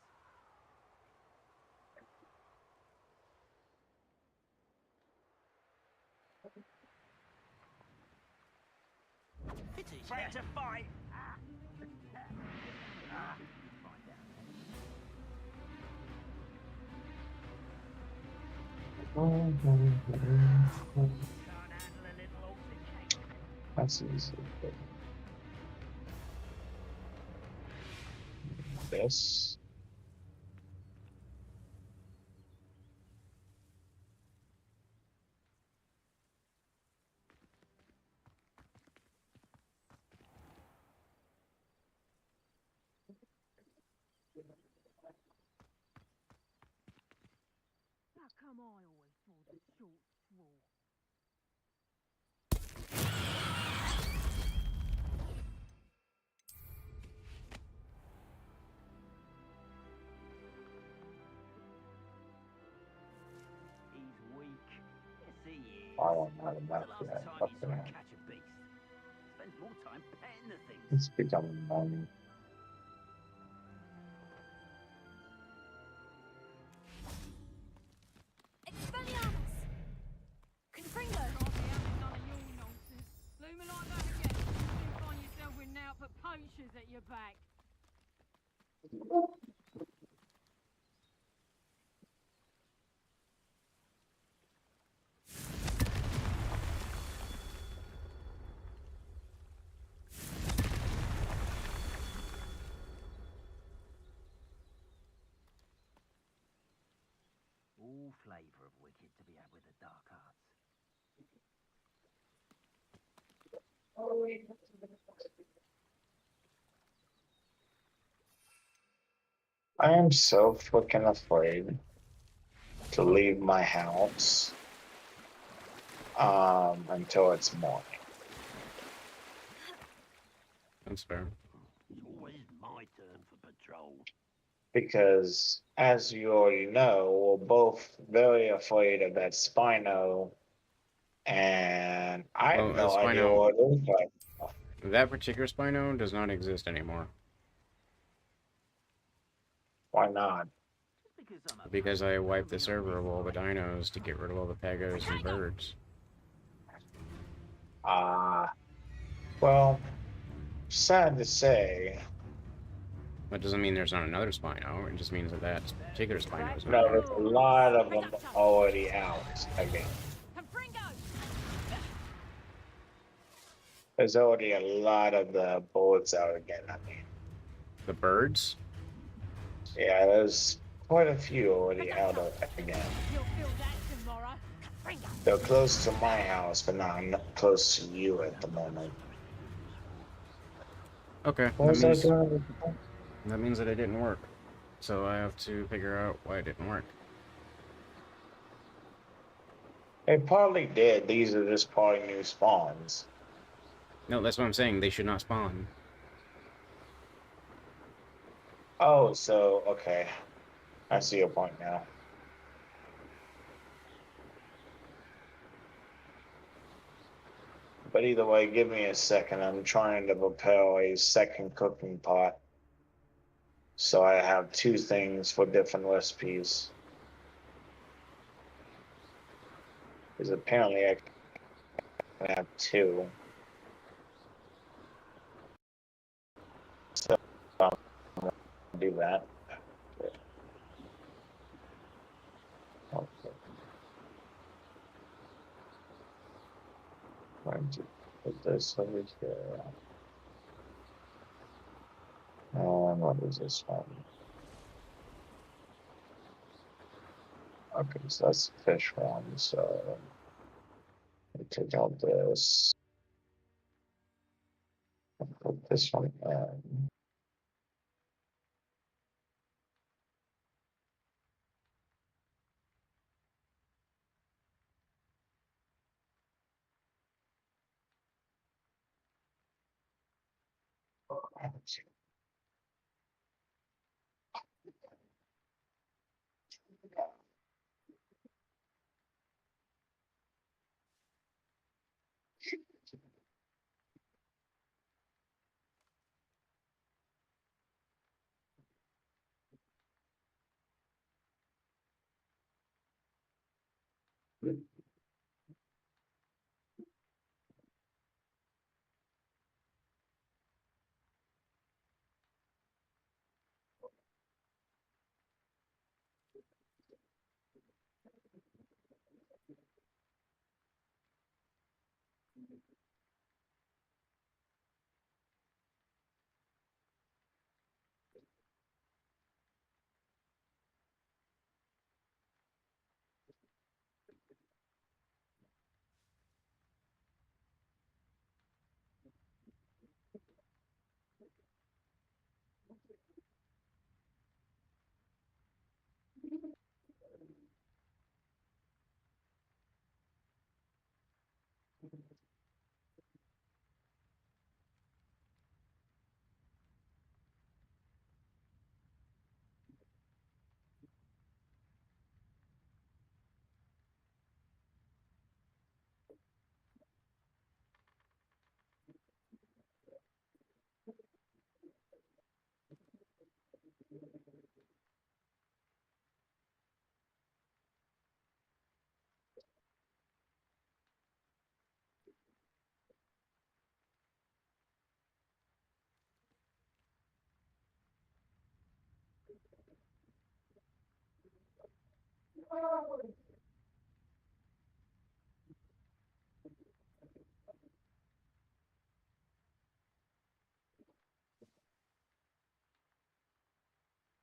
Speaker 8: Ready to fight!
Speaker 10: That's easy. This.
Speaker 11: How come I always fall the short straw?
Speaker 8: He's weak. Yes, he is.
Speaker 10: I don't have enough
Speaker 8: The
Speaker 10: yet.
Speaker 8: last
Speaker 10: Fuck
Speaker 8: time you saw him
Speaker 10: that.
Speaker 8: catch a beast. Spends more time petting the thing.
Speaker 10: It's becoming money.
Speaker 4: Expelliarmus! Confringo!
Speaker 11: Can't be having none of your nonsense. Leave me like that again. You'll find yourself with now but poachers at your back.
Speaker 8: All flavour of wicked to be had with the dark arts.
Speaker 10: I am so fucking afraid to leave my house until it's morning.
Speaker 1: That's fair.
Speaker 8: It's always my turn for patrol.
Speaker 10: Because, as you already know, we're both very afraid of that Spino, and I have
Speaker 1: Oh,
Speaker 10: no idea
Speaker 1: Spino.
Speaker 10: what it is like.
Speaker 1: That particular Spino does not exist anymore.
Speaker 10: Why not?
Speaker 1: Because I wiped the server of all the dinos to get rid of all the pegos and birds.
Speaker 10: Well, sad to say,
Speaker 1: That doesn't mean there's not another Spino, it just means that that particular Spino is
Speaker 10: no,
Speaker 1: not.
Speaker 10: there's a lot of them already out again.
Speaker 11: Confringo!
Speaker 10: There's already a lot of the bullets out again. I mean,
Speaker 1: The birds?
Speaker 10: yeah, there's quite a few already out of again.
Speaker 11: You'll feel that tomorrow. Gringos.
Speaker 10: They're close to my house, but not close to you at the moment.
Speaker 1: Okay,
Speaker 10: What was I doing?
Speaker 1: that means that it didn't work. So I have to figure out why it didn't work.
Speaker 10: It probably did. These are just probably new spawns.
Speaker 1: No, that's what I'm saying. They should not spawn.
Speaker 10: Oh, so okay. I see your point now. But either way, give me a second. I'm trying to prepare a second cooking pot. So I have two things for different recipes. Because apparently I can have two. So I'm going to do that. Okay. Going to put this over here. And what is this one? Okay, so that's the fish one. So I take out this. And put this one in.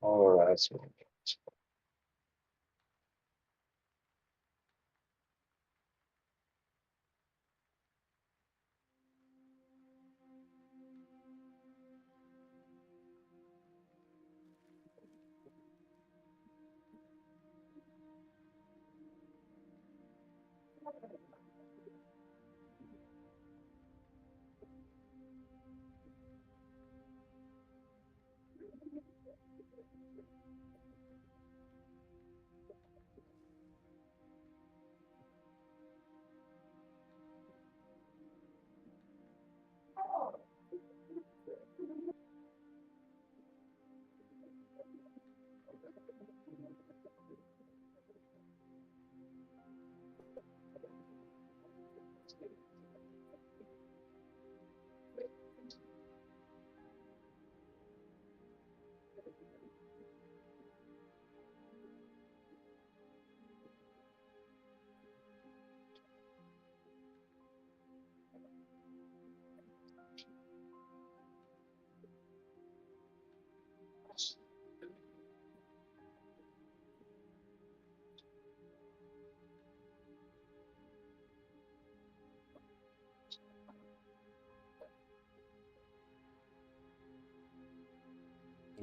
Speaker 10: Oh, that's what it is.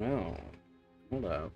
Speaker 1: Oh, hold up.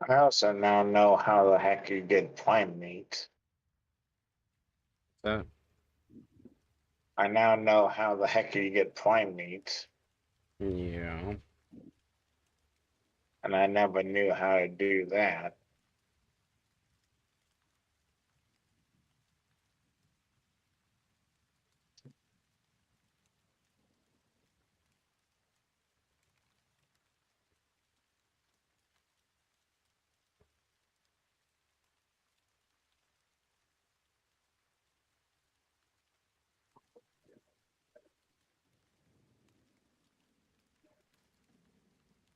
Speaker 10: I also now know how the heck you get prime meat.
Speaker 1: So,
Speaker 10: I now know how the heck you get prime meat,
Speaker 1: yeah.
Speaker 10: and I never knew how to do that.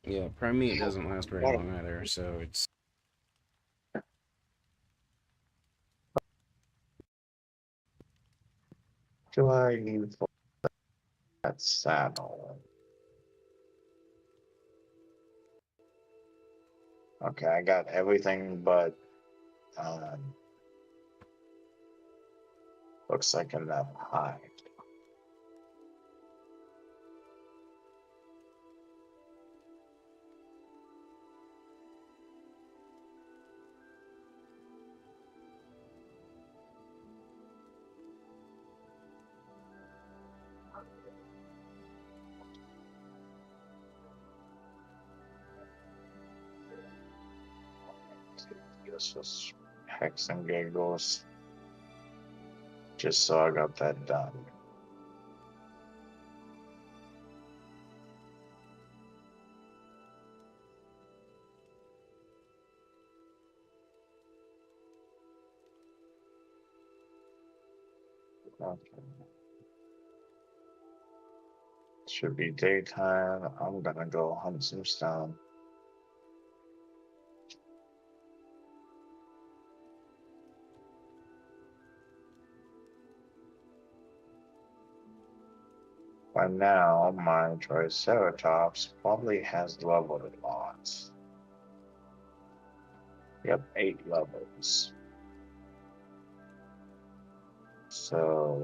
Speaker 1: Yeah, prime meat doesn't last very
Speaker 10: What
Speaker 1: long either, so it's...
Speaker 10: do I need for that saddle? Okay, I got everything but looks like enough hide. This was hex and giggles. Just so I got that done. Okay. Should be daytime. I'm gonna go hunt some stone. By now, my Triceratops probably has leveled a lot. Yep, 8 levels. So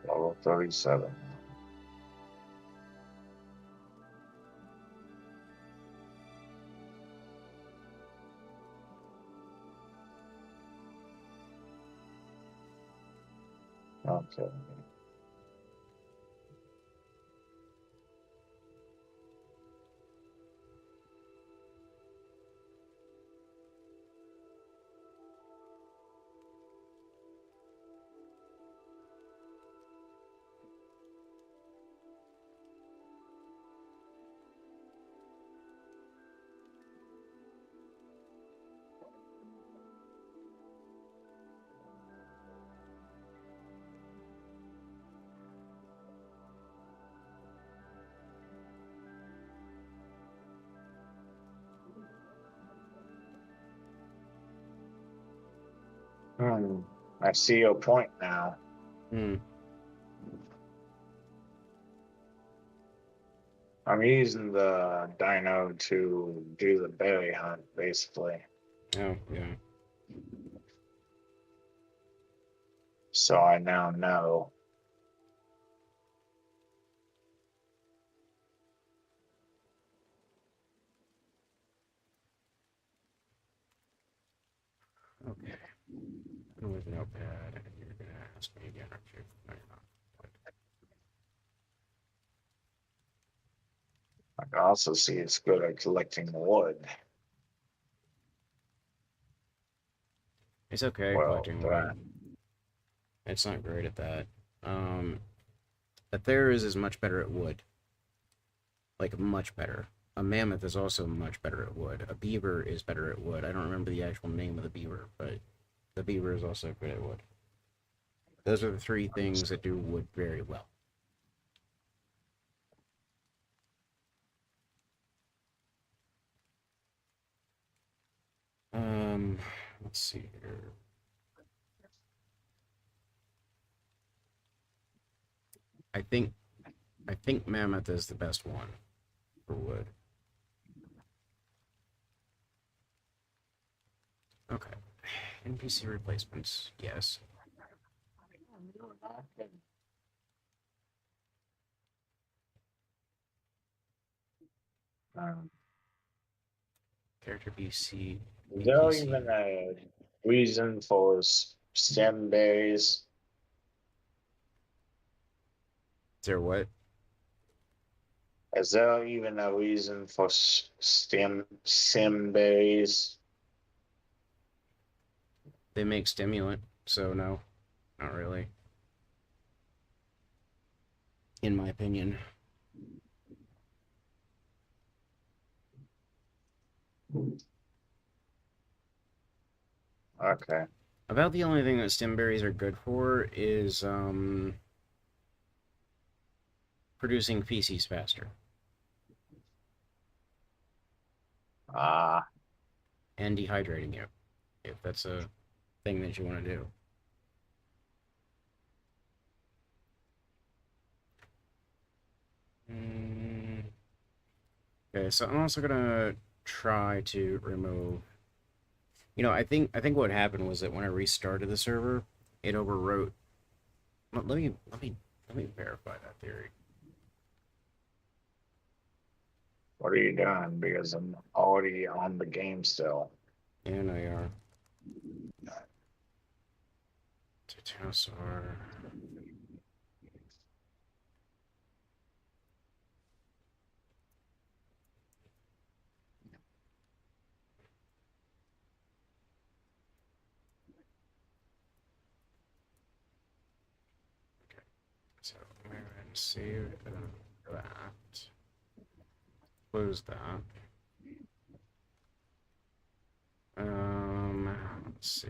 Speaker 10: level 37. Okay. I see your point now. I'm using the dino to do the berry hunt, basically.
Speaker 1: Oh, yeah.
Speaker 10: So I now know.
Speaker 1: Okay. With notepad, and you're gonna ask me again, aren't you? No, you're not.
Speaker 10: I can also see it's good at collecting wood.
Speaker 1: It's okay
Speaker 10: Well,
Speaker 1: collecting wood. It's not great at that. A Theris is much better at wood. Like, much better. A mammoth is also much better at wood. A beaver is better at wood. I don't remember the actual name of the beaver, but the beaver is also good at wood. Those are the 3 things that do wood very well. Let's see here. I think mammoth is the best one for wood. Okay. NPC replacements, yes. Character BC.
Speaker 10: Is there even a reason for stem berries?
Speaker 1: Is there what?
Speaker 10: Is there even a reason for stem berries?
Speaker 1: They make stimulant, so no, not really. In my opinion.
Speaker 10: Okay.
Speaker 1: About the only thing that stem berries are good for is producing feces faster. And dehydrating you, if that's a thing that you want to do. Okay, so I'm also gonna try to remove. You know, I think what happened was that when I restarted the server, it overwrote Let me verify that theory.
Speaker 10: What are you doing? Because I'm already on the game still.
Speaker 1: Yeah, no, you are. Titanosaur. So I'm going to save that. Close that. Let's see.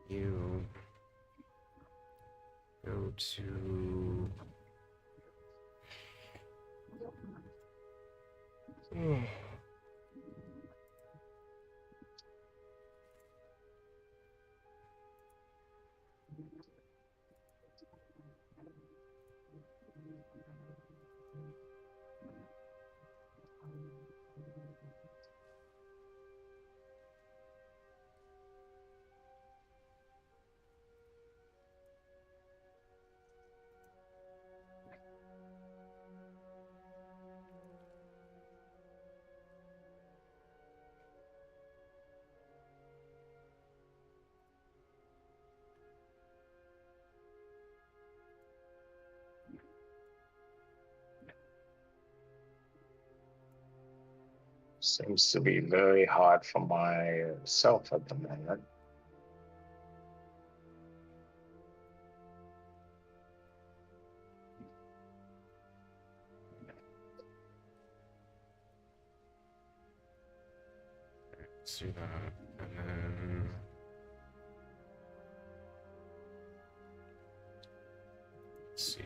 Speaker 1: You go to.
Speaker 10: Seems to be very hard for myself at the moment.
Speaker 1: Let's do that, and then let's see.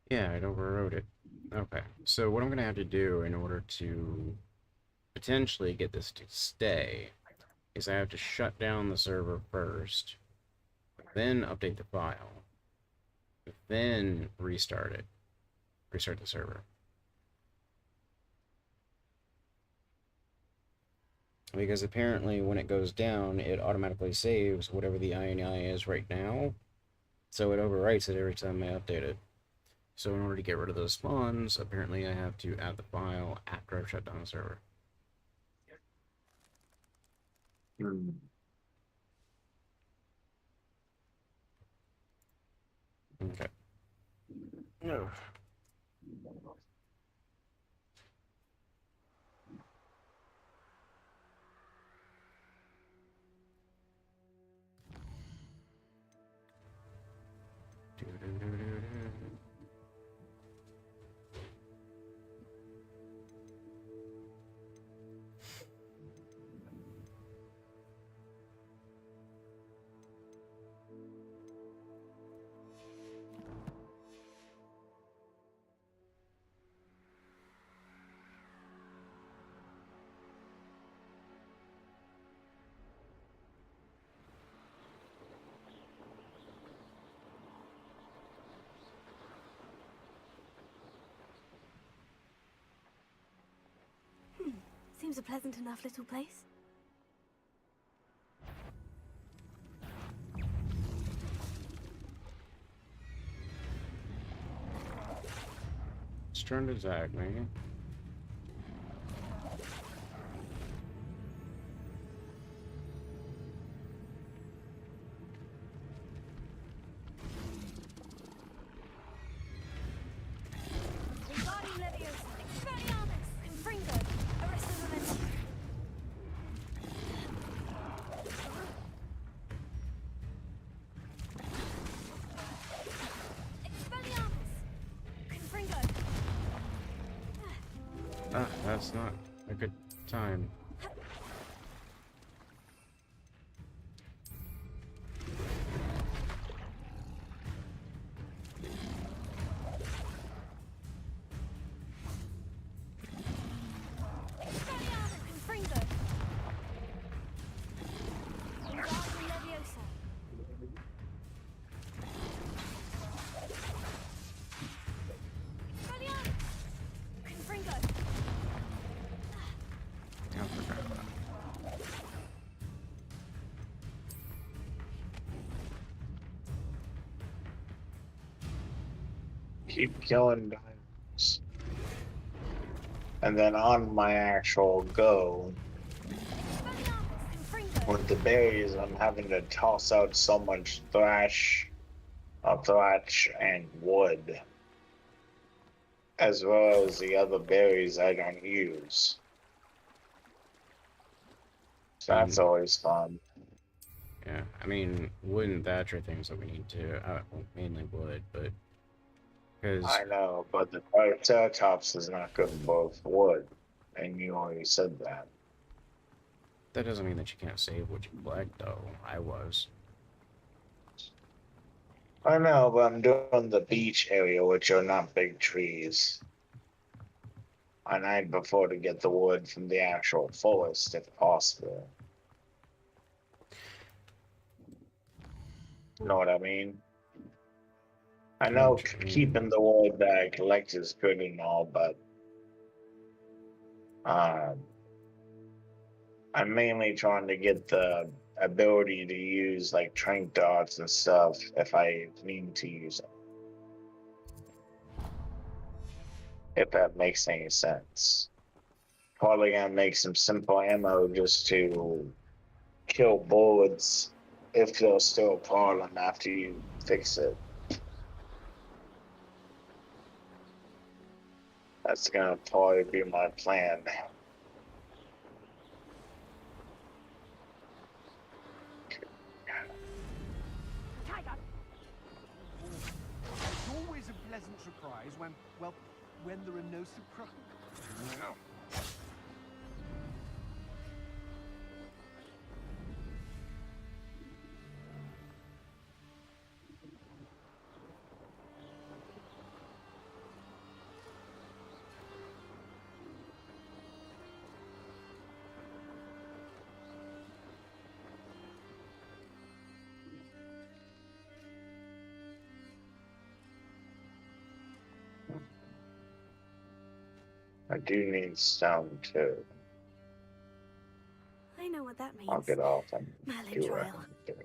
Speaker 1: Yeah, it overrode it. Okay, so what I'm gonna have to do in order to potentially get this to stay is I have to shut down the server first, then update the file, then restart it. Restart the server. Because apparently when it goes down, it automatically saves whatever the INI is right now. So it overwrites it every time I update it. So in order to get rid of those spawns, apparently I have to add the file after I've shut down the server. Okay. No.
Speaker 4: Seems a pleasant enough little place.
Speaker 1: Let's turn to Zach, man.
Speaker 4: Wingardium Leviosa, Expelliarmus, Confringo, Arresto Memento. Expelliarmus, Confringo.
Speaker 1: Ah, that's not a good time.
Speaker 4: Expelliarmus, Confringo. Wingardium Leviosa. Expelliarmus, Confringo.
Speaker 1: I forgot about it.
Speaker 10: Keep killing dinos. And then on my actual go, with the berries, I'm having to toss out so much thrash and wood, as well as the other berries I don't use. So that's always fun.
Speaker 1: Yeah, I mean, wood and thatch are things that we need to, mainly wood, but, because,
Speaker 10: I know, but the Triceratops is not good for wood, and you already said that.
Speaker 1: that doesn't mean that you can't save what you collect, though. I was.
Speaker 10: I know, but I'm doing the beach area, which are not big trees. And I'd prefer to get the wood from the actual forest if possible. You know what I mean? I know keeping the wood that I collect is good and all, but I'm mainly trying to get the ability to use like trank darts and stuff if I need to use them. If that makes any sense. Probably gonna make some simple ammo just to kill bullets if they're still a problem after you fix it. That's gonna probably be my plan.
Speaker 3: It's always a pleasant surprise when, well, when there are no surprises.
Speaker 10: I do need stone too.
Speaker 4: I know what that means.
Speaker 10: I'll get off and
Speaker 4: Merlin
Speaker 10: do what I
Speaker 4: trial.
Speaker 10: can do.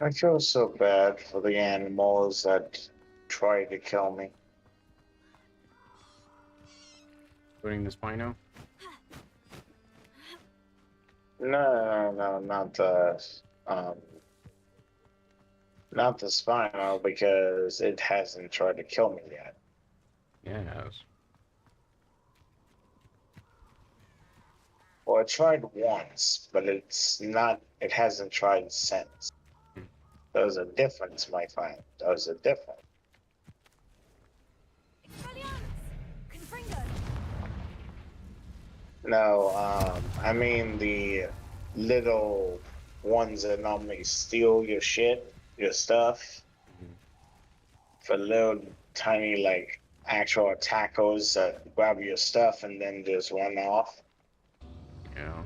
Speaker 10: I feel so bad for the animals that try to kill me.
Speaker 1: Including the Spino?
Speaker 10: No, um, not the Spino because it hasn't tried to kill me yet.
Speaker 1: Yeah, it has.
Speaker 10: Well, it tried once, but it hasn't tried since. There's a difference, my friend. There's a difference. No, I mean the little ones that normally steal your shit, your stuff. For little tiny, like, actual attackers that grab your stuff and then just run off.
Speaker 1: Yeah.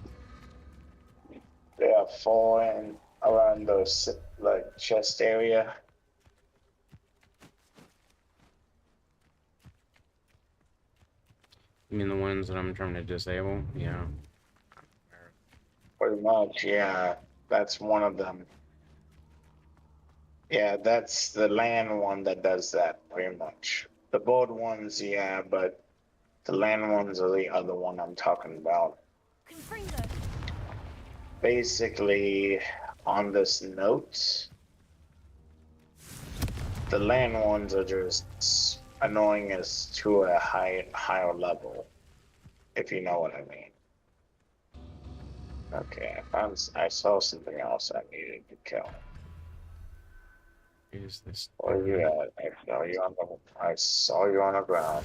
Speaker 10: They are falling around those, like, chest area.
Speaker 1: You mean the ones that I'm trying to disable? Yeah.
Speaker 10: Pretty much, yeah. That's one of them. Yeah, that's the land one that does that, pretty much. The board ones, yeah, but the land ones are the other one I'm talking about. Basically, on this note, the land ones are just annoying us to a higher level, if you know what I mean. Okay, I saw something else I needed to kill.
Speaker 1: Is this?
Speaker 10: Where are you at? I saw you on the ground.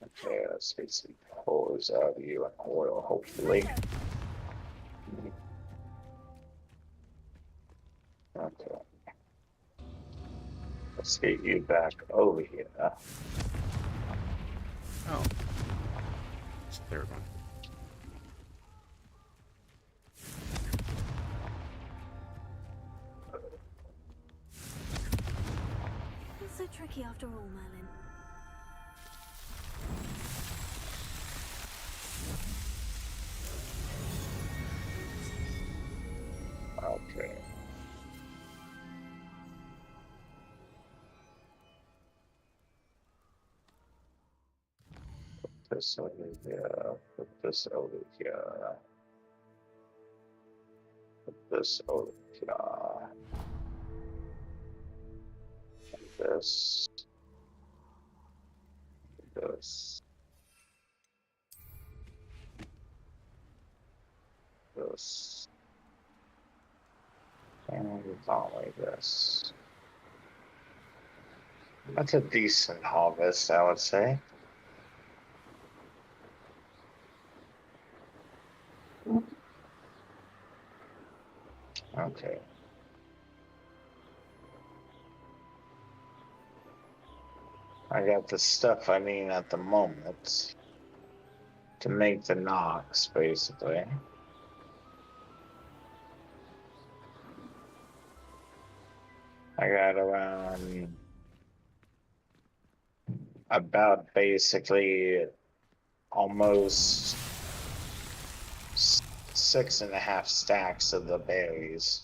Speaker 10: Okay, let's get some pores out of you and oil, hopefully. Okay. Let's get you back over here.
Speaker 1: Oh. It's the third one.
Speaker 4: It's so tricky after all, Merlin.
Speaker 10: Okay. Put this over here. Put this over here. Put this over here. This. This. This. And only this. That's a decent harvest, I would say. Okay. I got the stuff I need at the moment to make the Nox, basically. I got around about basically almost 6.5 stacks of the berries.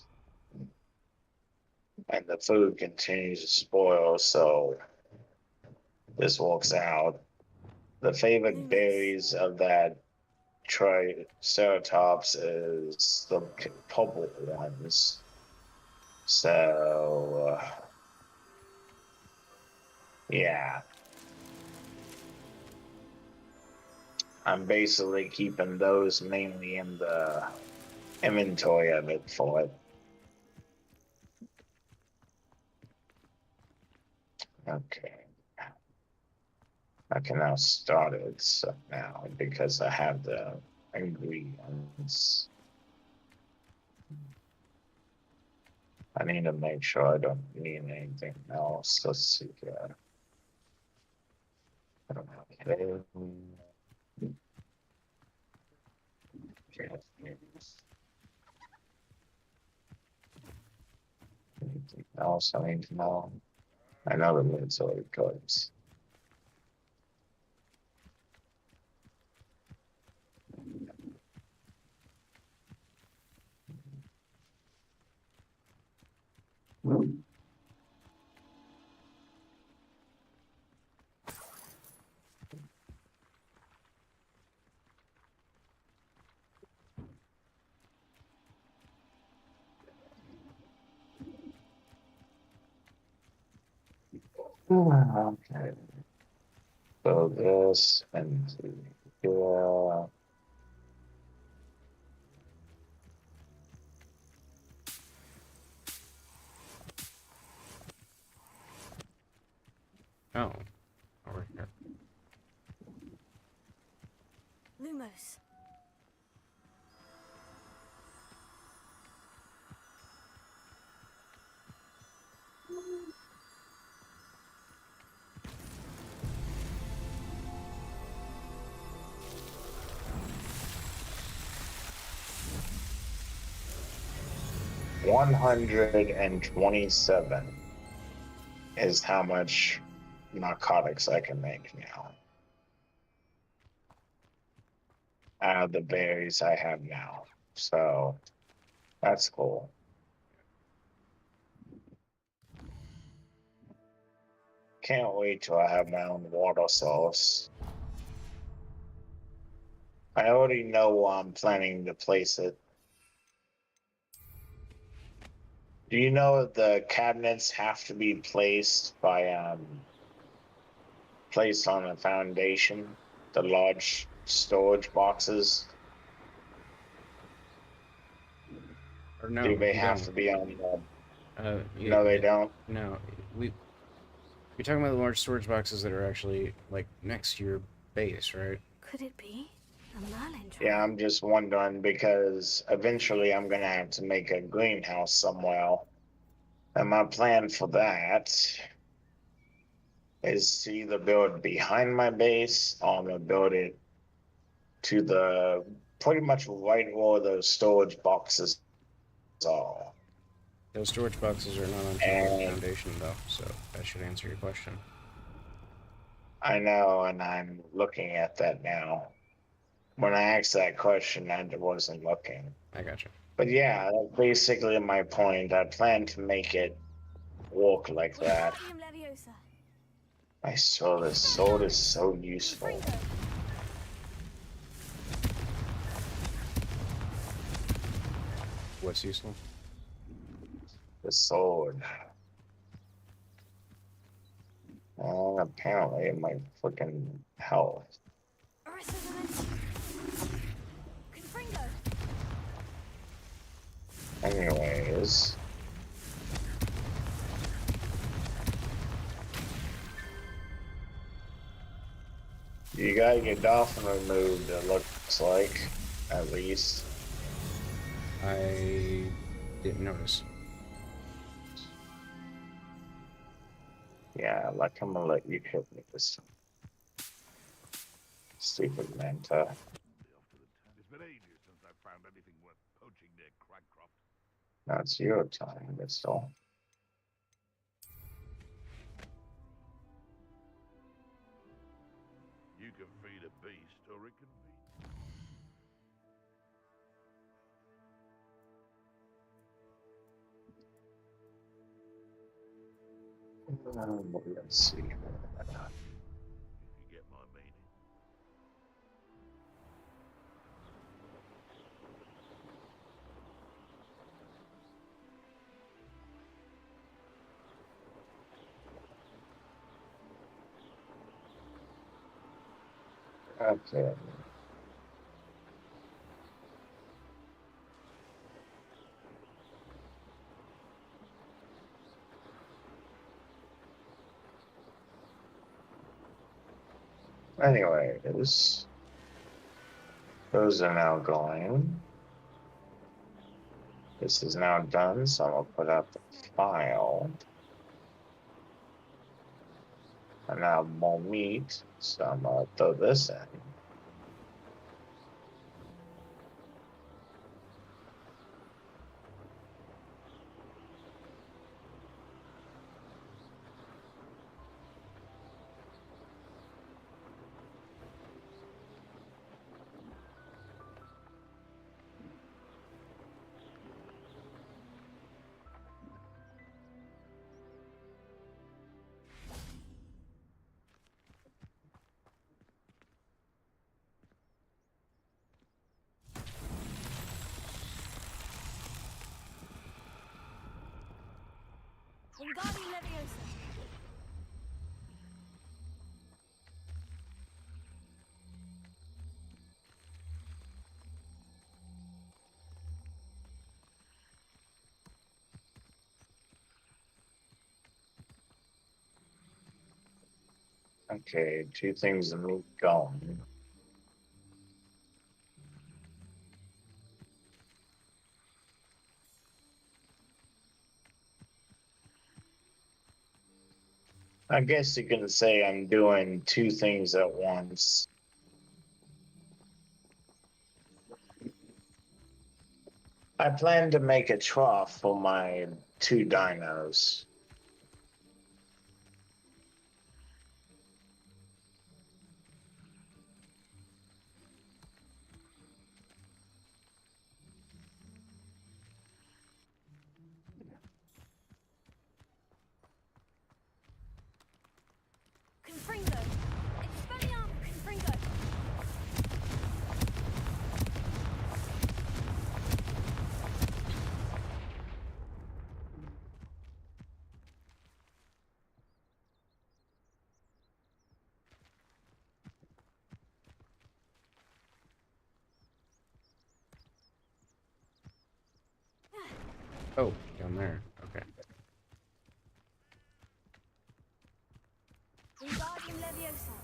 Speaker 10: And the food continues to spoil, so this works out. The favorite berries of that Triceratops is the purple ones. So, yeah. I'm basically keeping those mainly in the inventory of it for it. Okay. I can now start it now because I have the ingredients. I need to make sure I don't need anything else. Let's see here. Okay. Anything else I need to know? I know the military codes. Okay. So this and yeah.
Speaker 1: Oh, over here.
Speaker 4: Lumos. $127 is how much narcotics I can make now. Out of the berries I have now. So that's cool. Can't wait till I have my own water source. I already know where I'm planning to place it. Do you know that the cabinets have to be placed by placed on a foundation? The large storage boxes?
Speaker 1: Or no,
Speaker 10: Do they
Speaker 1: you
Speaker 10: have
Speaker 1: don't.
Speaker 10: to be on the...
Speaker 1: You,
Speaker 10: No, they don't.
Speaker 1: No, you're talking about the large storage boxes that are actually like next to your base, right?
Speaker 4: Could it be a Merlin trap?
Speaker 10: Yeah, I'm just wondering because eventually I'm gonna have to make a greenhouse somewhere. And my plan for that is to either build behind my base or I'm gonna build it to the pretty much right where those storage boxes are.
Speaker 1: Those storage boxes are not on top of the foundation, though, so that should answer your question.
Speaker 10: I know, and I'm looking at that now. When I asked that question, I wasn't looking.
Speaker 1: I gotcha.
Speaker 10: But yeah, that's basically my point. I plan to make it walk like that. I saw this sword is so useful.
Speaker 1: What's useful?
Speaker 10: The sword. Apparently my freaking health. Anyways. You gotta get dolphin removed, it looks like. At least.
Speaker 1: I didn't notice.
Speaker 10: Yeah, like I'm gonna let you hit me this stupid Manta.
Speaker 2: It's been ages since I found anything worth poaching near Cragcroft.
Speaker 10: That's your time, but still.
Speaker 2: You can feed a beast, or it can be.
Speaker 10: Let's see.
Speaker 2: If you get my meaning.
Speaker 10: Okay. Anyways, those are now going. This is now done, so I'm gonna put up the file. And now more meat, so I'm gonna throw this in. Okay, 2 things of meat gone. I guess you can say I'm doing 2 things at once. I plan to make a trough for my 2 dinos.
Speaker 4: Confringo! Expelliarmus Confringo!
Speaker 1: Oh, down there. Okay.
Speaker 4: Wingardium Leviosa!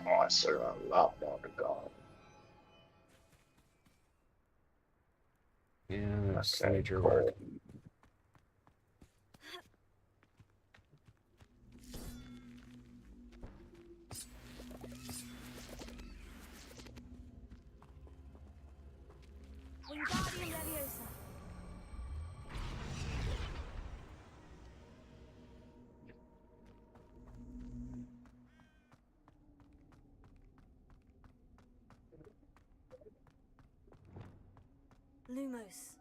Speaker 10: Oh, I still got a lot more to go.
Speaker 1: Yeah, that's
Speaker 10: Okay,
Speaker 1: nature
Speaker 10: cool.
Speaker 1: work.
Speaker 4: Wingardium Leviosa! Lumos.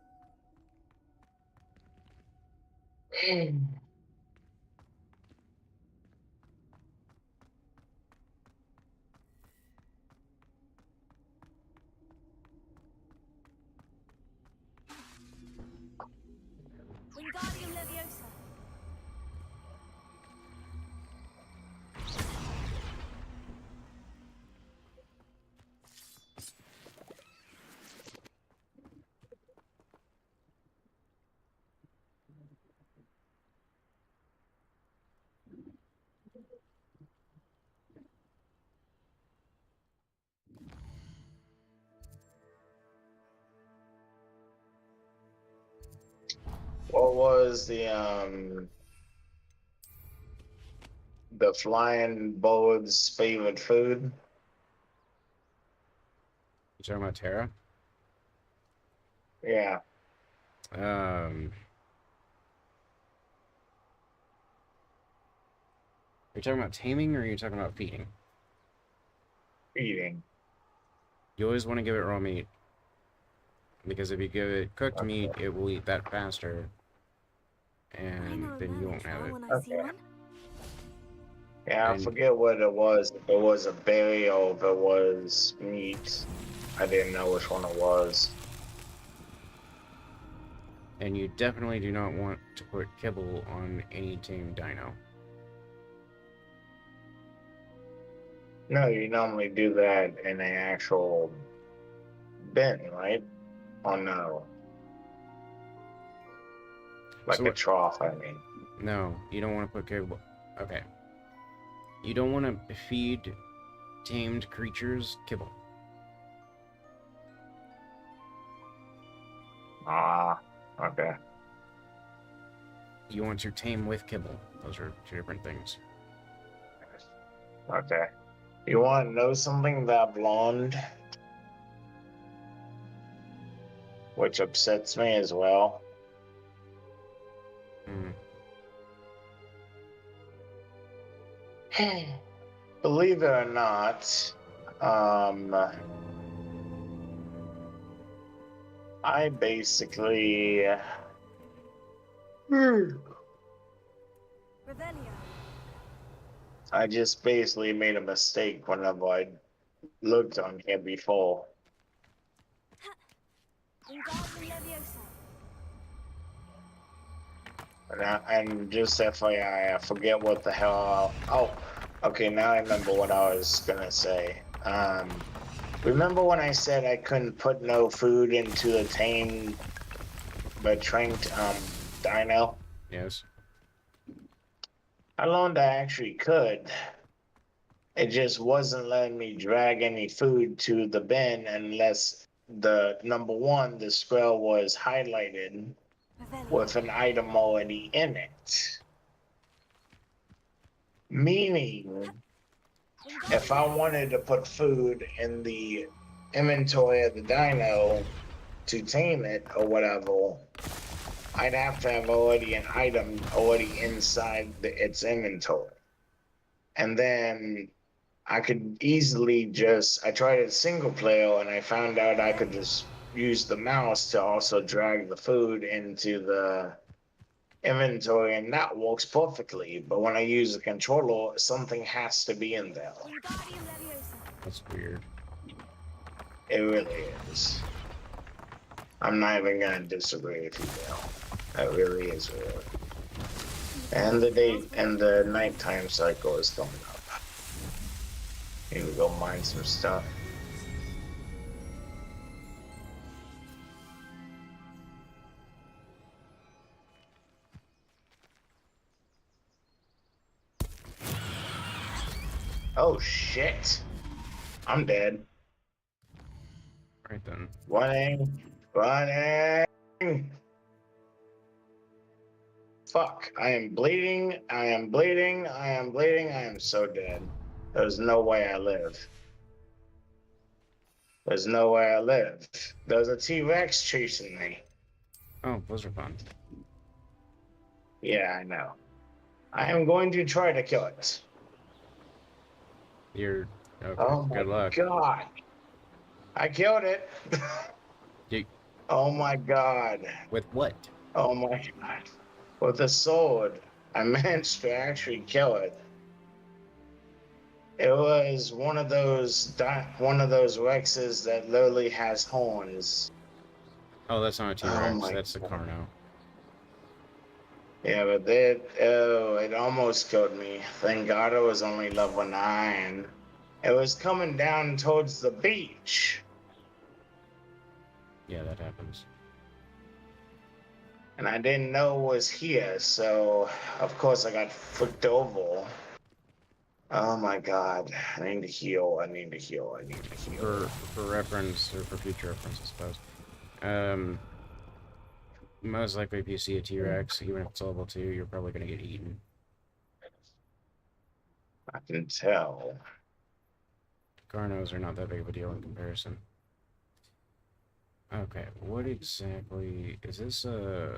Speaker 4: Wingardium Leviosa!
Speaker 10: What was the flying bullet's favorite food?
Speaker 1: You talking about Terra?
Speaker 10: Yeah.
Speaker 1: Are you talking about taming or are you talking about feeding?
Speaker 10: Eating.
Speaker 1: You always want to give it raw meat. Because if you give it cooked meat, it will eat that faster.
Speaker 4: I
Speaker 1: And
Speaker 4: know a
Speaker 1: then you
Speaker 4: mermaid
Speaker 1: won't have
Speaker 4: trail
Speaker 1: it.
Speaker 4: when I see
Speaker 10: Okay.
Speaker 4: one.
Speaker 10: Yeah, I
Speaker 1: And-
Speaker 10: forget what it was. If it was a berry or if it was meat. I didn't know which one it was.
Speaker 1: And you definitely do not want to put kibble on any tamed dino.
Speaker 10: No, you normally do that in an actual bin, right? Oh no. Like
Speaker 1: So
Speaker 10: a
Speaker 1: what-
Speaker 10: trough, I mean.
Speaker 1: No, you don't want to put kibble. Okay. You don't want to feed tamed creatures kibble.
Speaker 10: Ah, okay.
Speaker 1: You want to tame with kibble. Those are 2 different things.
Speaker 10: Okay. You want to know something that blonde? Which upsets me as well. Believe it or not, I basically
Speaker 4: Revelio.
Speaker 10: I just basically made a mistake whenever I looked on here before. And just FYI, I forget what the hell. Oh, okay. Now I remember what I was gonna say. Remember when I said I couldn't put no food into the tamed but tranked dino?
Speaker 1: Yes.
Speaker 10: I learned I actually could. It just wasn't letting me drag any food to the bin unless the number one, the scroll was highlighted with an item already in it. Meaning, if I wanted to put food in the inventory of the dino to tame it or whatever, I'd have to have already an item already inside its inventory. And then I could easily I tried it single player and I found out I could just use the mouse to also drag the food into the inventory, and that works perfectly. But when I use the controller, something has to be in there.
Speaker 1: That's weird.
Speaker 10: It really is. I'm not even gonna disagree with you, Bill. That really is weird. And the nighttime cycle is coming up. Need to go mine some stuff. Oh shit! I'm dead.
Speaker 1: Right then.
Speaker 10: Running. Fuck! I am bleeding. I am bleeding. I am so dead. There's no way I live. There's no way I live. There's a T-Rex chasing me.
Speaker 1: Oh, those are fun.
Speaker 10: Yeah, I know. I am going to try to kill it.
Speaker 1: You're okay.
Speaker 10: Oh
Speaker 1: Good
Speaker 10: my
Speaker 1: luck.
Speaker 10: god. I killed it. Oh my god.
Speaker 1: With what?
Speaker 10: Oh my god. With a sword. I managed to actually kill it. It was one of those Rexes that literally has horns.
Speaker 1: Oh, that's not a T-Rex.
Speaker 10: Oh
Speaker 1: That's a Carno.
Speaker 10: Yeah, but it almost killed me. Thank God it was only level 9. It was coming down towards the beach.
Speaker 1: Yeah, that happens.
Speaker 10: And I didn't know it was here, so of course I got flipped over. Oh my god. I need to heal.
Speaker 1: For reference, or for future reference, I suppose. Most likely if you see a T-Rex, even if it's level 2, you're probably gonna get eaten.
Speaker 10: I can tell.
Speaker 1: Carnos are not that big of a deal in comparison. Okay, what exactly is this?
Speaker 4: Revelio.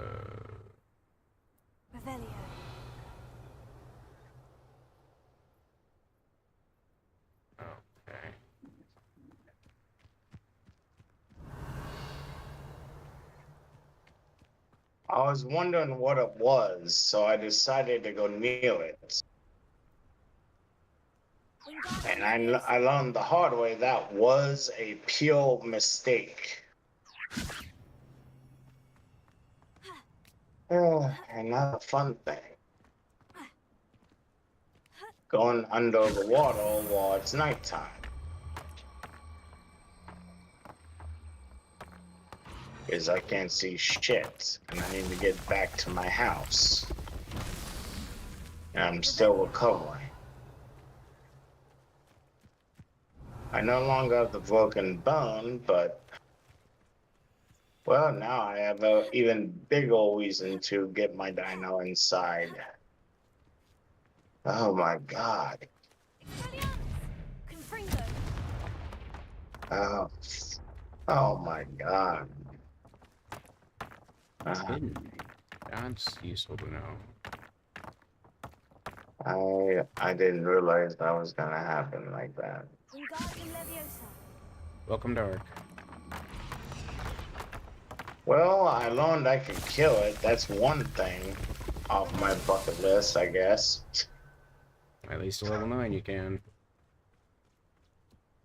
Speaker 1: Okay.
Speaker 10: I was wondering what it was, so I decided to go near it. And I learned the hard way that was a pure mistake. Another fun thing. Going under the water while it's nighttime. Because I can't see shit, and I need to get back to my house. And I'm still recovering. I no longer have the broken bone, but... Well, now I have an even bigger reason to get my dino inside. Oh my god. Oh my god.
Speaker 1: That's useful to know.
Speaker 10: I didn't realize that was gonna happen like that.
Speaker 1: Welcome to Ark.
Speaker 10: Well, I learned I could kill it. That's one thing off my bucket list, I guess.
Speaker 1: At least to level 9 you can.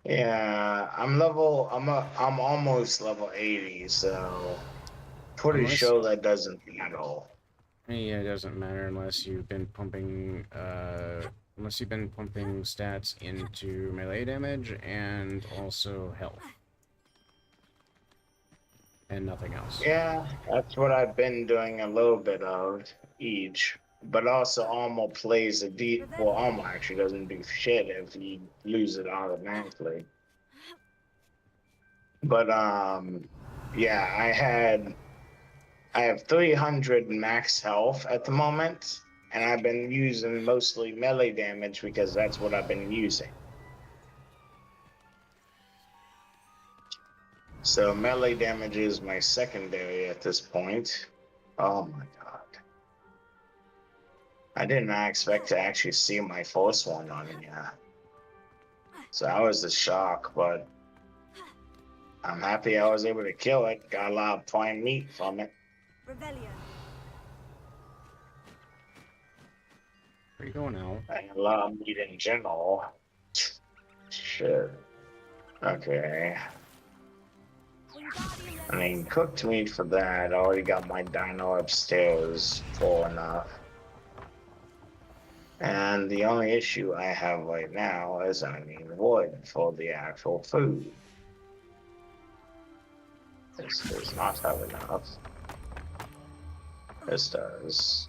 Speaker 10: Yeah, I'm almost level 80, so pretty
Speaker 1: Unless,
Speaker 10: sure that doesn't matter.
Speaker 1: yeah, it doesn't matter unless you've been pumping, stats into melee damage and also health. And nothing else.
Speaker 10: Yeah, that's what I've been doing a little bit of each. But also Armor plays a deep well, Armor actually doesn't do shit if you lose it automatically. But yeah, I have 300 max health at the moment, and I've been using mostly melee damage because that's what I've been using. So melee damage is my secondary at this point. Oh my god. I did not expect to actually see my first one on here. So that was a shock, but I'm happy I was able to kill it. Got a lot of prime meat from it.
Speaker 4: Revelio.
Speaker 1: Where you going now?
Speaker 10: And a lot of meat in general. Shit. Okay. I mean, cooked meat for that. I already got my dino upstairs full enough. And the only issue I have right now is I need wood for the actual food. This does not have enough. This does.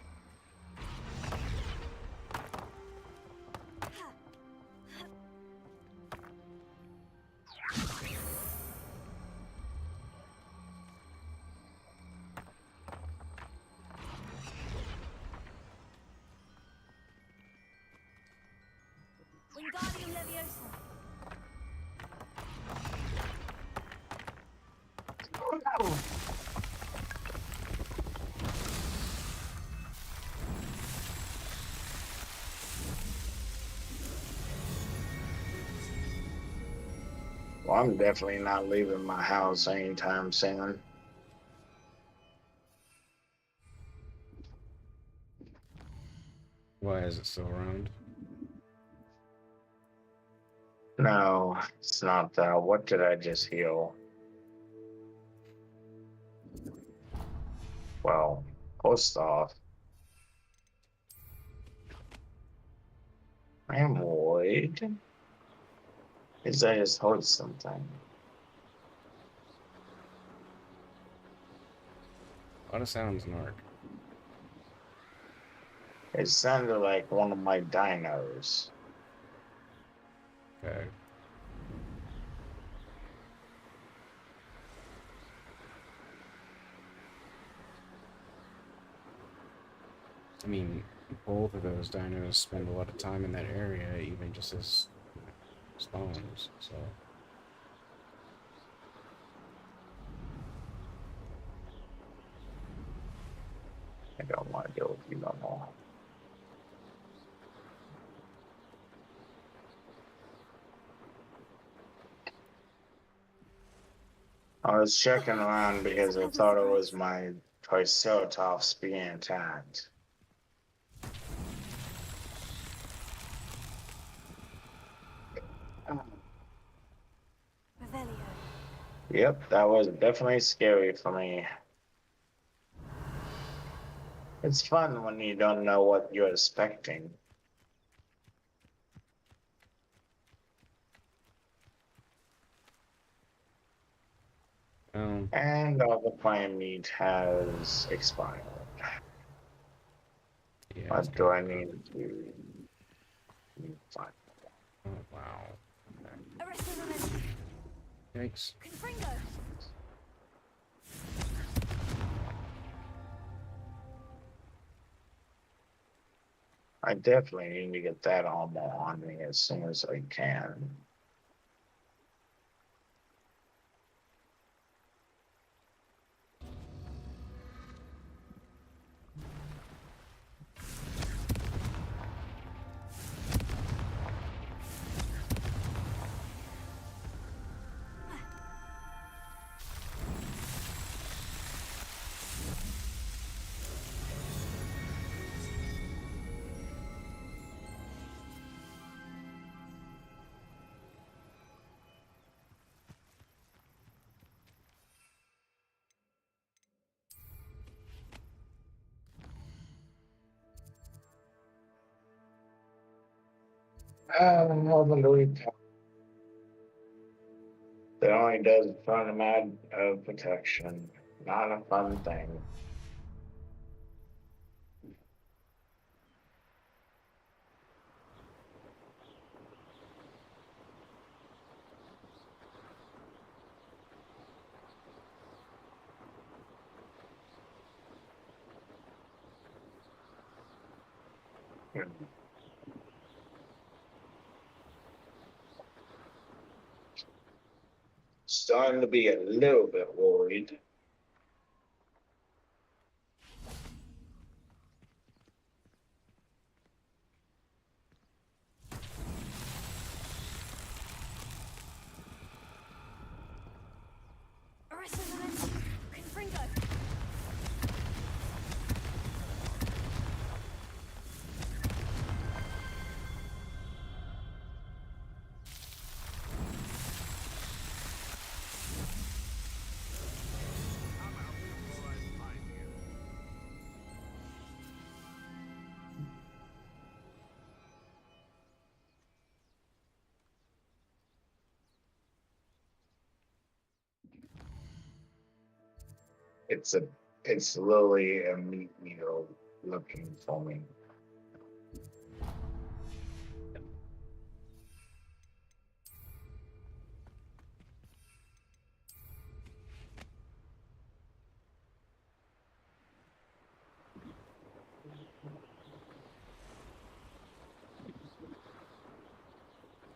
Speaker 4: Wingardium Leviosa.
Speaker 10: Well, I'm definitely not leaving my house anytime soon.
Speaker 1: Why is it still around?
Speaker 10: No, it's not that. What did I just heal? Well, first off, I am worried. Is I just heard something?
Speaker 1: A lot of sounds, Narc.
Speaker 10: It sounded like one of my dinos.
Speaker 1: Okay. I mean, both of those dinos spend a lot of time in that area, even just as spawns, so...
Speaker 10: I don't want to deal with you no more. I was checking around because I thought it was my Triceratops being attacked.
Speaker 4: Revelio.
Speaker 10: Yep, that was definitely scary for me. It's fun when you don't know what you're expecting. And all the prime meat has expired.
Speaker 1: Yeah,
Speaker 10: What do I need to find?
Speaker 1: Oh, wow.
Speaker 4: Arrested Memento.
Speaker 1: Yikes.
Speaker 4: Confringo.
Speaker 10: I definitely need to get that armor on me as soon as I can. It only does a fun amount of protection. Not a fun thing. Starting to be a little bit worried.
Speaker 4: Aristodite! Confringo!
Speaker 10: It's literally a meat meal looking for me.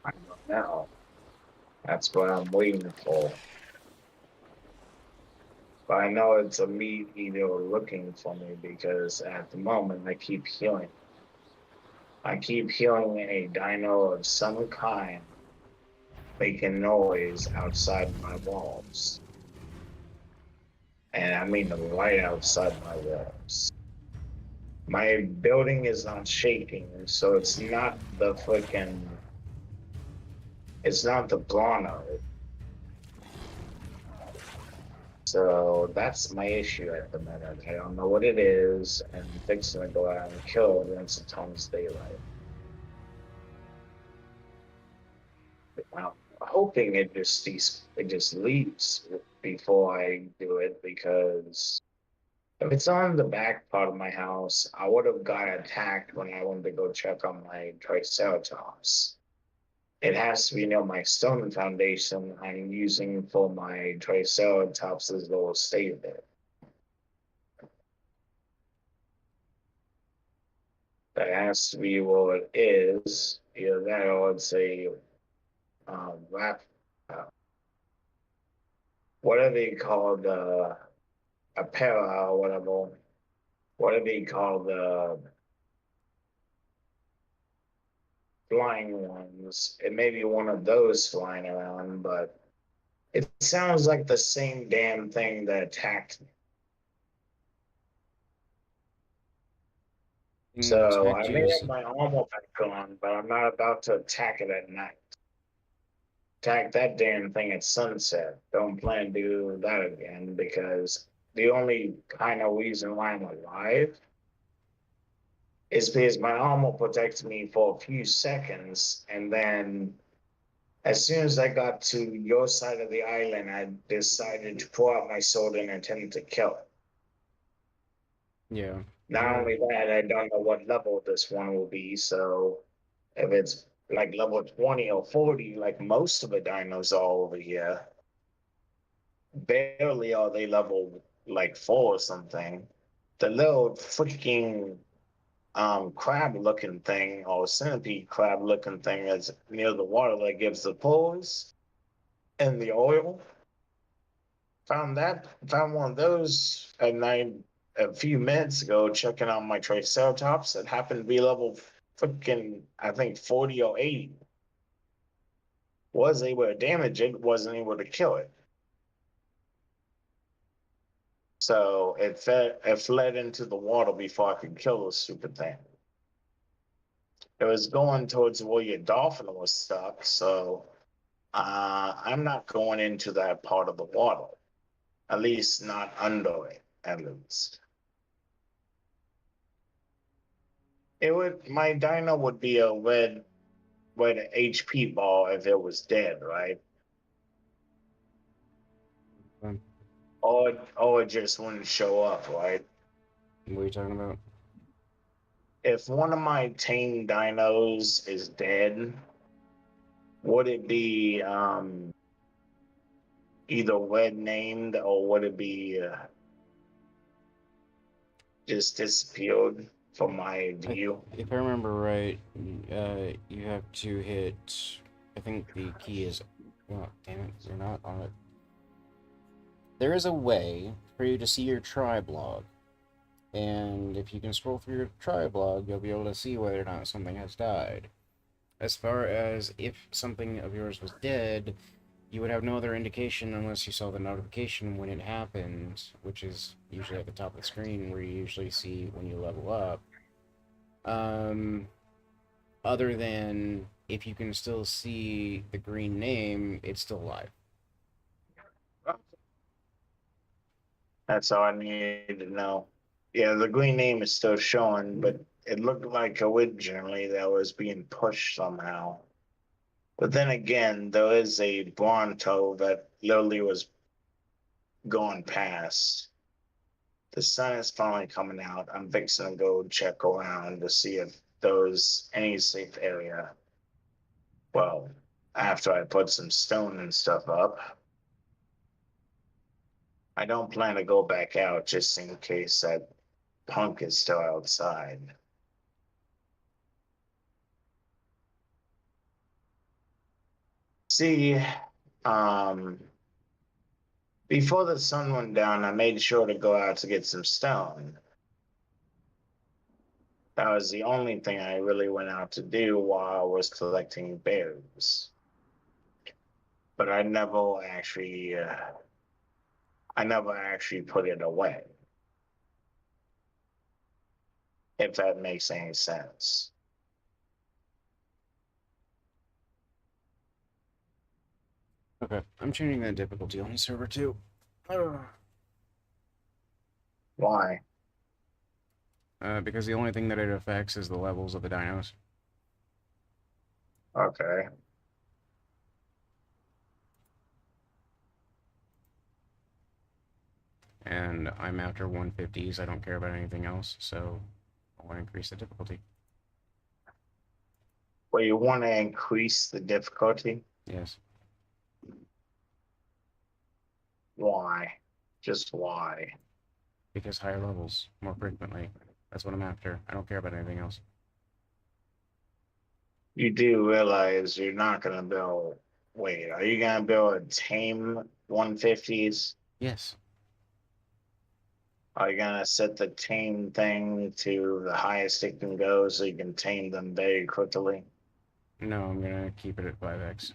Speaker 10: I don't know. That's what I'm waiting for. But I know it's a meat eater looking for me because at the moment I keep healing. I keep hearing a dino of some kind making noise outside my walls. And I mean right outside my walls. My building is not shaking, so it's not the freaking. It's not the Blano. So that's my issue at the minute. I don't know what it is, and I'm fixing to go out and kill it once it turns daylight. I'm hoping it just leaves before I do it, because if it's on the back part of my house, I would have got attacked when I went to go check on my Triceratops. It has to be near my stone foundation I'm using for my Triceratops' little stable. That has to be what it is. Either that or it's a rap. Whatever you call the apparel or whatever. Whatever you call the flying ones. It may be one of those flying around, but it sounds like the same damn thing that attacked me. So I may have my armor back on, but I'm not about to attack it at night. Attack that damn thing at sunset. Don't plan to do that again, because the only kind of reason why I'm alive is because my armor protects me for a few seconds, and then as soon as I got to your side of the island, I decided to pull out my sword and attempt to kill it.
Speaker 1: Yeah.
Speaker 10: Not only that, I don't know what level this one will be, so if it's like level 20 or 40, like most of the dinos are over here, barely are they level like 4 or something. The little freaking crab looking thing, or centipede crab looking thing that's near the water that gives the pores and the oil. Found one of those at night a few minutes ago, checking out my Triceratops. It happened to be level freaking, I think 40 or 80. Was able to damage it, wasn't able to kill it. So it fled into the water before I could kill the stupid thing. It was going towards where your dolphin was stuck, so I'm not going into that part of the water. At least not under it, at least. My dino would be a red with an HP ball if it was dead, right?
Speaker 1: Um,
Speaker 10: Or it just wouldn't show up, right?
Speaker 1: what are you talking about?
Speaker 10: If one of my tame dinos is dead, would it be either red named or would it be just disappeared from my view?
Speaker 1: If I remember right, you have to hit. I think the key is. Oh, damn it! You're not on it. There is a way for you to see your tribe log, and if you can scroll through your tribe log, you'll be able to see whether or not something has died. As far as if something of yours was dead, you would have no other indication unless you saw the notification when it happened, which is usually at the top of the screen where you usually see when you level up. Other than if you can still see the green name, it's still live.
Speaker 10: That's all I needed to know. Yeah, the green name is still showing, but it looked like originally that was being pushed somehow. But then again, there is a Bronto that literally was going past. The sun is finally coming out. I'm fixing to go check around to see if there's any safe area. Well, after I put some stone and stuff up. I don't plan to go back out just in case that punk is still outside. See, before the sun went down, I made sure to go out to get some stone. That was the only thing I really went out to do while I was collecting berries. But I never actually put it away. If that makes any sense.
Speaker 1: Okay, I'm changing that difficulty on the server too.
Speaker 10: Why?
Speaker 1: Because the only thing that it affects is the levels of the dinos.
Speaker 10: Okay.
Speaker 1: And I'm after 150s. I don't care about anything else, so I want to increase the difficulty.
Speaker 10: Well, you want to increase the difficulty?
Speaker 1: Yes.
Speaker 10: Why? Just why?
Speaker 1: Because higher levels, more frequently. That's what I'm after. I don't care about anything else.
Speaker 10: You do realize you're not going to build... Wait, are you going to build a tame 150s?
Speaker 1: Yes.
Speaker 10: Are you going to set the tame thing to the highest it can go so you can tame them very quickly?
Speaker 1: No, I'm going to keep it at 5x.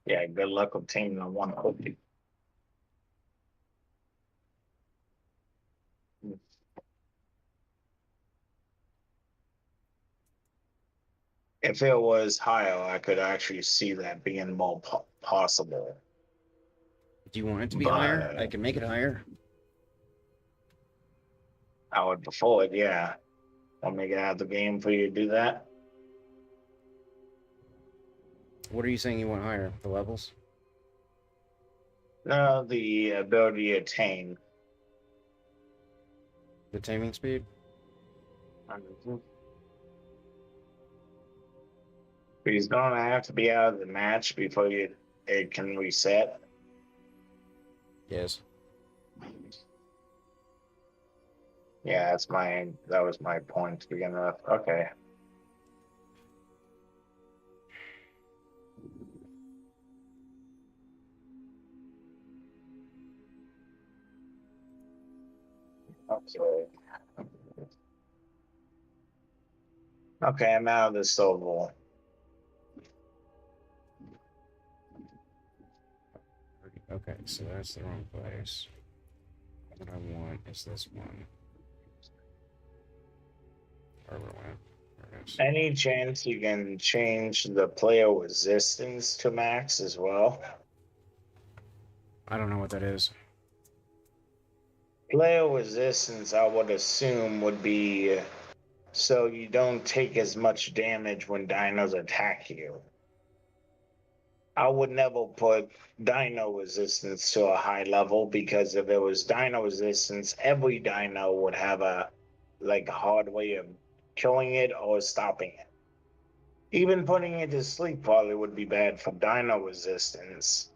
Speaker 10: Yeah, good luck with taming the 150. If it was higher, I could actually see that being more possible.
Speaker 1: Do you want it to be higher? I can make it higher.
Speaker 10: I would prefer it, yeah. I'll make it out of the game for you to do that.
Speaker 1: What are you saying you want higher? The levels?
Speaker 10: No, the ability to tame.
Speaker 1: The taming speed?
Speaker 10: He's gonna have to be out of the match before it can reset.
Speaker 1: Yes.
Speaker 10: Yeah, that was my point to begin with. Okay. Okay. Okay, I'm out of the silver.
Speaker 1: Okay, so that's the wrong place. What I want is this one.
Speaker 10: Any chance you can change the player resistance to max as well?
Speaker 1: I don't know what that is.
Speaker 10: Player resistance, I would assume, would be so you don't take as much damage when dinos attack you. I would never put dino resistance to a high level, because if it was dino resistance, every dino would have a hard way of killing it or stopping it. Even putting it to sleep probably would be bad for dino resistance.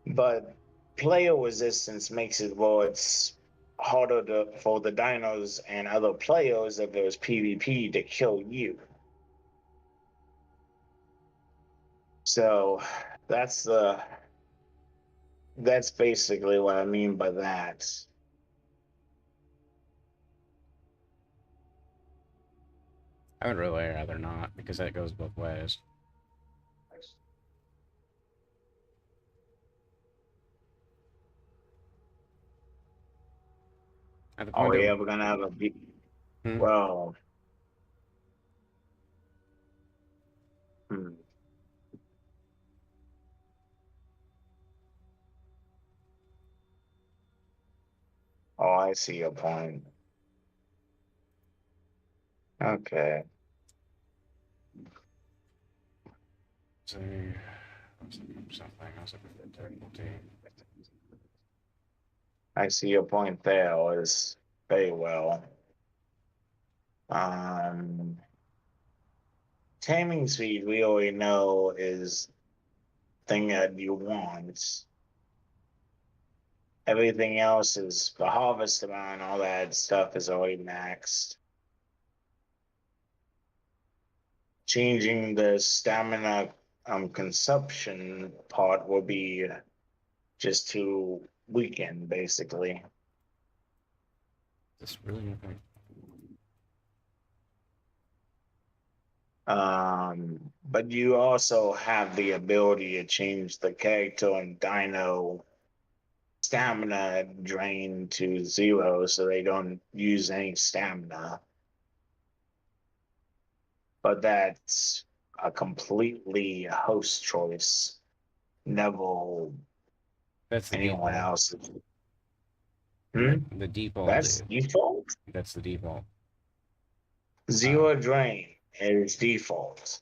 Speaker 10: But player resistance makes it where it's harder for the dinos and other players, if there's PvP, to kill you. So that's basically what I mean by that.
Speaker 1: I would really rather not, because that goes both ways.
Speaker 10: Are we ever gonna have a well? Oh, I see your point. Okay.
Speaker 1: So, something else about difficulty.
Speaker 10: I see your point there, is very well. Taming speed, we already know, is thing that you want. Everything else is the harvest amount, all that stuff is already maxed. Changing the stamina consumption part will be just to weaken, basically.
Speaker 1: That's really nothing.
Speaker 10: But you also have the ability to change the character and dino stamina drain to 0, so they don't use any stamina. But that's a completely host choice. Never
Speaker 1: That's the
Speaker 10: anyone
Speaker 1: default.
Speaker 10: else's.
Speaker 1: The default.
Speaker 10: That's default?
Speaker 1: That's the default.
Speaker 10: 0 drain is default.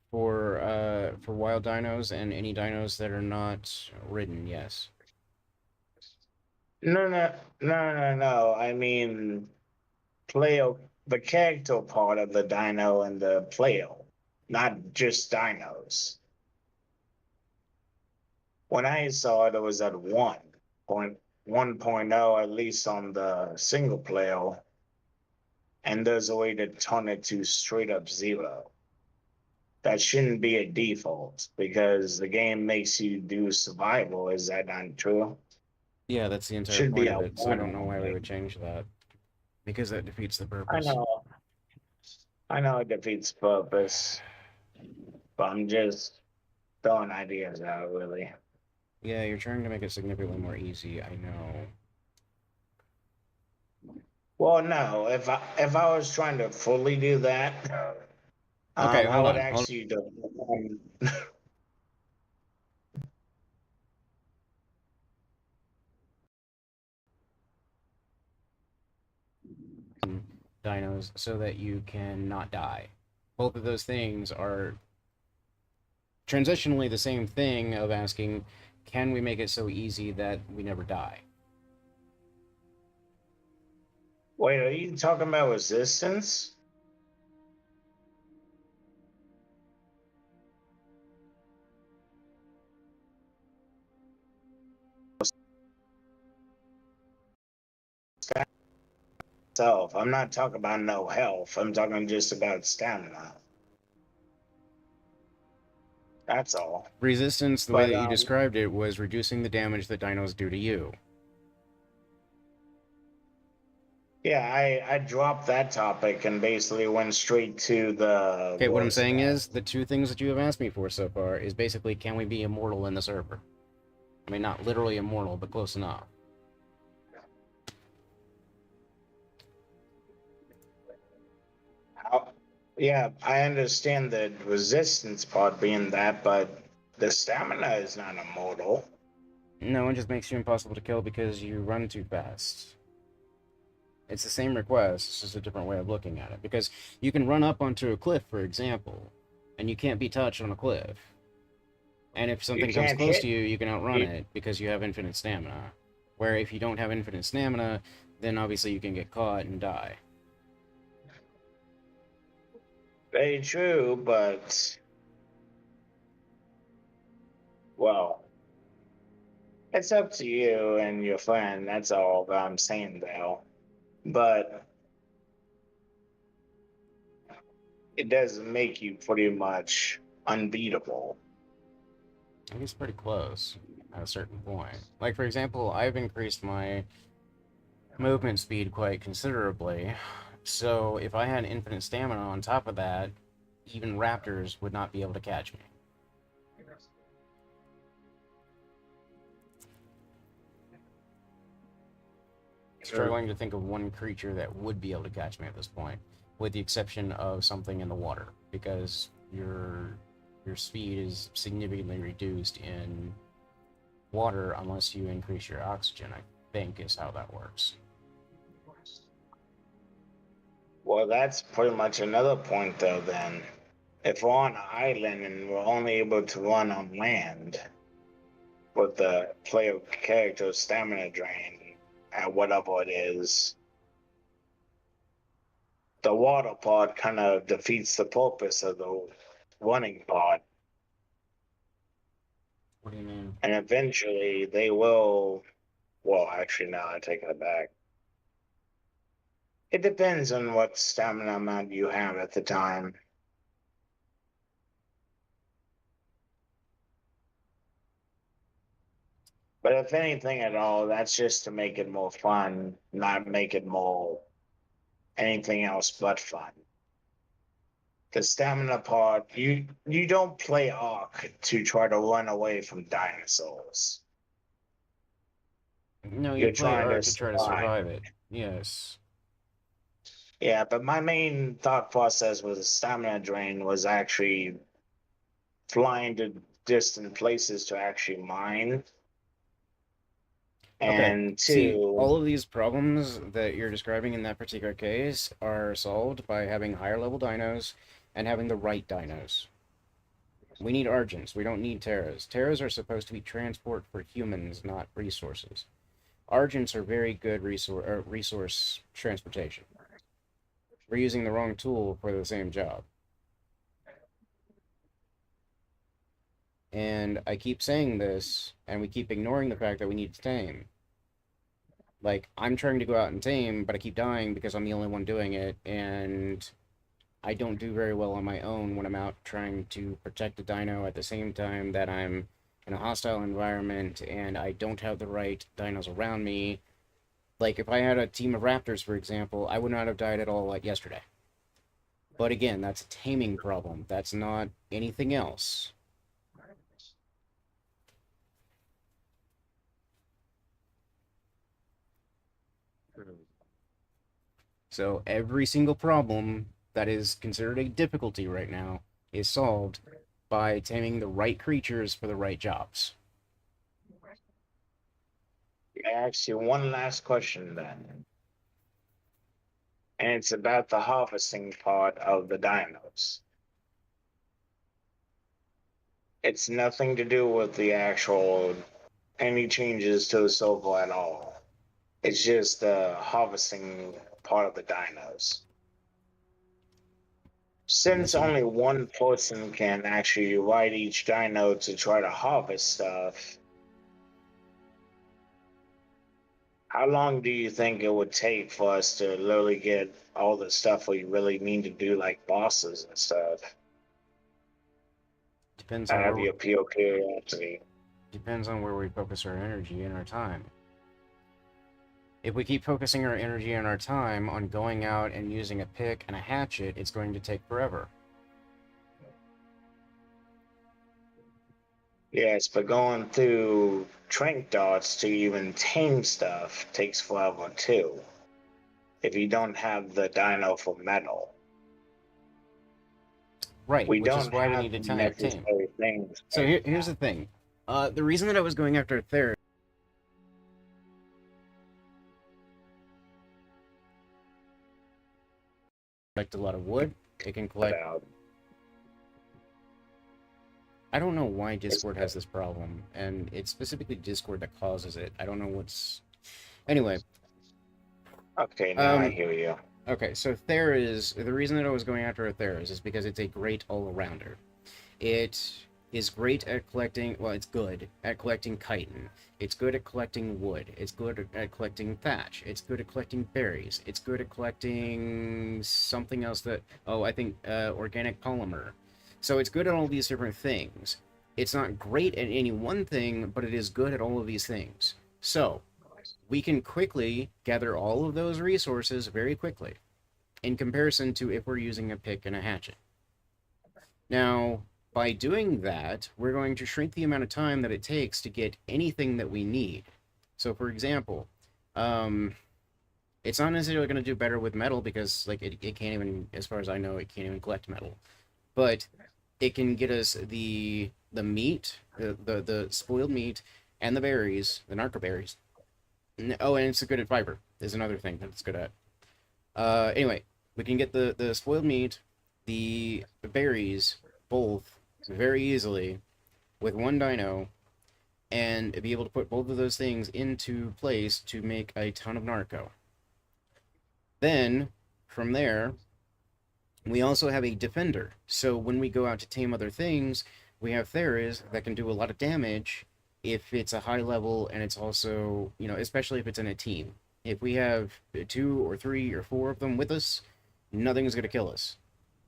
Speaker 1: For wild dinos and any dinos that are not ridden, yes.
Speaker 10: No. I mean, the character part of the dino and the player, not just dinos. When I saw it, it was at 1.1.0, at least on the single player, and there's a way to turn it to straight up 0. That shouldn't be a default, because the game makes you do survival. Is that not true?
Speaker 1: Yeah, that's the entire
Speaker 10: Should
Speaker 1: point
Speaker 10: be
Speaker 1: of
Speaker 10: a
Speaker 1: it, so I don't know why we
Speaker 10: warning.
Speaker 1: would change that. Because that defeats the purpose.
Speaker 10: I know it defeats purpose, but I'm just throwing ideas out, really.
Speaker 1: Yeah, you're trying to make it significantly more easy, I know.
Speaker 10: Well, no, if I was trying to fully do that,
Speaker 1: Okay,
Speaker 10: I
Speaker 1: hold
Speaker 10: would
Speaker 1: on.
Speaker 10: actually do.
Speaker 1: Dinos so that you can not die. Both of those things are transitionally the same thing of asking, can we make it so easy that we never die?
Speaker 10: Wait, are you talking about resistance? I'm not talking about no health. I'm talking just about stamina. That's all.
Speaker 1: Resistance, the way that you described it, was reducing the damage that dinos do to you.
Speaker 10: Yeah, I dropped that topic and basically went straight to the...
Speaker 1: Okay, what I'm saying is, the two things that you have asked me for so far is basically, can we be immortal in the server? I mean, not literally immortal, but close enough.
Speaker 10: Yeah, I understand the resistance part being that, but the stamina is not immortal.
Speaker 1: No, it just makes you impossible to kill because you run too fast. It's the same request, it's just a different way of looking at it. Because you can run up onto a cliff, for example, and you can't be touched on a cliff. And if something comes
Speaker 10: can't
Speaker 1: close
Speaker 10: hit-
Speaker 1: to you, you can outrun
Speaker 10: you-
Speaker 1: it because you have infinite stamina. Where if you don't have infinite stamina, then obviously you can get caught and die.
Speaker 10: Very true, but well, it's up to you and your friend. That's all that I'm saying, though. But it does make you pretty much unbeatable.
Speaker 1: I think it's pretty close at a certain point. Like, for example, I've increased my movement speed quite considerably, so if I had infinite stamina on top of that, even raptors would not be able to catch me. Struggling to think of one creature that would be able to catch me at this point, with the exception of something in the water, because your speed is significantly reduced in water unless you increase your oxygen, I think is how that works.
Speaker 10: Well, that's pretty much another point, though, then. If we're on an island and we're only able to run on land with the player character's stamina drain at whatever it is, the water part kind of defeats the purpose of the running part.
Speaker 1: What do you mean?
Speaker 10: And eventually they will. Well, actually, no, I take it back. It depends on what stamina amount you have at the time. But if anything at all, that's just to make it more fun, not make it more anything else but fun. The stamina part, you don't play Ark to try to run away from dinosaurs.
Speaker 1: No,
Speaker 10: You're
Speaker 1: you play
Speaker 10: trying
Speaker 1: Ark
Speaker 10: to
Speaker 1: to try to survive it. Yes.
Speaker 10: Yeah, but my main thought process with the stamina drain was actually flying to distant places to actually mine. And
Speaker 1: See,
Speaker 10: two,
Speaker 1: all of these problems that you're describing in that particular case are solved by having higher level dinos and having the right dinos. We need Argents, we don't need Terras. Terras are supposed to be transport for humans, not resources. Argents are very good resource transportation. We're using the wrong tool for the same job. And I keep saying this, and we keep ignoring the fact that we need to tame. Like, I'm trying to go out and tame, but I keep dying because I'm the only one doing it, and I don't do very well on my own when I'm out trying to protect a dino at the same time that I'm in a hostile environment and I don't have the right dinos around me. Like, if I had a team of raptors, for example, I would not have died at all like yesterday. But again, that's a taming problem. That's not anything else. So every single problem that is considered a difficulty right now is solved by taming the right creatures for the right jobs.
Speaker 10: I ask you one last question then. And it's about the harvesting part of the dinos. It's nothing to do with the actual any changes to the silver at all. It's just the harvesting part of the dinos. Since only one person can actually ride each dino to try to harvest stuff, how long do you think it would take for us to literally get all the stuff we really need to do, like bosses and stuff?
Speaker 1: Depends
Speaker 10: I
Speaker 1: on
Speaker 10: have
Speaker 1: where
Speaker 10: your pure curiosity.
Speaker 1: Depends on where we focus our energy and our time. If we keep focusing our energy and our time on going out and using a pick and a hatchet, it's going to take forever.
Speaker 10: Yes, but going through trank dots to even tame stuff takes forever too. If you don't have the dino for metal.
Speaker 1: Right,
Speaker 10: We
Speaker 1: which
Speaker 10: don't
Speaker 1: is why we
Speaker 10: have
Speaker 1: need to
Speaker 10: the
Speaker 1: tame.
Speaker 10: necessary things.
Speaker 1: So here's the thing. The reason that I was going after Theros collect a lot of wood. It can collect... I don't know why Discord has this problem, and it's specifically Discord that causes it. I don't know what's... Anyway.
Speaker 10: Okay, now I hear you.
Speaker 1: Okay, so Theras, the reason that I was going after a Theras is because it's a great all-arounder. It is great at collecting, well, it's good at collecting chitin. It's good at collecting wood. It's good at collecting thatch. It's good at collecting berries. It's good at collecting something else that, I think organic polymer. So it's good at all these different things. It's not great at any one thing, but it is good at all of these things. So, we can quickly gather all of those resources very quickly, in comparison to if we're using a pick and a hatchet. Now, by doing that, we're going to shrink the amount of time that it takes to get anything that we need. So, for example, it's not necessarily going to do better with metal because, like, it can't even, as far as I know, it can't even collect metal. But it can get us the meat, the spoiled meat, and the berries, the narco berries. Oh, and it's good at fiber, is another thing that it's good at. Anyway, we can get the spoiled meat, the berries, both, very easily, with one dino, and be able to put both of those things into place to make a ton of narco. Then, from there, we also have a defender. So when we go out to tame other things, we have Theras that can do a lot of damage if it's a high level, and it's also, you know, especially if it's in a team. If we have 2 or 3 or 4 of them with us, nothing's going to kill us.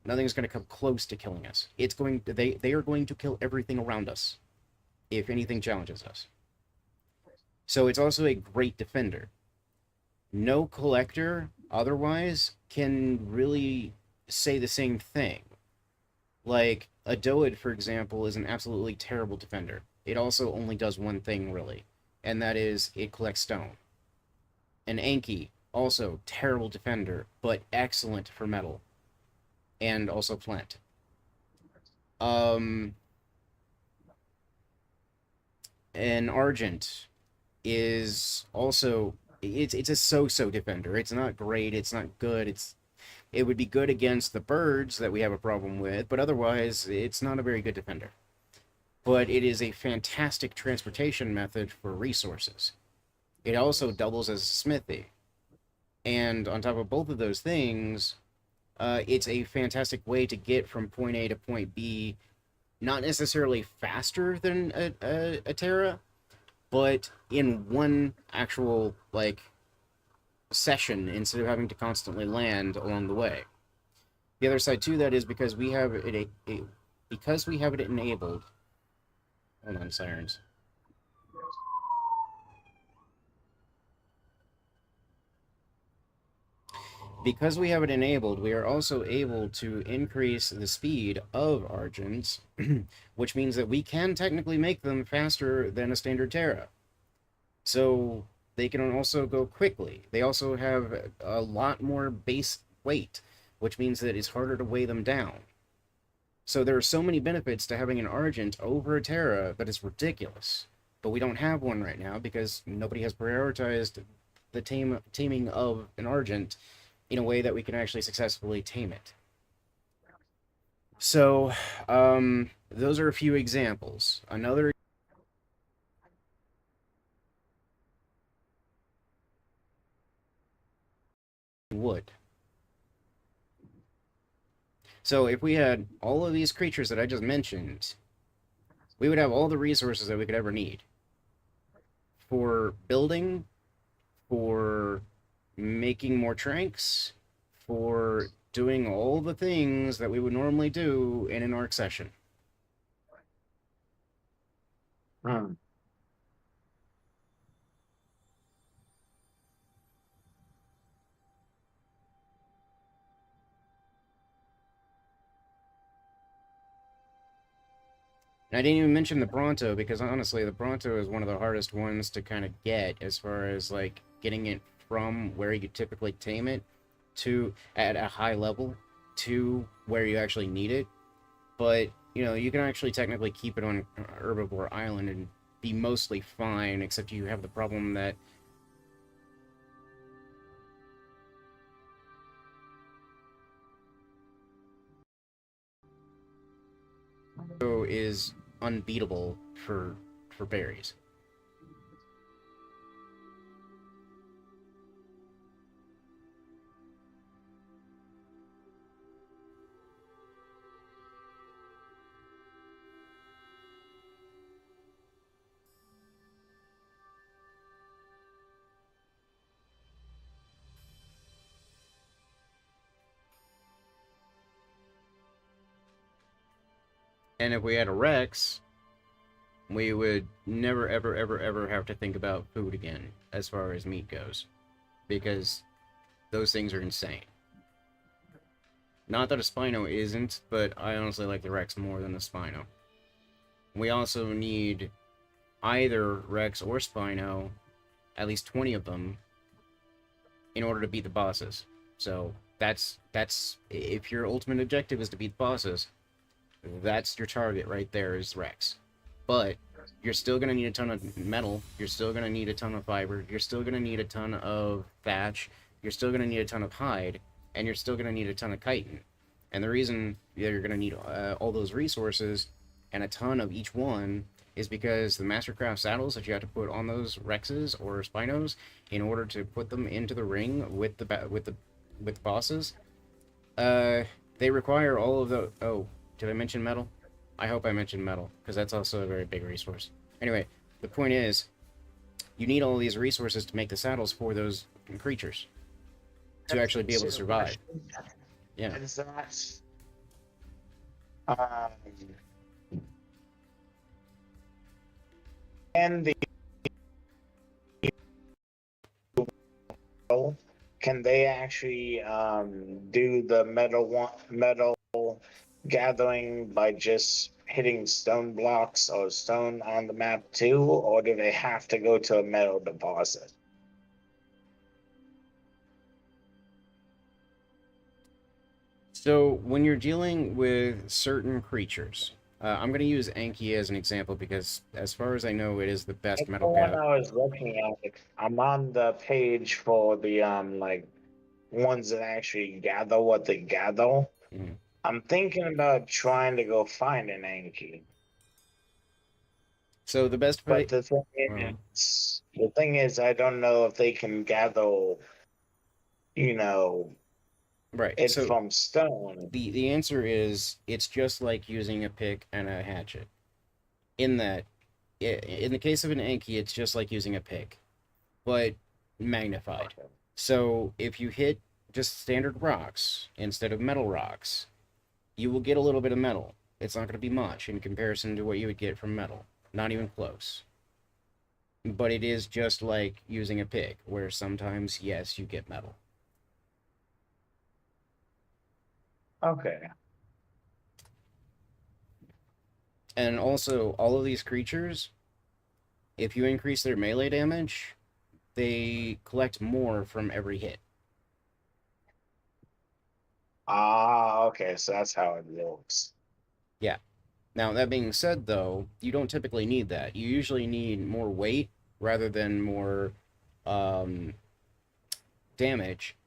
Speaker 1: Nothing's going to come close to killing us. They are going to kill everything around us if anything challenges us. So it's also a great defender. No collector otherwise can really say the same thing. Like, a Doid, for example, is an absolutely terrible defender. It also only does one thing, really, and that is it collects stone. An Anki, also terrible defender, but excellent for metal, and also plant. An Argent is also, it's a so-so defender. It's not great, it's not good, it would be good against the birds that we have a problem with, but otherwise, it's not a very good defender. But it is a fantastic transportation method for resources. It also doubles as a smithy. And on top of both of those things, it's a fantastic way to get from point A to point B, not necessarily faster than a Terra, but in one actual, like, session instead of having to constantly land along the way. The other side to that is because we have it enabled. Hold on, sirens. Because we have it enabled, we are also able to increase the speed of Argents, which means that we can technically make them faster than a standard Terra. So they can also go quickly. They also have a lot more base weight, which means that it's harder to weigh them down. So there are so many benefits to having an Argent over a Terra that it's ridiculous. But we don't have one right now because nobody has prioritized the taming of an Argent in a way that we can actually successfully tame it. So, those are a few examples. Another wood. So if we had all of these creatures that I just mentioned, we would have all the resources that we could ever need. For building, for making more tranks, for doing all the things that we would normally do in an Arc session. And I didn't even mention the Bronto, because honestly, the Bronto is one of the hardest ones to kind of get as far as, like, getting it from where you typically tame it to, at a high level, to where you actually need it. But, you know, you can actually technically keep it on Herbivore Island and be mostly fine, except you have the problem that is unbeatable for berries. And if we had a Rex, we would never, ever, ever, ever have to think about food again as far as meat goes. Because those things are insane. Not that a Spino isn't, but I honestly like the Rex more than the Spino. We also need either Rex or Spino, at least 20 of them, in order to beat the bosses. So that's if your ultimate objective is to beat the bosses, that's your target right there is Rex. But you're still going to need a ton of metal, you're still going to need a ton of fiber, you're still going to need a ton of thatch, you're still going to need a ton of hide, and you're still going to need a ton of chitin. And the reason you're going to need all those resources and a ton of each one is because the Mastercraft saddles that you have to put on those Rexes or Spinos in order to put them into the ring with the bosses, they require all of the... Oh, did I mention metal? I hope I mentioned metal, because that's also a very big resource. Anyway, the point is, you need all these resources to make the saddles for those creatures to actually be able to survive. Yeah.
Speaker 10: Is that and the can they actually do the metal gathering by just hitting stone blocks or stone on the map too, or do they have to go to a metal deposit?
Speaker 1: So when you're dealing with certain creatures, I'm going to use Anki as an example because, as far as I know, it is the best metal
Speaker 10: When
Speaker 1: gather.
Speaker 10: I was looking at it, I'm on the page for the like ones that actually gather what they gather.
Speaker 1: Mhm.
Speaker 10: I'm thinking about trying to go find an Anki.
Speaker 1: So the best
Speaker 10: But
Speaker 1: way...
Speaker 10: the thing is, I don't know if they can gather, you know,
Speaker 1: Right.
Speaker 10: it
Speaker 1: So
Speaker 10: from stone.
Speaker 1: the answer is it's just like using a pick and a hatchet. In that, in the case of an Anki, it's just like using a pick, but magnified. So if you hit just standard rocks instead of metal rocks, you will get a little bit of metal. It's not going to be much in comparison to what you would get from metal. Not even close. But it is just like using a pick, where sometimes, yes, you get metal.
Speaker 10: Okay.
Speaker 1: And also, all of these creatures, if you increase their melee damage, they collect more from every hit.
Speaker 10: Ah, okay, so that's how it looks.
Speaker 1: Yeah. Now, that being said, though, you don't typically need that. You usually need more weight rather than more damage,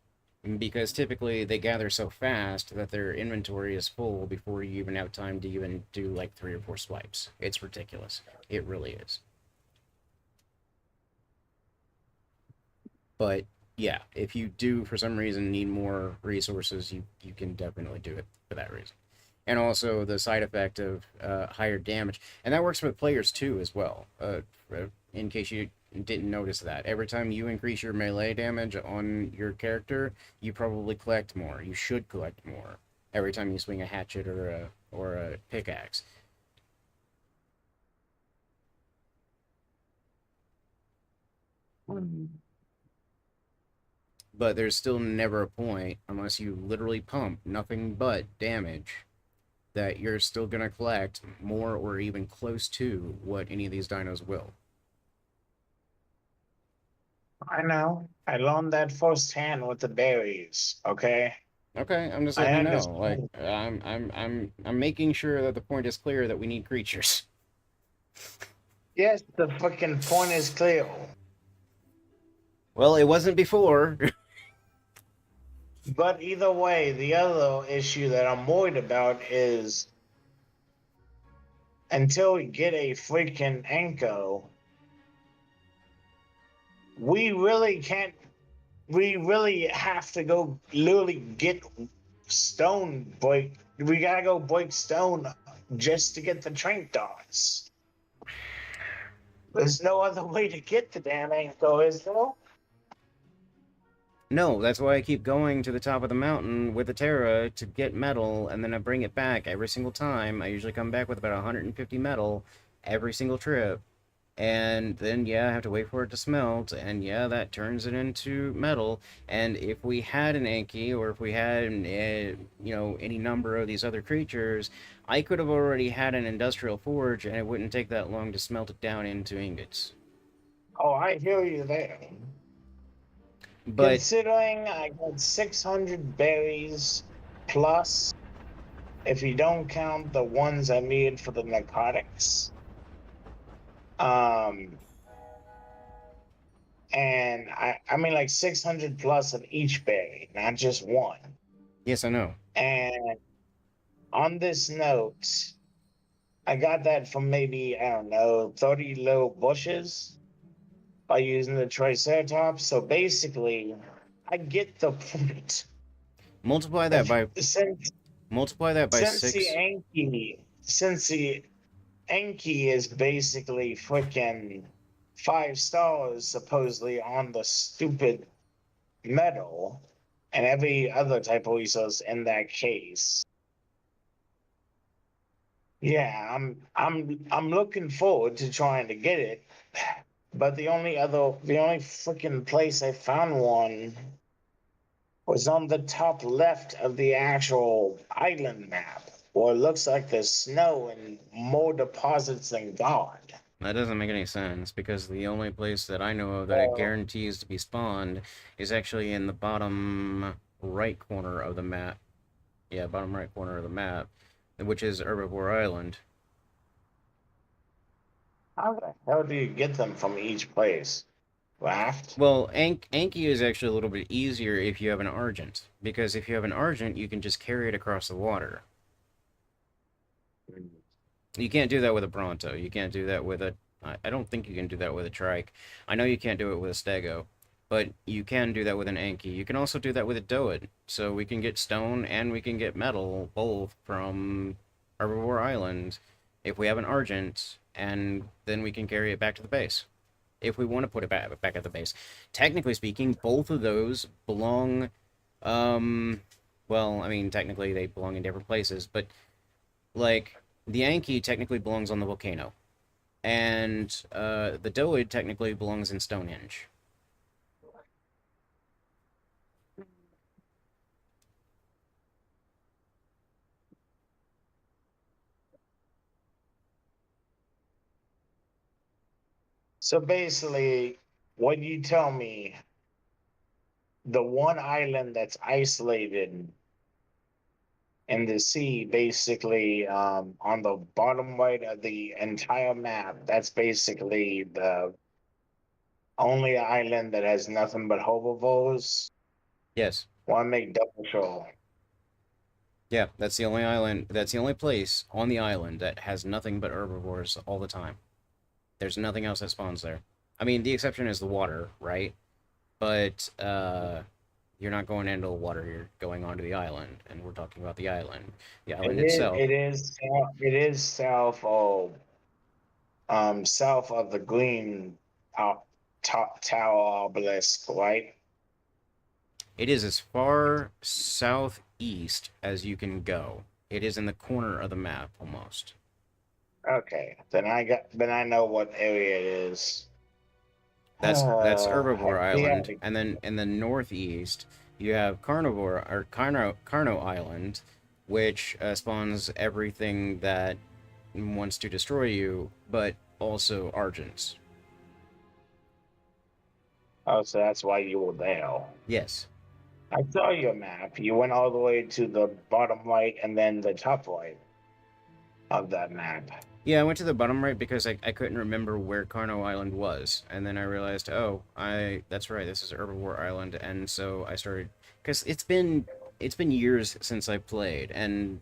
Speaker 1: because typically they gather so fast that their inventory is full before you even have time to even do like 3 or 4 swipes. It's ridiculous. It really is. But yeah, if you do for some reason need more resources, you can definitely do it for that reason. And also the side effect of higher damage, and that works with players too as well. In case you didn't notice that, every time you increase your melee damage on your character, you probably collect more. You should collect more every time you swing a hatchet or a pickaxe. But there's still never a point, unless you literally pump nothing but damage, that you're still going to collect more or even close to what any of these dinos will.
Speaker 10: I know. I learned that firsthand with the berries, okay?
Speaker 1: Okay, I'm just
Speaker 10: I
Speaker 1: letting you know. Like,
Speaker 10: understand.
Speaker 1: I'm making sure that the point is clear that we need creatures.
Speaker 10: Yes, the fucking point is clear.
Speaker 1: Well, it wasn't before.
Speaker 10: But either way, the other issue that I'm worried about is until we get a freaking Anko, we really can't. We really have to go literally get stone break. We gotta go break stone just to get the trank dots. There's no other way to get the damn Anko, is there?
Speaker 1: No, that's why I keep going to the top of the mountain with the Terra to get metal, and then I bring it back every single time. I usually come back with about 150 metal every single trip. And then, yeah, I have to wait for it to smelt, and yeah, that turns it into metal. And if we had an Anki, or if we had, any number of these other creatures, I could have already had an industrial forge, and it wouldn't take that long to smelt it down into ingots.
Speaker 10: Oh, I hear you there.
Speaker 1: But
Speaker 10: considering I got 600 berries plus, if you don't count the ones I need for the narcotics, and I mean like 600 plus of each berry, not just one.
Speaker 1: Yes, I know.
Speaker 10: And on this note, I got that from maybe, I don't know, 30 little bushes by using the Triceratops. So basically, I get the point.
Speaker 1: Multiply that by
Speaker 10: since
Speaker 1: 6.
Speaker 10: Since the Enki is basically freaking 5 stars supposedly on the stupid metal and every other type of resource in that case. Yeah, I'm looking forward to trying to get it. But the only freaking place I found one was on the top left of the actual island map, where it looks like there's snow and more deposits than God.
Speaker 1: That doesn't make any sense, because the only place that I know of that it guarantees to be spawned is actually in the bottom right corner of the map. Yeah, bottom right corner of the map, which is Herbivore Island.
Speaker 10: How the hell do you get them from each place? Raft?
Speaker 1: Well, Anki is actually a little bit easier if you have an Argent, because if you have an Argent, you can just carry it across the water. You can't do that with a Bronto. You can't do that with a... I don't think you can do that with a Trike. I know you can't do it with a Stego, but you can do that with an Anki. You can also do that with a Doid. So we can get stone and we can get metal, both, from Herbivore Island, if we have an Argent, and then we can carry it back to the base. If we want to put it back at the base. Technically speaking, both of those belong... well, I mean, technically they belong in different places, but, like... The Anki technically belongs on the volcano, and the Doid technically belongs in Stonehenge.
Speaker 10: So basically, what you tell me, the one island that's isolated in the sea, basically on the bottom right of the entire map, that's basically the only island that has nothing but herbivores.
Speaker 1: Yes.
Speaker 10: Want to make double sure.
Speaker 1: Yeah, that's the only island, that's the only place on the island that has nothing but herbivores all the time. There's nothing else that spawns there. I mean, the exception is the water, right? But, you're not going into the water, you're going onto the island, and we're talking about the island. The island itself.
Speaker 10: It is south of the green tower obelisk, right?
Speaker 1: It is as far southeast as you can go. It is in the corner of the map, almost.
Speaker 10: Okay, then I know what area it is.
Speaker 1: That's Herbivore Island, yeah. And then in the northeast, you have Carno Island, which spawns everything that wants to destroy you, but also Argents.
Speaker 10: Oh, so that's why you were there.
Speaker 1: Yes.
Speaker 10: I saw your map. You went all the way to the bottom right and then the top right of that map.
Speaker 1: Yeah, I went to the bottom right because I couldn't remember where Carno Island was, and then I realized, oh, that's right, this is Herbivore Island, and so I started, because it's been years since I played, and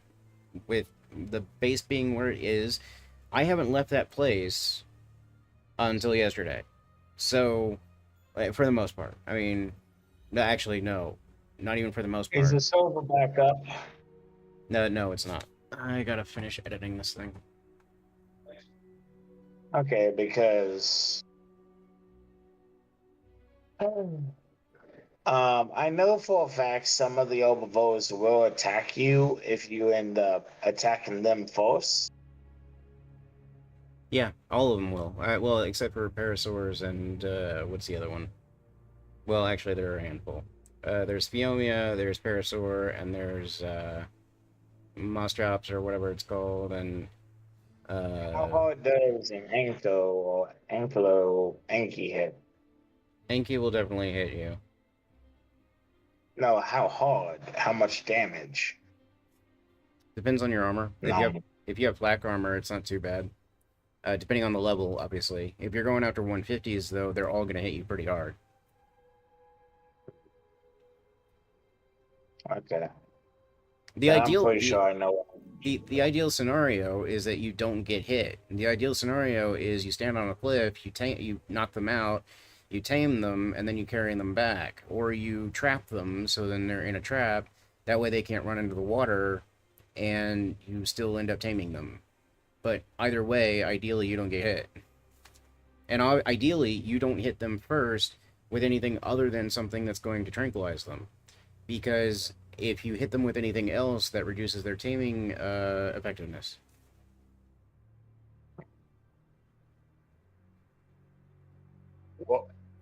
Speaker 1: with the base being where it is, I haven't left that place until yesterday. So, for the most part. I mean, no, actually, no. Not even for the most
Speaker 10: Is
Speaker 1: part.
Speaker 10: the server back up?
Speaker 1: No, it's not. I gotta finish editing this thing.
Speaker 10: Okay, because I know for a fact some of the overlords will attack you if you end up attacking them first.
Speaker 1: Yeah, all of them will. Well, except for Parasaurs and, what's the other one? Well, actually, there are a handful. There's Phiomia, there's Parasaur, and there's, Mostrops, or whatever it's called, and,
Speaker 10: How hard does an Anky hit?
Speaker 1: Enki will definitely hit you.
Speaker 10: No, how hard? How much damage?
Speaker 1: Depends on your armor.
Speaker 10: No.
Speaker 1: If you have flak armor, it's not too bad. Depending on the level, obviously. If you're going after 150s, though, they're all going to hit you pretty hard.
Speaker 10: Okay.
Speaker 1: The
Speaker 10: I'm
Speaker 1: ideal,
Speaker 10: pretty sure I know.
Speaker 1: the ideal scenario is that you don't get hit. The ideal scenario is you stand on a cliff, you knock them out, you tame them, and then you carry them back. Or you trap them, so then they're in a trap. That way they can't run into the water, and you still end up taming them. But either way, ideally, you don't get hit. And ideally, you don't hit them first with anything other than something that's going to tranquilize them. Because if you hit them with anything else, that reduces their taming effectiveness.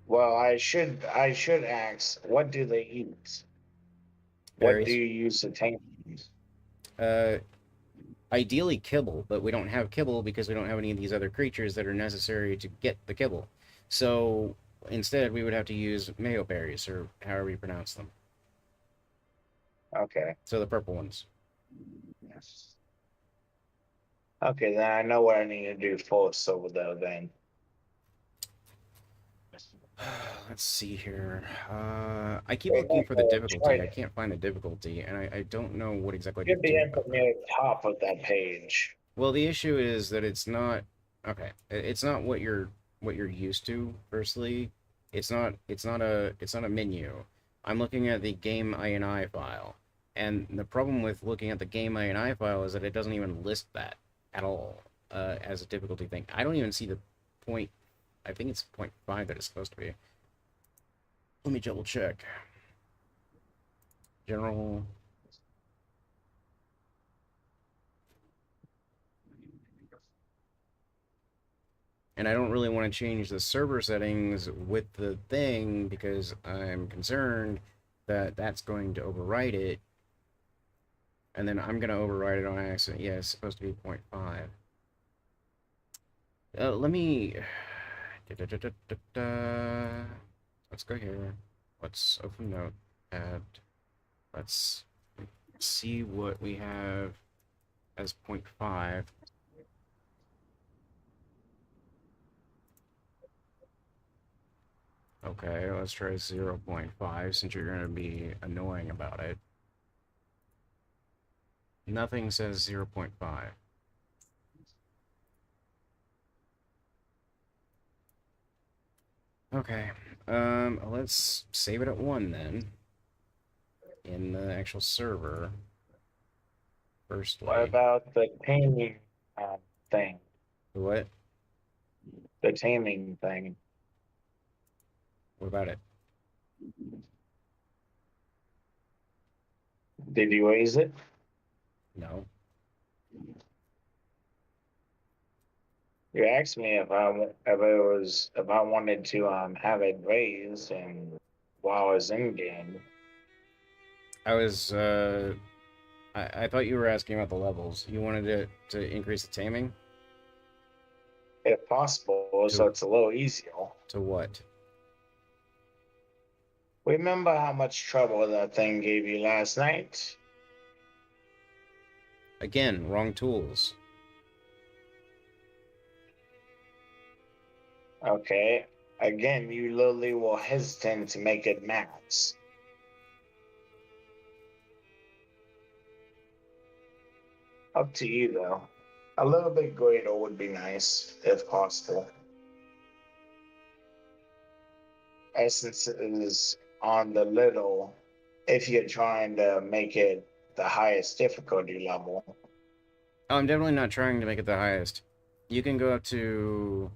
Speaker 10: Well, I should ask, what do they eat?
Speaker 1: Berries.
Speaker 10: What do you use to tame them?
Speaker 1: Ideally kibble, but we don't have kibble because we don't have any of these other creatures that are necessary to get the kibble. So instead, we would have to use mayo berries, or however you pronounce them.
Speaker 10: Okay.
Speaker 1: So the purple ones.
Speaker 10: Yes. Okay, then I know what I need to do first over there then.
Speaker 1: Let's see here. I keep looking for the difficulty. I can't find the difficulty, and I don't know what exactly to
Speaker 10: Should be
Speaker 1: do
Speaker 10: at
Speaker 1: about
Speaker 10: the
Speaker 1: that.
Speaker 10: near top of that page.
Speaker 1: Well, the issue is that it's not okay. It's not what you're used to. Firstly, it's not a menu. I'm looking at the game INI file, and the problem with looking at the game INI file is that it doesn't even list that at all as a difficulty thing. I don't even see the point. I think it's 0.5 that it's supposed to be. Let me double check. General. And I don't really want to change the server settings with the thing because I'm concerned that that's going to overwrite it. And then I'm going to overwrite it on accident. Yeah, it's supposed to be 0.5. Let me... Let's go here. Let's open Notepad. Let's see what we have as 0.5. Okay, let's try 0.5 since you're going to be annoying about it. Nothing says 0.5. Okay, let's save it at 1 then. In the actual server. Firstly.
Speaker 10: What about the taming thing?
Speaker 1: What?
Speaker 10: The taming thing.
Speaker 1: What about it?
Speaker 10: Did you raise it?
Speaker 1: No.
Speaker 10: You asked me if I wanted to have it raised and while I was in game.
Speaker 1: I was I thought you were asking about the levels. You wanted it to increase the taming?
Speaker 10: If possible, so it's a little easier.
Speaker 1: To what?
Speaker 10: Remember how much trouble that thing gave you last night?
Speaker 1: Again, wrong tools.
Speaker 10: Okay. Again, you literally were hesitant to make it max. Up to you, though. A little bit greater would be nice, if possible. Essence is on the little if you're trying to make it the highest difficulty level.
Speaker 1: Oh, I'm definitely not trying to make it the highest. You can go up to...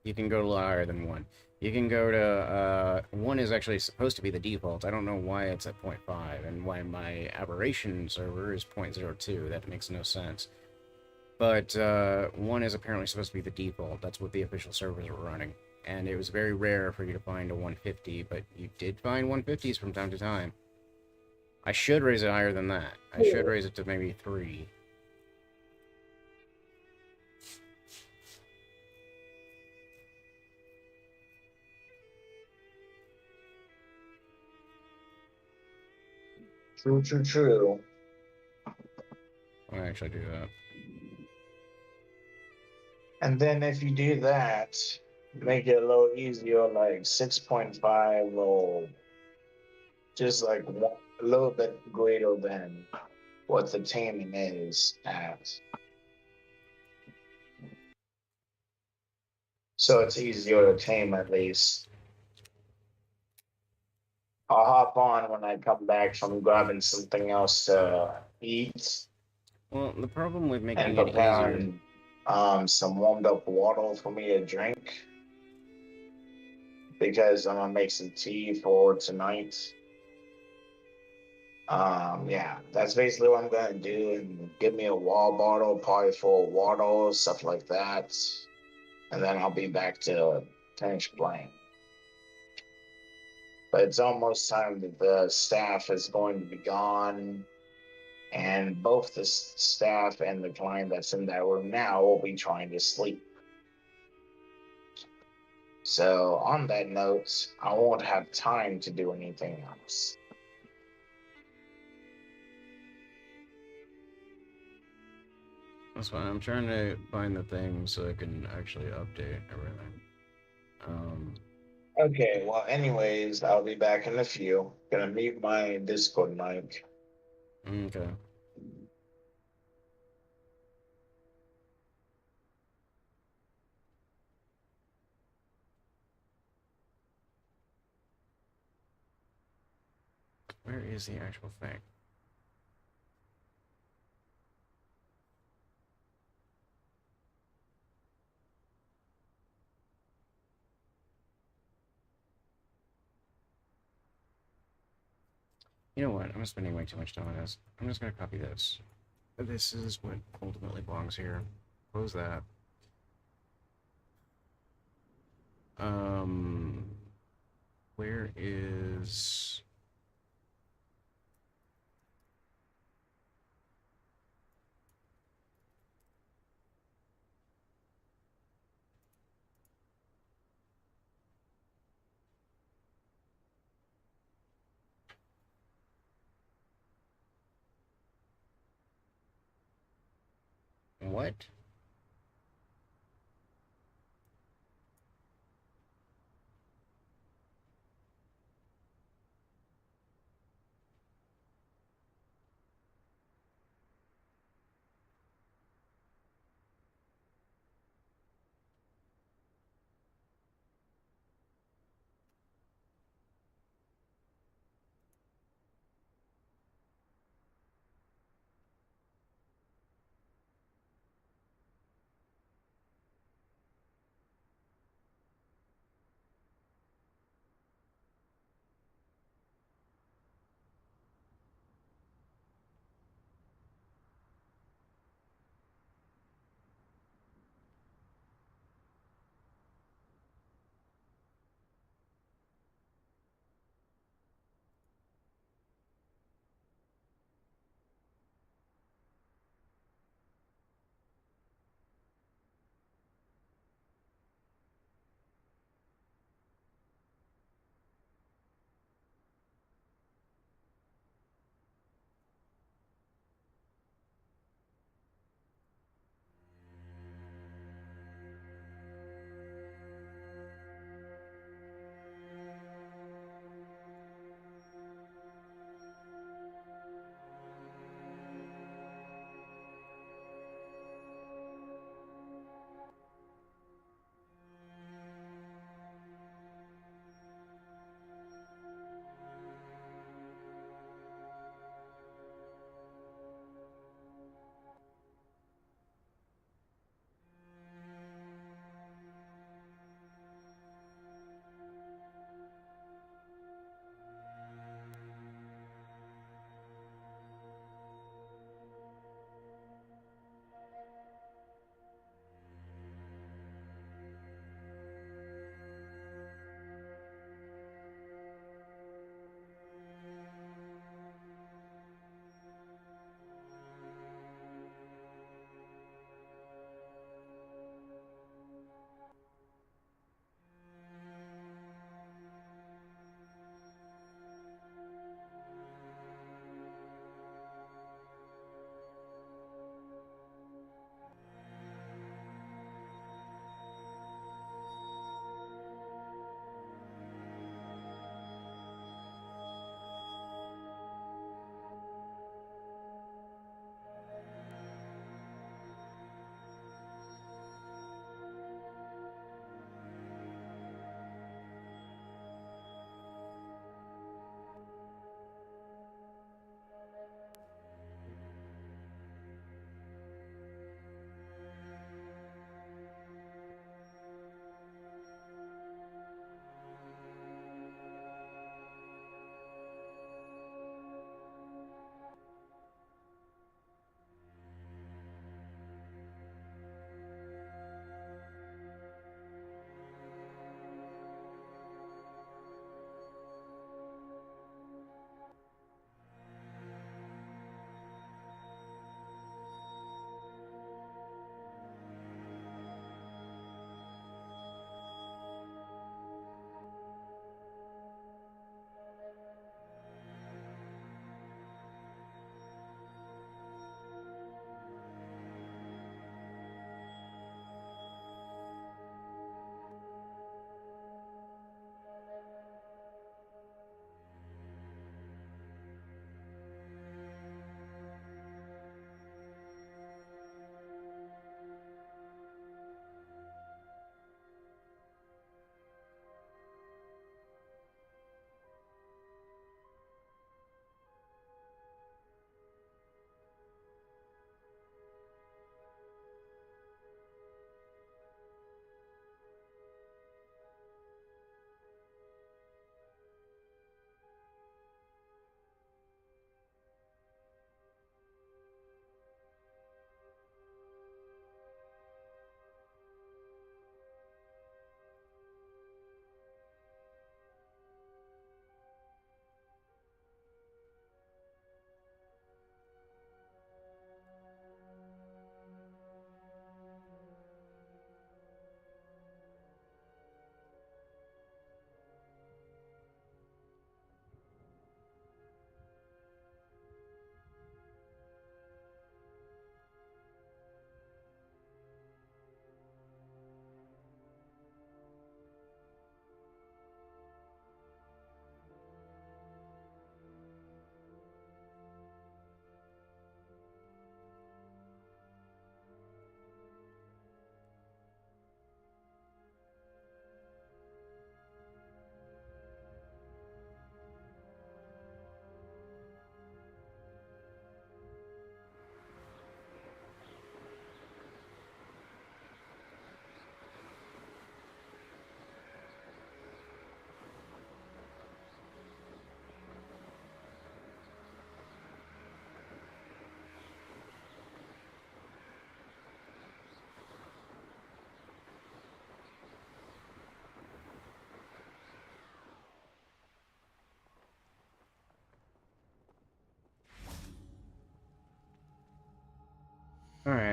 Speaker 1: You can go a little higher than 1. You can go to... 1 is actually supposed to be the default. I don't know why it's at 0.5, and why my aberration server is 0.02. That makes no sense. But 1 is apparently supposed to be the default. That's what the official servers were running. And it was very rare for you to find a 150, but you did find 150s from time to time. I should raise it higher than that. I should raise it to maybe 3.
Speaker 10: True.
Speaker 1: I'll actually do that.
Speaker 10: And then if you do that, make it a little easier, like 6.5 or just like a little bit greater than what the taming is at. So it's easier to tame at least. I'll hop on when I come back from grabbing something else to eat.
Speaker 1: Well, the problem with making
Speaker 10: And
Speaker 1: it easier...
Speaker 10: preparing some warmed up water for me to drink. Because I'm gonna make some tea for tonight. Yeah, that's basically what I'm gonna do. And give me a wall bottle, probably full of water, stuff like that. And then I'll be back to finish playing. But it's almost time that the staff is going to be gone. And both the staff and the client that's in that room now will be trying to sleep. So, on that note, I won't have time to do anything else.
Speaker 1: That's fine. I'm trying to find the thing so I can actually update everything.
Speaker 10: Okay, well, anyways, I'll be back in a few. Gonna mute my Discord mic.
Speaker 1: Okay. Where is the actual thing? You know what? I'm spending way too much time on this. I'm just gonna copy this. This is what ultimately belongs here. Close that. Where is... What?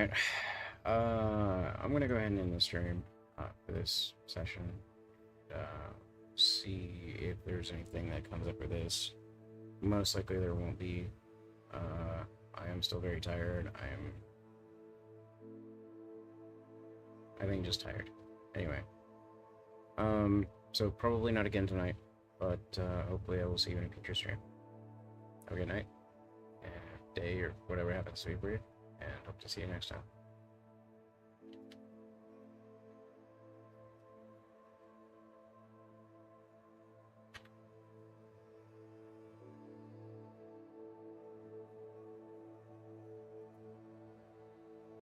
Speaker 1: Alright. I'm gonna go ahead and end the stream for this session. See if there's anything that comes up with this. Most likely there won't be. I am still very tired. I think just tired. Anyway. So probably not again tonight, but hopefully I will see you in a future stream. Have a good night, and day, or whatever happens to be for you, and hope to see you next time.